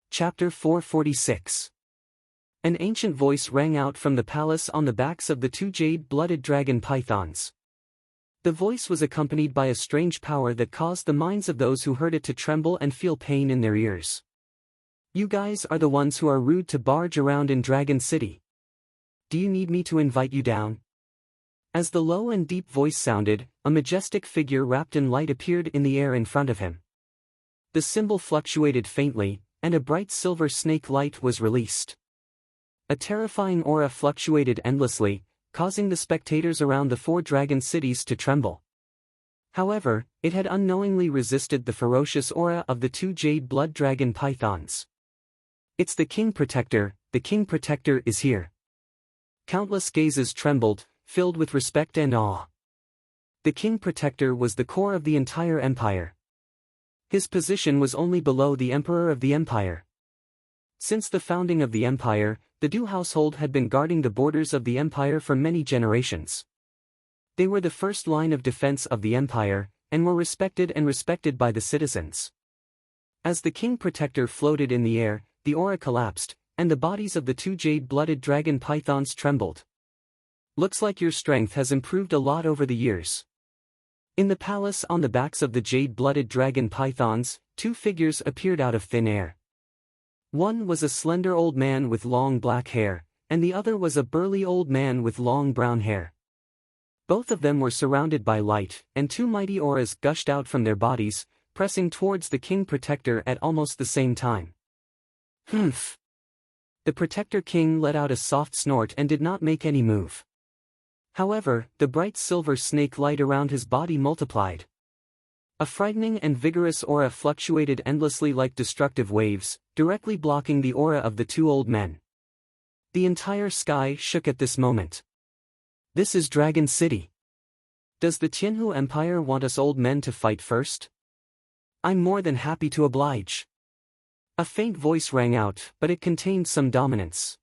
Chapter 446. An ancient voice rang out from the palace on the backs of the two jade-blooded dragon pythons. The voice was accompanied by a strange power that caused the minds of those who heard it to tremble and feel pain in their ears. You guys are the ones who are rude to barge around in Dragon City. Do you need me to invite you down? As the low and deep voice sounded, a majestic figure wrapped in light appeared in the air in front of him. The symbol fluctuated faintly, and a bright silver snake light was released. A terrifying aura fluctuated endlessly, causing the spectators around the four dragon cities to tremble. However, it had unknowingly resisted the ferocious aura of the two jade blood dragon pythons. It's the King Protector. The King Protector is here. Countless gazes trembled, filled with respect and awe. The King Protector was the core of the entire empire. His position was only below the Emperor of the Empire. Since the founding of the empire, the Du household had been guarding the borders of the empire for many generations. They were the first line of defense of the empire, and were respected by the citizens. As the King Protector floated in the air, the aura collapsed, and the bodies of the two jade-blooded dragon pythons trembled. Looks like your strength has improved a lot over the years. In the palace on the backs of the jade-blooded dragon pythons, two figures appeared out of thin air. One was a slender old man with long black hair, and the other was a burly old man with long brown hair. Both of them were surrounded by light, and two mighty auras gushed out from their bodies, pressing towards the King Protector at almost the same time. Humph! The Protector King let out a soft snort and did not make any move. However, the bright silver snake light around his body multiplied. A frightening and vigorous aura fluctuated endlessly like destructive waves, directly blocking the aura of the two old men. The entire sky shook at this moment. This is Dragon City. Does the Tianhu Empire want us old men to fight first? I'm more than happy to oblige. A faint voice rang out, but it contained some dominance.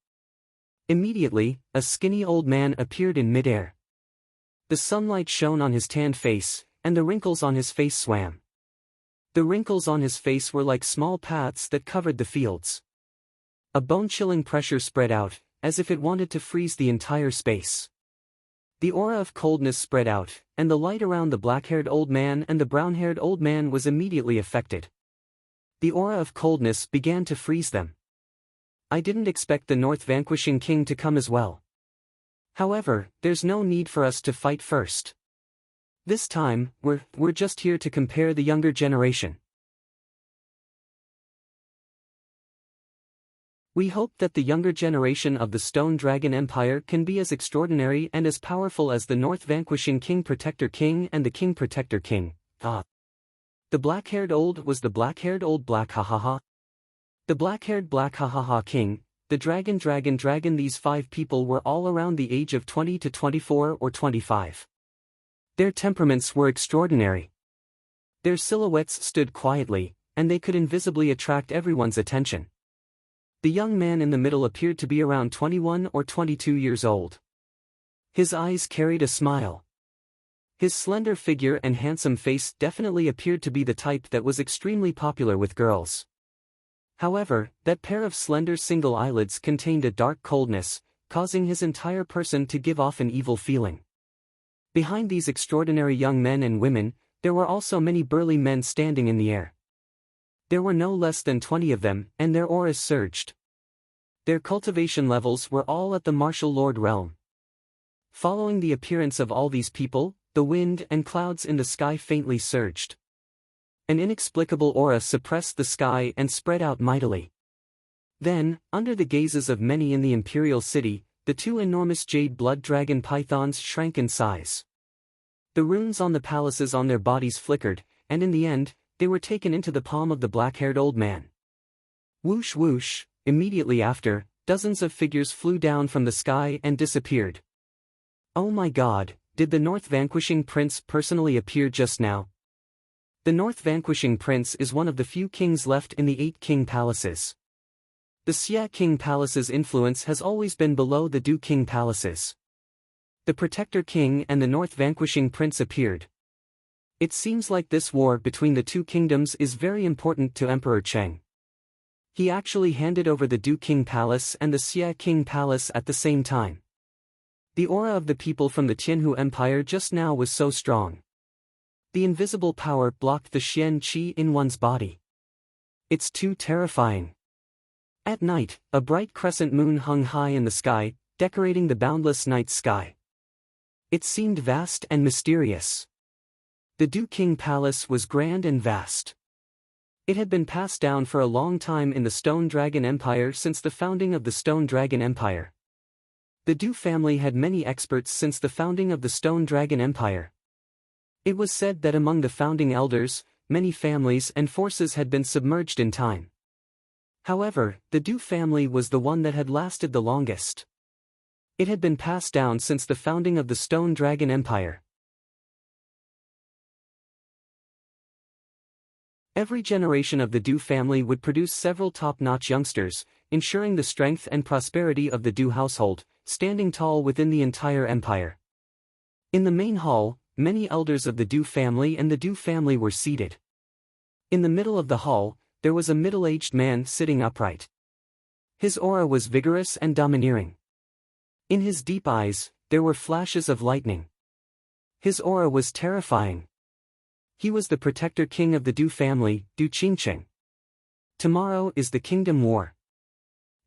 Immediately, a skinny old man appeared in midair. The sunlight shone on his tanned face, and the wrinkles on his face swam. The wrinkles on his face were like small paths that covered the fields. A bone-chilling pressure spread out, as if it wanted to freeze the entire space. The aura of coldness spread out, and the light around the black-haired old man and the brown-haired old man was immediately affected. The aura of coldness began to freeze them. I didn't expect the North Vanquishing King to come as well. However, there's no need for us to fight first. This time, we're just here to compare the younger generation. We hope that the younger generation of the Stone Dragon Empire can be as extraordinary and as powerful as the North Vanquishing King Protector King and the King Protector King. Ah. The black-haired old was the black-haired old black ha. The black-haired black ha king, the dragon these 5 people were all around the age of 20 to 24 or 25. Their temperaments were extraordinary. Their silhouettes stood quietly, and they could invisibly attract everyone's attention. The young man in the middle appeared to be around 21 or 22 years old. His eyes carried a smile. His slender figure and handsome face definitely appeared to be the type that was extremely popular with girls. However, that pair of slender single eyelids contained a dark coldness, causing his entire person to give off an evil feeling. Behind these extraordinary young men and women, there were also many burly men standing in the air. There were no less than 20 of them, and their auras surged. Their cultivation levels were all at the martial lord realm. Following the appearance of all these people, the wind and clouds in the sky faintly surged. An inexplicable aura suppressed the sky and spread out mightily. Then, under the gazes of many in the imperial city, the 2 enormous jade blood dragon pythons shrank in size. The runes on the palaces on their bodies flickered, and in the end, they were taken into the palm of the black-haired old man. Whoosh whoosh, immediately after, dozens of figures flew down from the sky and disappeared. Oh my God, did the North Vanquishing Prince personally appear just now? The North Vanquishing Prince is one of the few kings left in the 8 king palaces. The Xia King Palace's influence has always been below the Du King Palaces. The Protector King and the North Vanquishing Prince appeared. It seems like this war between the 2 kingdoms is very important to Emperor Cheng. He actually handed over the Du King Palace and the Xia King Palace at the same time. The aura of the people from the Tianhu Empire just now was so strong. The invisible power blocked the Xian Qi in one's body. It's too terrifying. At night, a bright crescent moon hung high in the sky, decorating the boundless night sky. It seemed vast and mysterious. The Du King Palace was grand and vast. It had been passed down for a long time in the Stone Dragon Empire since the founding of the Stone Dragon Empire. The Du family had many experts since the founding of the Stone Dragon Empire. It was said that among the founding elders, many families and forces had been submerged in time. However, the Du family was the one that had lasted the longest. It had been passed down since the founding of the Stone Dragon Empire. Every generation of the Du family would produce several top-notch youngsters, ensuring the strength and prosperity of the Du household, standing tall within the entire empire. In the main hall, many elders of the Du family and the Du family were seated. In the middle of the hall, there was a middle-aged man sitting upright. His aura was vigorous and domineering. In his deep eyes, there were flashes of lightning. His aura was terrifying. He was the Protector King of the Du family, Du Qingcheng. Tomorrow is the Kingdom War.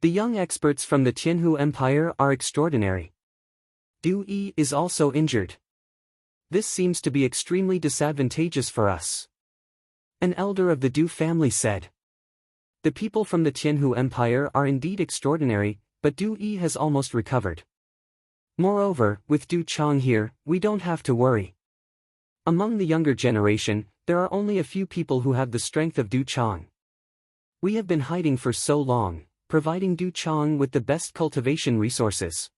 The young experts from the Tianhu Empire are extraordinary. Du Yi is also injured. This seems to be extremely disadvantageous for us. An elder of the Du family said. The people from the Tianhu Empire are indeed extraordinary, but Du Yi has almost recovered. Moreover, with Du Chang here, we don't have to worry. Among the younger generation, there are only a few people who have the strength of Du Chang. We have been hiding for so long, providing Du Chang with the best cultivation resources.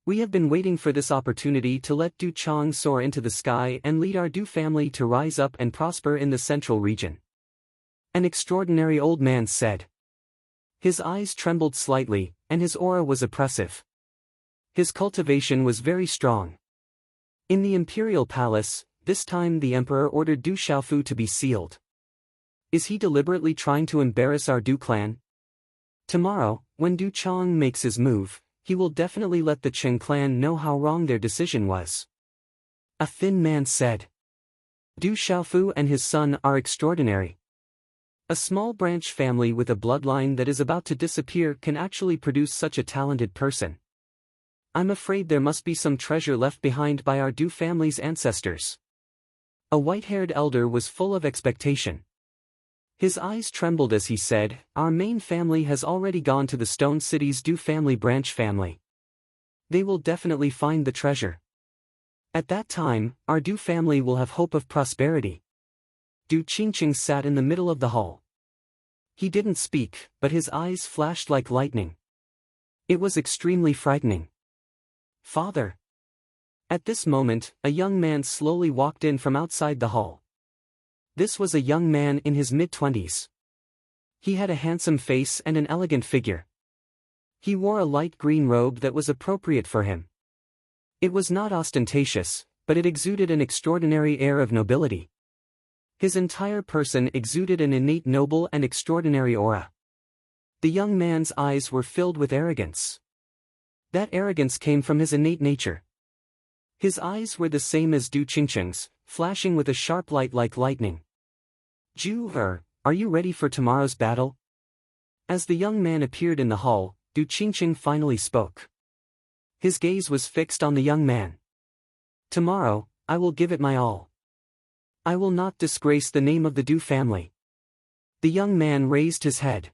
We have been waiting for this opportunity to let Du Chang soar into the sky and lead our Du family to rise up and prosper in the central region. An extraordinary old man said. His eyes trembled slightly, and his aura was oppressive. His cultivation was very strong. In the imperial palace, this time the emperor ordered Du Xiaofu to be sealed. Is he deliberately trying to embarrass our Du clan? Tomorrow, when Du Chang makes his move, he will definitely let the Chen clan know how wrong their decision was. A thin man said. Du Xiaofu and his son are extraordinary. A small branch family with a bloodline that is about to disappear can actually produce such a talented person. I'm afraid there must be some treasure left behind by our Du family's ancestors. A white-haired elder was full of expectation. His eyes trembled as he said, our main family has already gone to the Stone City's Du family branch family. They will definitely find the treasure. At that time, our Du family will have hope of prosperity. Du Qingqing sat in the middle of the hall. He didn't speak, but his eyes flashed like lightning. It was extremely frightening. Father. At this moment, a young man slowly walked in from outside the hall. This was a young man in his mid-20s. He had a handsome face and an elegant figure. He wore a light green robe that was appropriate for him. It was not ostentatious, but it exuded an extraordinary air of nobility. His entire person exuded an innate noble and extraordinary aura. The young man's eyes were filled with arrogance. That arrogance came from his innate nature. His eyes were the same as Du Qingqing's, flashing with a sharp light like lightning. Ju, are you ready for tomorrow's battle? As the young man appeared in the hall, Du Qingqing finally spoke. His gaze was fixed on the young man. Tomorrow, I will give it my all. I will not disgrace the name of the Du family. The young man raised his head.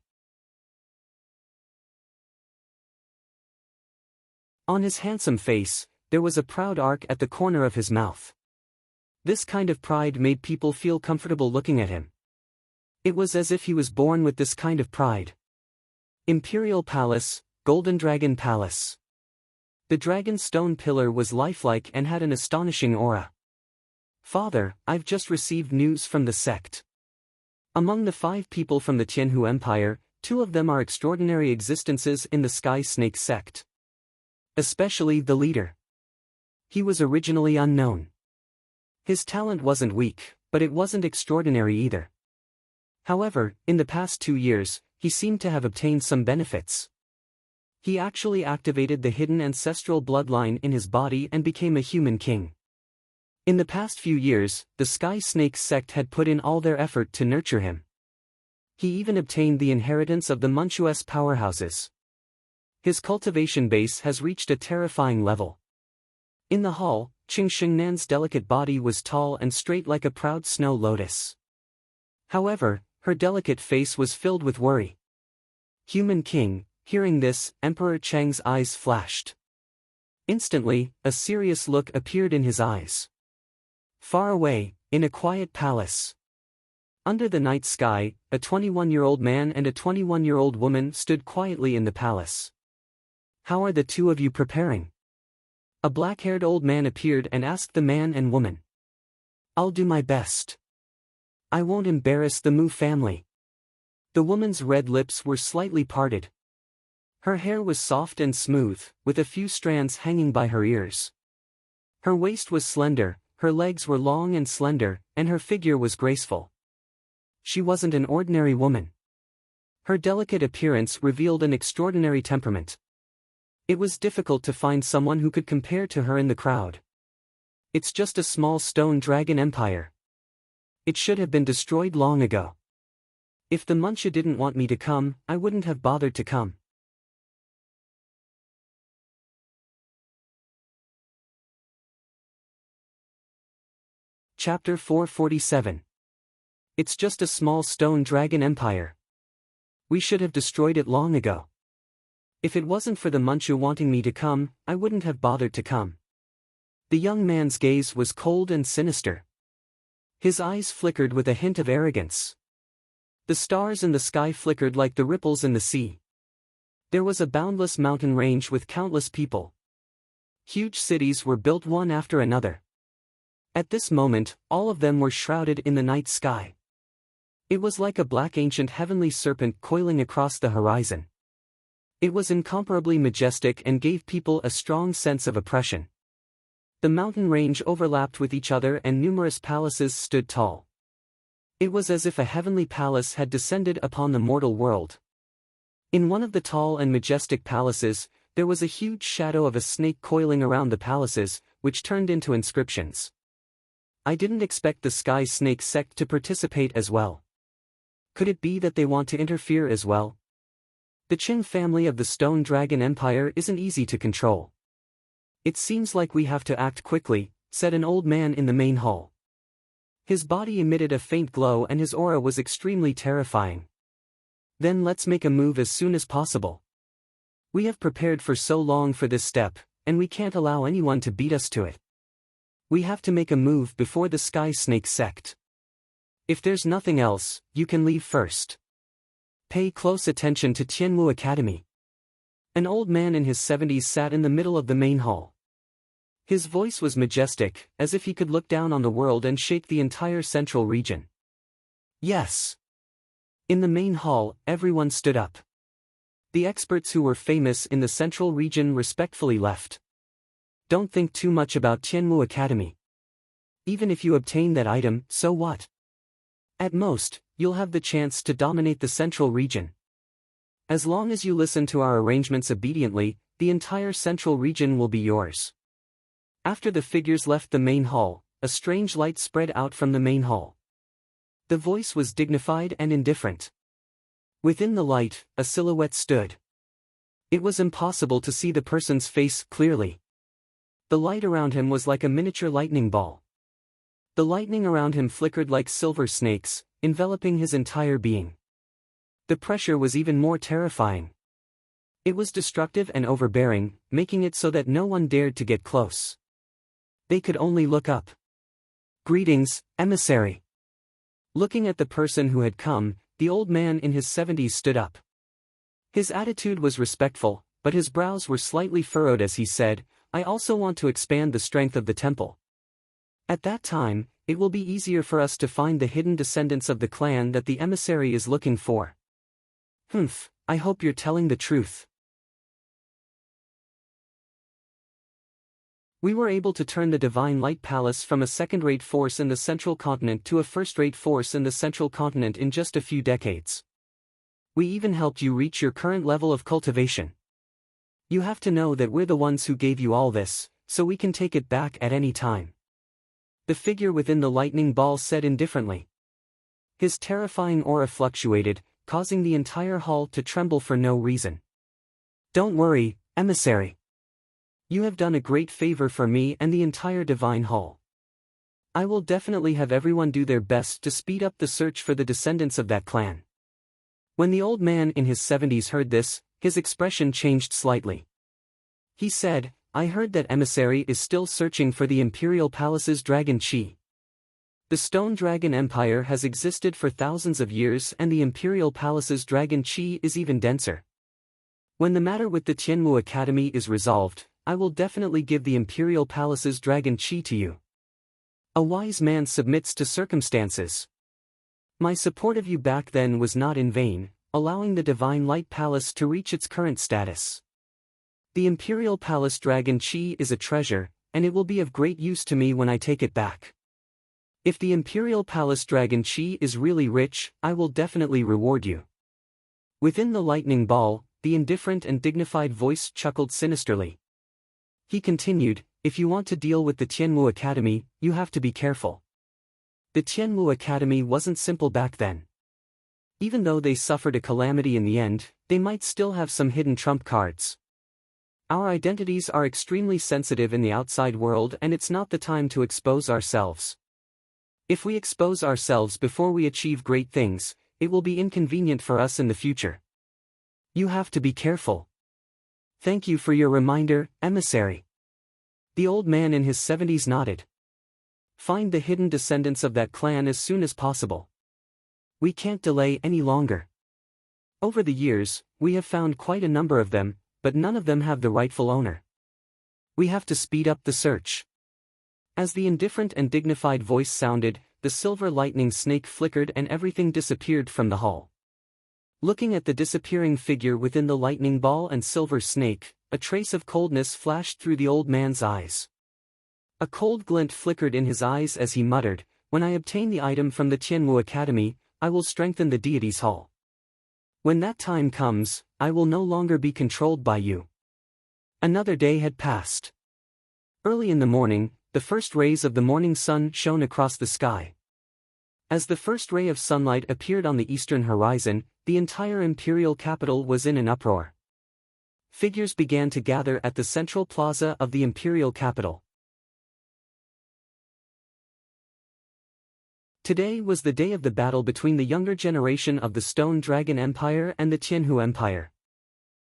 On his handsome face, there was a proud arc at the corner of his mouth. This kind of pride made people feel comfortable looking at him. It was as if he was born with this kind of pride. Imperial Palace, Golden Dragon Palace. The dragon stone pillar was lifelike and had an astonishing aura. Father, I've just received news from the sect. Among the 5 people from the Tianhu Empire, 2 of them are extraordinary existences in the Sky Snake sect. Especially the leader. He was originally unknown. His talent wasn't weak, but it wasn't extraordinary either. However, in the past 2 years, he seemed to have obtained some benefits. He actually activated the hidden ancestral bloodline in his body and became a human king. In the past few years, the Sky Snake sect had put in all their effort to nurture him. He even obtained the inheritance of the Manchues powerhouses. His cultivation base has reached a terrifying level. In the hall, Qing Xingnan's delicate body was tall and straight like a proud snow lotus. However, her delicate face was filled with worry. Human king, hearing this, Emperor Cheng's eyes flashed. Instantly, a serious look appeared in his eyes. Far away, in a quiet palace. Under the night sky, a 21-year-old man and a 21-year-old woman stood quietly in the palace. How are the 2 of you preparing? A black-haired old man appeared and asked the man and woman. I'll do my best. I won't embarrass the Mu family. The woman's red lips were slightly parted. Her hair was soft and smooth, with a few strands hanging by her ears. Her waist was slender, her legs were long and slender, and her figure was graceful. She wasn't an ordinary woman. Her delicate appearance revealed an extraordinary temperament. It was difficult to find someone who could compare to her in the crowd. It's just a small stone dragon empire. It should have been destroyed long ago. If the Muncha didn't want me to come, I wouldn't have bothered to come. Chapter 447. It's just a small stone dragon empire. We should have destroyed it long ago. If it wasn't for the Muncha wanting me to come, I wouldn't have bothered to come. The young man's gaze was cold and sinister. His eyes flickered with a hint of arrogance. The stars in the sky flickered like the ripples in the sea. There was a boundless mountain range with countless people. Huge cities were built one after another. At this moment, all of them were shrouded in the night sky. It was like a black ancient heavenly serpent coiling across the horizon. It was incomparably majestic and gave people a strong sense of oppression. The mountain range overlapped with each other and numerous palaces stood tall. It was as if a heavenly palace had descended upon the mortal world. In one of the tall and majestic palaces, there was a huge shadow of a snake coiling around the palaces, which turned into inscriptions. I didn't expect the Sky Snake sect to participate as well. Could it be that they want to interfere as well? The Qin family of the Stone Dragon Empire isn't easy to control. It seems like we have to act quickly, said an old man in the main hall. His body emitted a faint glow and his aura was extremely terrifying. Then let's make a move as soon as possible. We have prepared for so long for this step, and we can't allow anyone to beat us to it. We have to make a move before the Sky Snake sect. If there's nothing else, you can leave first. Pay close attention to Tianwu Academy. An old man in his 70s sat in the middle of the main hall. His voice was majestic, as if he could look down on the world and shake the entire central region. Yes. In the main hall, everyone stood up. The experts who were famous in the central region respectfully left. Don't think too much about Tianwu Academy. Even if you obtain that item, so what? At most, you'll have the chance to dominate the central region. As long as you listen to our arrangements obediently, the entire central region will be yours. After the figures left the main hall, a strange light spread out from the main hall. The voice was dignified and indifferent. Within the light, a silhouette stood. It was impossible to see the person's face clearly. The light around him was like a miniature lightning ball. The lightning around him flickered like silver snakes, enveloping his entire being. The pressure was even more terrifying. It was destructive and overbearing, making it so that no one dared to get close. They could only look up. Greetings, emissary. Looking at the person who had come, the old man in his 70s stood up. His attitude was respectful, but his brows were slightly furrowed as he said, I also want to expand the strength of the temple. At that time, it will be easier for us to find the hidden descendants of the clan that the emissary is looking for. Humph, I hope you're telling the truth. We were able to turn the Divine Light Palace from a second-rate force in the central continent to a first-rate force in the central continent in just a few decades. We even helped you reach your current level of cultivation. You have to know that we're the ones who gave you all this, so we can take it back at any time. The figure within the lightning ball said indifferently. His terrifying aura fluctuated, causing the entire hall to tremble for no reason. Don't worry, emissary. You have done a great favor for me and the entire Divine Hall. I will definitely have everyone do their best to speed up the search for the descendants of that clan. When the old man in his 70s heard this, his expression changed slightly. He said, I heard that emissary is still searching for the Imperial Palace's Dragon Chi. The Stone Dragon Empire has existed for thousands of years and the Imperial Palace's Dragon Chi is even denser. When the matter with the Tianwu Academy is resolved, I will definitely give the Imperial Palace's Dragon Chi to you. A wise man submits to circumstances. My support of you back then was not in vain, allowing the Divine Light Palace to reach its current status. The Imperial Palace Dragon Chi is a treasure, and it will be of great use to me when I take it back. If the Imperial Palace Dragon Chi is really rich, I will definitely reward you. Within the lightning ball, the indifferent and dignified voice chuckled sinisterly. He continued, if you want to deal with the Tianwu Academy, you have to be careful. The Tianwu Academy wasn't simple back then. Even though they suffered a calamity in the end, they might still have some hidden trump cards. Our identities are extremely sensitive in the outside world and it's not the time to expose ourselves. If we expose ourselves before we achieve great things, it will be inconvenient for us in the future. You have to be careful. Thank you for your reminder, emissary. The old man in his 70s nodded. Find the hidden descendants of that clan as soon as possible. We can't delay any longer. Over the years, we have found quite a number of them, but none of them have the rightful owner. We have to speed up the search. As the indifferent and dignified voice sounded, the silver lightning snake flickered and everything disappeared from the hall. Looking at the disappearing figure within the lightning ball and silver snake, a trace of coldness flashed through the old man's eyes. A cold glint flickered in his eyes as he muttered, "When I obtain the item from the Tianwu Academy, I will strengthen the deity's hall. When that time comes, I will no longer be controlled by you." Another day had passed. Early in the morning, the first rays of the morning sun shone across the sky. As the first ray of sunlight appeared on the eastern horizon, the entire imperial capital was in an uproar. Figures began to gather at the central plaza of the imperial capital. Today was the day of the battle between the younger generation of the Stone Dragon Empire and the Tianhu Empire.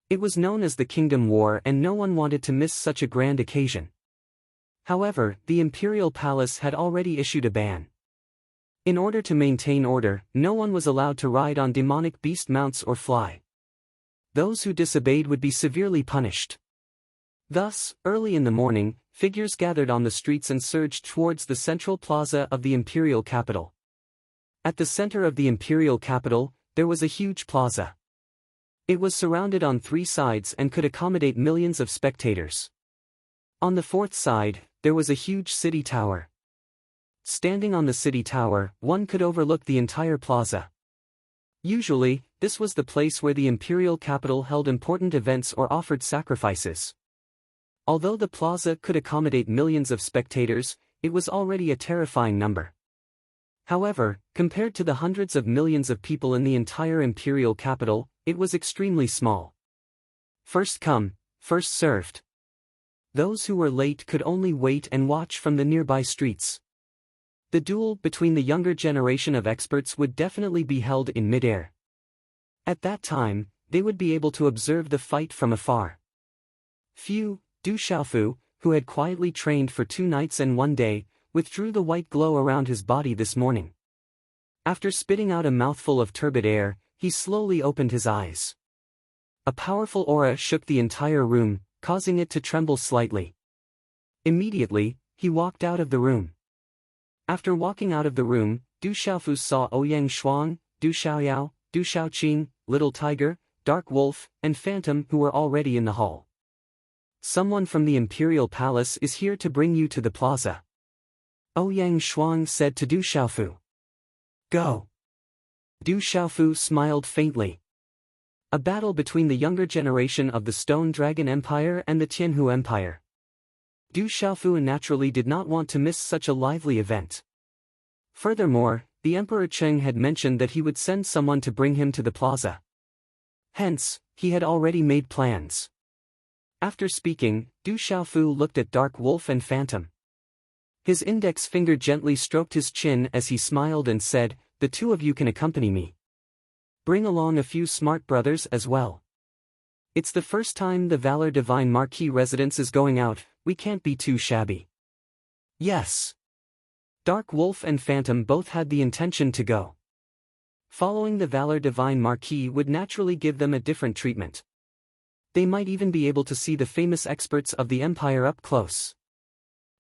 It was known as the Kingdom War and no one wanted to miss such a grand occasion. However, the imperial palace had already issued a ban. In order to maintain order, no one was allowed to ride on demonic beast mounts or fly. Those who disobeyed would be severely punished. Thus, early in the morning, figures gathered on the streets and surged towards the central plaza of the imperial capital. At the center of the imperial capital, there was a huge plaza. It was surrounded on 3 sides and could accommodate millions of spectators. On the 4th side, there was a huge city tower. Standing on the city tower, one could overlook the entire plaza. Usually, this was the place where the imperial capital held important events or offered sacrifices. Although the plaza could accommodate millions of spectators, it was already a terrifying number. However, compared to the hundreds of millions of people in the entire imperial capital, it was extremely small. First come, first served. Those who were late could only wait and watch from the nearby streets. The duel between the younger generation of experts would definitely be held in mid-air. At that time, they would be able to observe the fight from afar. Du Xiaofu, who had quietly trained for 2 nights and 1 day, withdrew the white glow around his body this morning. After spitting out a mouthful of turbid air, he slowly opened his eyes. A powerful aura shook the entire room, causing it to tremble slightly. Immediately, he walked out of the room. After walking out of the room, Du Xiaofu saw Ouyang Shuang, Du Xiaoyao, Du Xiaoqing, Little Tiger, Dark Wolf, and Phantom who were already in the hall. "Someone from the Imperial Palace is here to bring you to the plaza," Ouyang Shuang said to Du Xiaofu. "Go." Du Xiaofu smiled faintly. A battle between the younger generation of the Stone Dragon Empire and the Tianhu Empire. Du Xiaofu naturally did not want to miss such a lively event. Furthermore, the Emperor Cheng had mentioned that he would send someone to bring him to the plaza. Hence, he had already made plans. After speaking, Du Xiaofu looked at Dark Wolf and Phantom. His index finger gently stroked his chin as he smiled and said, "The 2 of you can accompany me. Bring along a few smart brothers as well. It's the first time the Valor Divine Marquis residence is going out, we can't be too shabby." "Yes." Dark Wolf and Phantom both had the intention to go. Following the Valor Divine Marquis would naturally give them a different treatment. They might even be able to see the famous experts of the Empire up close.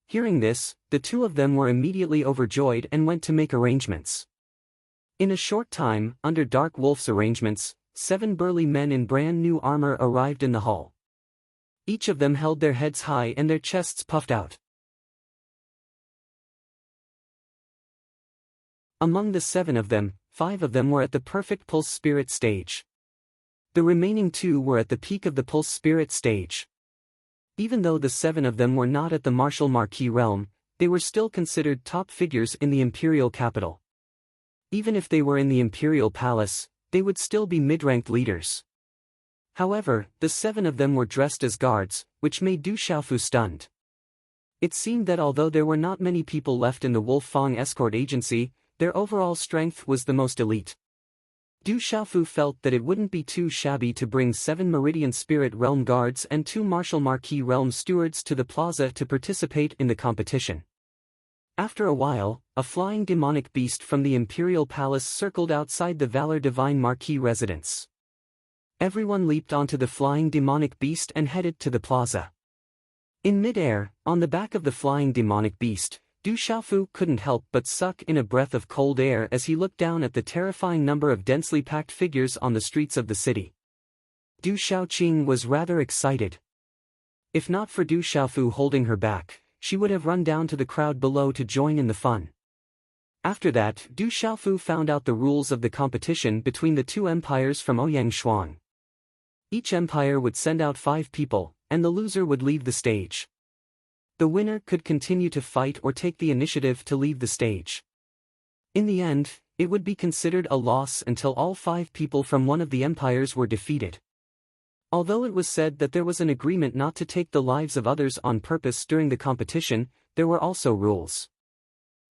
Hearing this, the 2 of them were immediately overjoyed and went to make arrangements. In a short time, under Dark Wolf's arrangements, 7 burly men in brand new armor arrived in the hall. Each of them held their heads high and their chests puffed out. Among the 7 of them, 5 of them were at the perfect pulse spirit stage. The remaining 2 were at the peak of the pulse spirit stage. Even though the 7 of them were not at the martial marquis realm, they were still considered top figures in the imperial capital. Even if they were in the imperial palace, they would still be mid-ranked leaders. However, the 7 of them were dressed as guards, which made Du Xiaofu stunned. It seemed that although there were not many people left in the Wolf Fang escort agency, their overall strength was the most elite. Du Xiaofu felt that it wouldn't be too shabby to bring 7 Meridian Spirit Realm guards and 2 Martial Marquis Realm stewards to the plaza to participate in the competition. After a while, a flying demonic beast from the Imperial Palace circled outside the Valor Divine Marquis residence. Everyone leaped onto the flying demonic beast and headed to the plaza. In mid-air, on the back of the flying demonic beast, Du Xiaofu couldn't help but suck in a breath of cold air as he looked down at the terrifying number of densely packed figures on the streets of the city. Du Xiaoqing was rather excited. If not for Du Xiaofu holding her back, she would have run down to the crowd below to join in the fun. After that, Du Xiaofu found out the rules of the competition between the two empires from Ouyang Shuang. Each empire would send out 5 people, and the loser would leave the stage. The winner could continue to fight or take the initiative to leave the stage. In the end, it would be considered a loss until all 5 people from one of the empires were defeated. Although it was said that there was an agreement not to take the lives of others on purpose during the competition, there were also rules.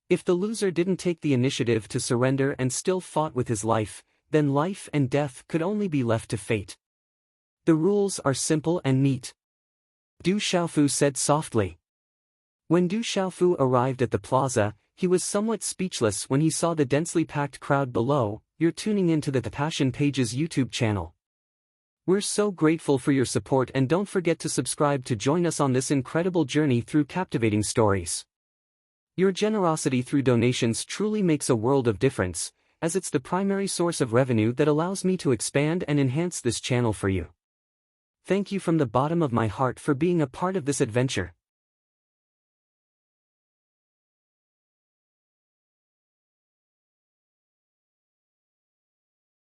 If the loser didn't take the initiative to surrender and still fought with his life, then life and death could only be left to fate. The rules are simple and neat. Du Xiaofu said softly. When Du Xiaofu arrived at the plaza, he was somewhat speechless when he saw the densely packed crowd below. You're tuning into the Passion Pages YouTube channel. We're so grateful for your support, and don't forget to subscribe to join us on this incredible journey through captivating stories. Your generosity through donations truly makes a world of difference, as it's the primary source of revenue that allows me to expand and enhance this channel for you. Thank you from the bottom of my heart for being a part of this adventure.